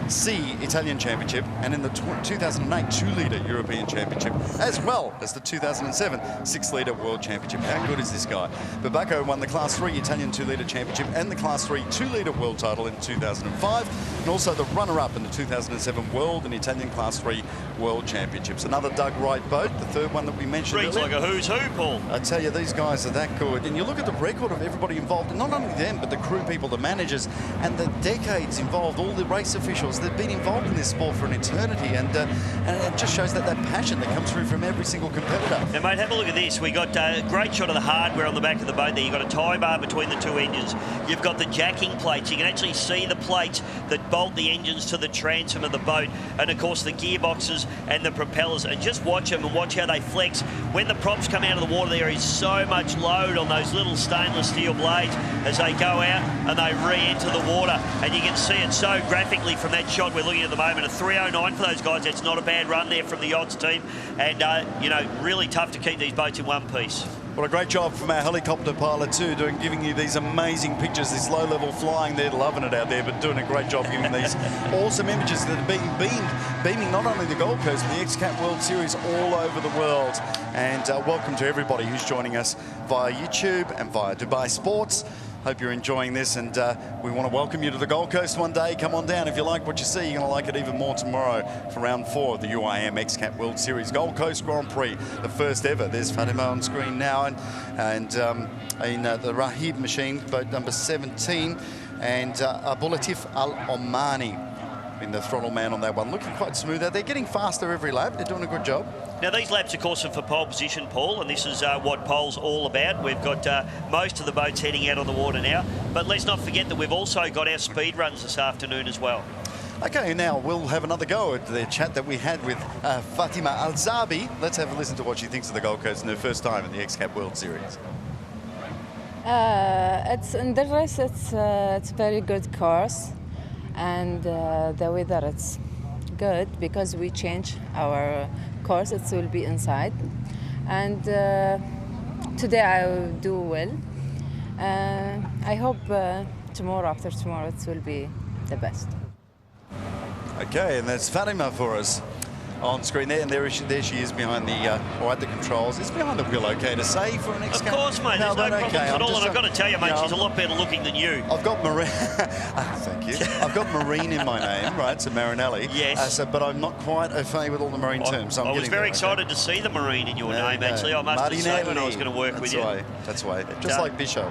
C Italian Championship, and in the 2008 2-litre European Championship, as well as the 2007 6-litre World Championship. How good is this guy? Babacco won the Class 3 Italian 2-litre Championship and the Class 3 2-litre World title in 2005, and also the runner-up in the 2007 World and Italian Class 3 World Championships. Another Doug Wright boat, the third one that we mentioned earlier. Reads like a who's who, Paul. I tell you, these guys are that good. And you look at the record of everybody involved, and not only them, but the crew people, the managers, and the decades involved, all the race officials. They've been involved in this sport for an eternity, and it just shows that passion that comes through from every single competitor. Now, mate, have a look at this. We got a great shot of the hardware on the back of the boat there. You've got a tie bar between the two engines. You've got the jacking plates. You can actually see the plates that bolt the engines to the transom of the boat, and of course the gearboxes and the propellers, and just watch them and watch how they flex. When the props come out of the water, there is so much load on those little stainless steel blades as they go out and they re-enter the water, and you can see it so graphically from that shot we're looking at the moment. A 309 for those guys. That's not a bad run there from the Yachts team, and you know, really tough to keep these boats in one piece. What a great job from our helicopter pilot too, giving you these amazing pictures, this low-level flying. They're loving it out there, but doing a great job giving these awesome images that are being beaming not only the Gold Coast, but the XCAT World Series all over the world. And welcome to everybody who's joining us via YouTube and via Dubai Sports. Hope you're enjoying this, and we want to welcome you to the Gold Coast one day. Come on down. If you like what you see, you're going to like it even more tomorrow for round 4 of the UIM XCAT World Series Gold Coast Grand Prix, the first ever. There's Fatima on screen now, and in the Rahib machine, boat number 17, and Abulatif Al-Omani in the Throttleman on that one. Looking quite smooth out. They're getting faster every lap. They're doing a good job. Now, these laps, of course, are for pole position, Paul, and this is what pole's all about. We've got most of the boats heading out on the water now, but let's not forget that we've also got our speed runs this afternoon as well. Okay, now we'll have another go at the chat that we had with Fatima Al-Zabi. Let's have a listen to what she thinks of the Gold Coast in her first time in the XCAT World Series. It's in the race. It's a very good course, and the weather it's good because we change our course. It will be inside, and today I will do well. I hope tomorrow, after tomorrow, it will be the best. Okay, and that's Fatima for us on screen there, and there she is behind the, or at the controls. It's behind the wheel, okay to say for an XCAT? Of course, mate, there's no problems at all, and I've got to tell you, mate, she's a lot better looking than you. I've got Marine, thank you. I've got Marine in my name, right, so Marinelli. Yes. But I'm not quite au fait with all the Marine terms. So I was very excited to see the Marine in your name, actually. I must have said when I was going to work with you. That's why, just like Bishop.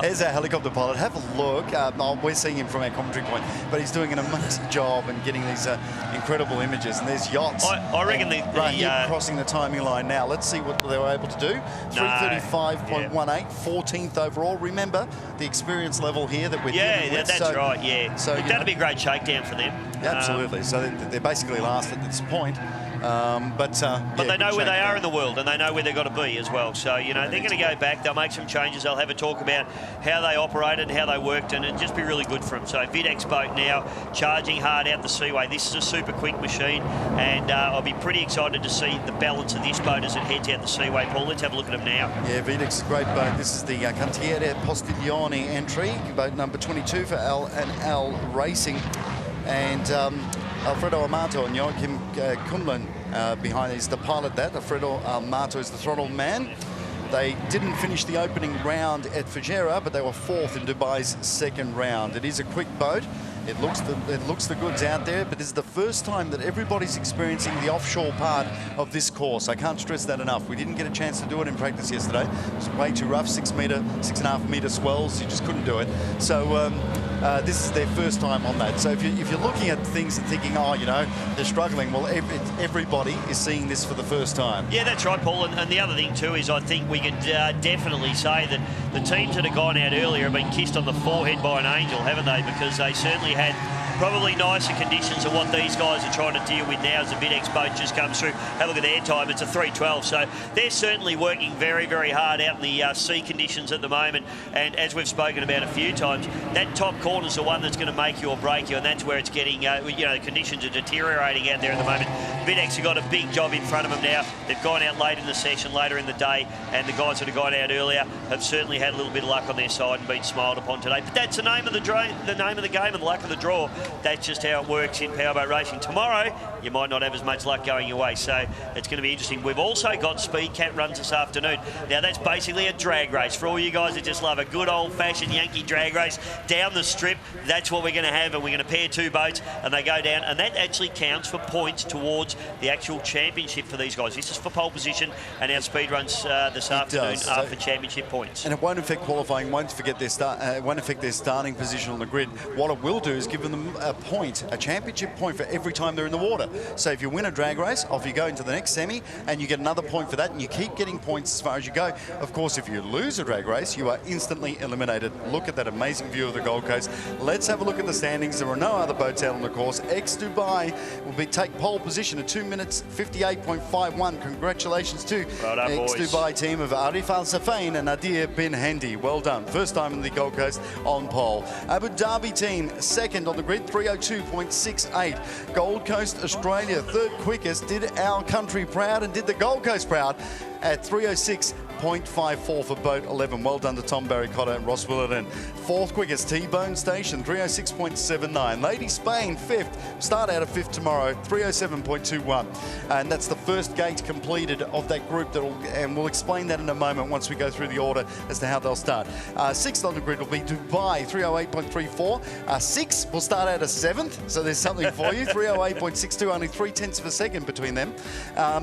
Here's our helicopter pilot. Have a look. We're seeing him from our commentary point, but he's doing an amazing job and getting these incredible images. And there's Yachts. I reckon right here crossing the timing line now. Let's see what they were able to do. 335.18, 14th overall. Remember the experience level here that we're dealing with. That's right. Yeah, so that'd be a great shakedown for them. Absolutely. So they're basically last at this point. But they know where they are in the world, and they know where they've got to be as well. So, you know, they're going to go back. They'll make some changes. They'll have a talk about how they operated, how they worked, and it'd just be really good for them. So, Videx boat now charging hard out the seaway. This is a super quick machine, and I'll be pretty excited to see the balance of this boat as it heads out the seaway. Paul, let's have a look at them now. Yeah, Videx is a great boat. This is the Cantiere Postiglione entry, boat number 22 for L&L Racing. And Alfredo Amato and Joachim Kumlin behind is the pilot. That Alfredo Amato is the throttle man. They didn't finish the opening round at Fujairah, but they were 4th in Dubai's 2nd round. It is a quick boat. It looks the goods out there, but this is the first time that everybody's experiencing the offshore part of this course. I can't stress that enough. We didn't get a chance to do it in practice yesterday. It was way too rough, 6.5 meter swells. You just couldn't do it. So this is their first time on that. So if you're looking at things and thinking, oh, you know, they're struggling, well, everybody is seeing this for the first time. Yeah, that's right, Paul. And the other thing too is I think we could definitely say that the teams that have gone out earlier have been kissed on the forehead by an angel, haven't they? Because they certainly had probably nicer conditions than what these guys are trying to deal with now as the Videx boat just comes through. Have a look at their time, it's a 3:12. So they're certainly working very, very hard out in the sea conditions at the moment. And as we've spoken about a few times, that top corner is the one that's going to make you or break you, and that's where it's getting, you know, the conditions are deteriorating out there at the moment. Videx have got a big job in front of them now. They've gone out late in the session, later in the day, and the guys that have gone out earlier have certainly had a little bit of luck on their side and been smiled upon today. But that's the name of the game and the luck of the draw. That's just how it works in powerboat racing. Tomorrow, you might not have as much luck going your way, so it's going to be interesting. We've also got Speed Cat runs this afternoon. Now, that's basically a drag race. For all you guys that just love a good old-fashioned Yankee drag race down the strip, that's what we're going to have, and we're going to pair 2 boats, and they go down, and that actually counts for points towards the actual championship for these guys. This is for pole position, and our speed runs this afternoon are for championship points. And it won't affect qualifying, won't affect their starting position on the grid. What it will do is give them a championship point for every time they're in the water. So if you win a drag race, off you go into the next semi, and you get another point for that, and you keep getting points as far as you go. Of course, if you lose a drag race, you are instantly eliminated. Look at that amazing view of the Gold Coast. Let's have a look at the standings. There are no other boats out on the course. Dubai will take pole position at 2 minutes 58.51. Congratulations to Dubai team of Arif Al Safain and Nadir bin Hendi. Well done. First time in the Gold Coast on pole. Abu Dhabi team second on the grid, 302.68. Gold Coast Australia third quickest, did our country proud and did the Gold Coast proud. at 306.54 for boat 11. Well done to Tom Barry Cotter and Ross Willerton. Fourth quickest, T-Bone Station, 306.79. Lady Spain, fifth. Start out of fifth tomorrow, 307.21. And that's the first gate completed of that group, and we'll explain that in a moment once we go through the order as to how they'll start. Sixth on the grid will be Dubai, 308.34. Sixth will start out of seventh, so there's something for you. 308.62, only 0.3 of a second between them.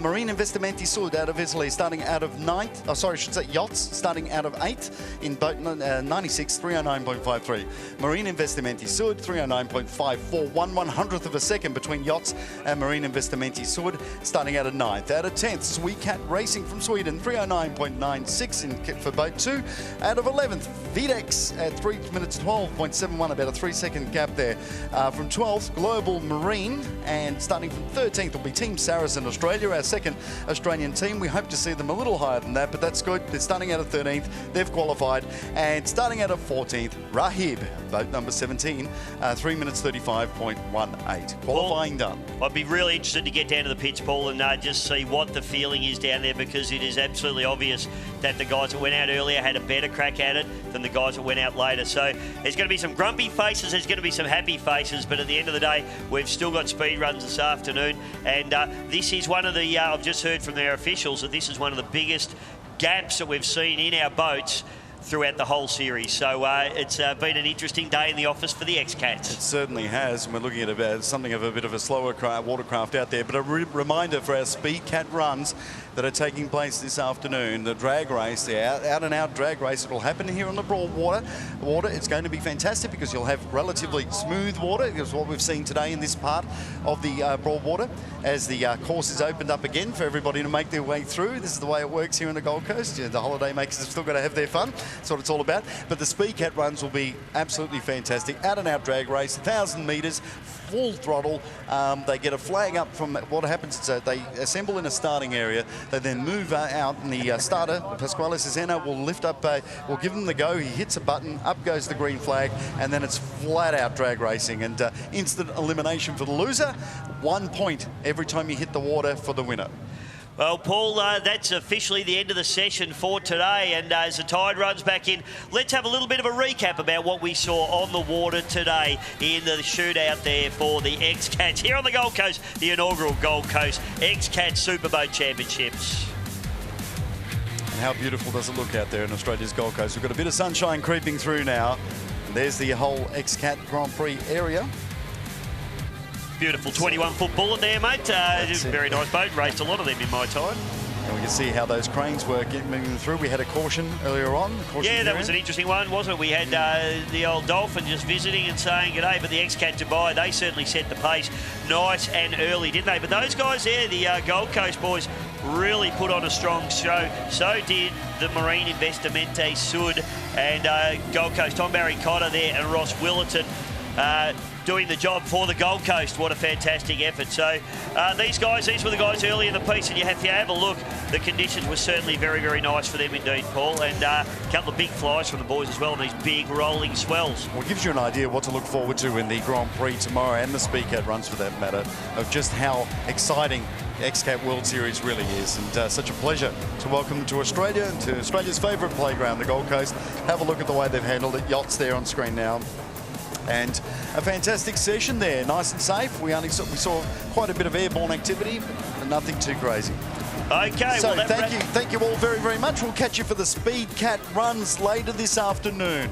Marine Investimenti Sud out of Italy, starting out of ninth. Oh, sorry, I should say Yachts, starting out of eighth in boat 96, 309.53. Marine Investimenti Sud, 309.54, 1/100th of a second between Yachts and Marine Investimenti Sud, starting out of ninth. Out of 10th, XCAT Racing from Sweden, 309.96 for boat 2. Out of 11th, Videx at 3 minutes 12.71, about a 3-second gap there. From 12th, Global Marine, and starting from 13th will be Team Saracen Australia, our second Australian team. We hope to see them a little higher than that, but that's good. They're starting out of 13th, they've qualified, and starting out of 14th, Rahib, boat number 17, 3 minutes 35.18. Qualifying done. I'd be really interested to get down to the pitch, Paul, and just see what the feeling is down there, because it is absolutely obvious that the guys that went out earlier had a better crack at it than the guys that went out later. So there's going to be some grumpy faces, there's going to be some happy faces, but at the end of the day, we've still got speed runs this afternoon, and this is one of the, I've just heard from their officials that this is one of the biggest gaps that we've seen in our boats throughout the whole series. So it's been an interesting day in the office for the XCATs. It certainly has, and we're looking at something of a bit of a slower watercraft out there, but a reminder for our Speed Cat runs that are taking place this afternoon. The drag race, the out-and-out drag race, it will happen here on the broad water. It's going to be fantastic because you'll have relatively smooth water. It's what we've seen today in this part of the broad water as the course is opened up again for everybody to make their way through. This is the way it works here in the Gold Coast. The holiday makers have still got to have their fun. That's what it's all about. But the Speed Cat runs will be absolutely fantastic. Out-and-out drag race, 1,000 metres, full throttle. They get a flag up from what happens is they assemble in a starting area. They then move out, and the starter, Pasquale Cesena, will lift up, will give them the go. He hits a button, up goes the green flag, and then it's flat out drag racing and instant elimination for the loser. 1 point every time you hit the water for the winner. Well, Paul, that's officially the end of the session for today, and as the tide runs back in, let's have a little bit of a recap about what we saw on the water today in the shootout there for the XCATs here on the Gold Coast, the inaugural Gold Coast XCAT Superboat Championships. And how beautiful does it look out there in Australia's Gold Coast? We've got a bit of sunshine creeping through now, and there's the whole XCAT Grand Prix area. Beautiful 21-foot bullet there, mate. Very nice boat. Raced a lot of them in my time. And we can see how those cranes were moving through. We had a caution earlier on. Yeah, that was an interesting one, wasn't it? We had the old Dolphin just visiting and saying g'day, but the XCAT Dubai, they certainly set the pace nice and early, didn't they? But those guys there, the Gold Coast boys, really put on a strong show. So did the Marine Investimenti Sud and Gold Coast. Tom Barry Cotter there and Ross Willerton doing the job for the Gold Coast. What a fantastic effort. So these were the guys early in the piece, and if you have a look, the conditions were certainly very, very nice for them indeed, Paul, and a couple of big flies from the boys as well, and these big rolling swells. Well, it gives you an idea what to look forward to in the Grand Prix tomorrow, and the Speed Cat runs for that matter, of just how exciting the XCAT World Series really is, and such a pleasure to welcome them to Australia and to Australia's favourite playground, the Gold Coast. Have a look at the way they've handled it. Yachts there on screen now. And a fantastic session there, nice and safe. We saw quite a bit of airborne activity, but nothing too crazy. Okay, so well, thank you all very, very much. We'll catch you for the Speed Cat runs later this afternoon.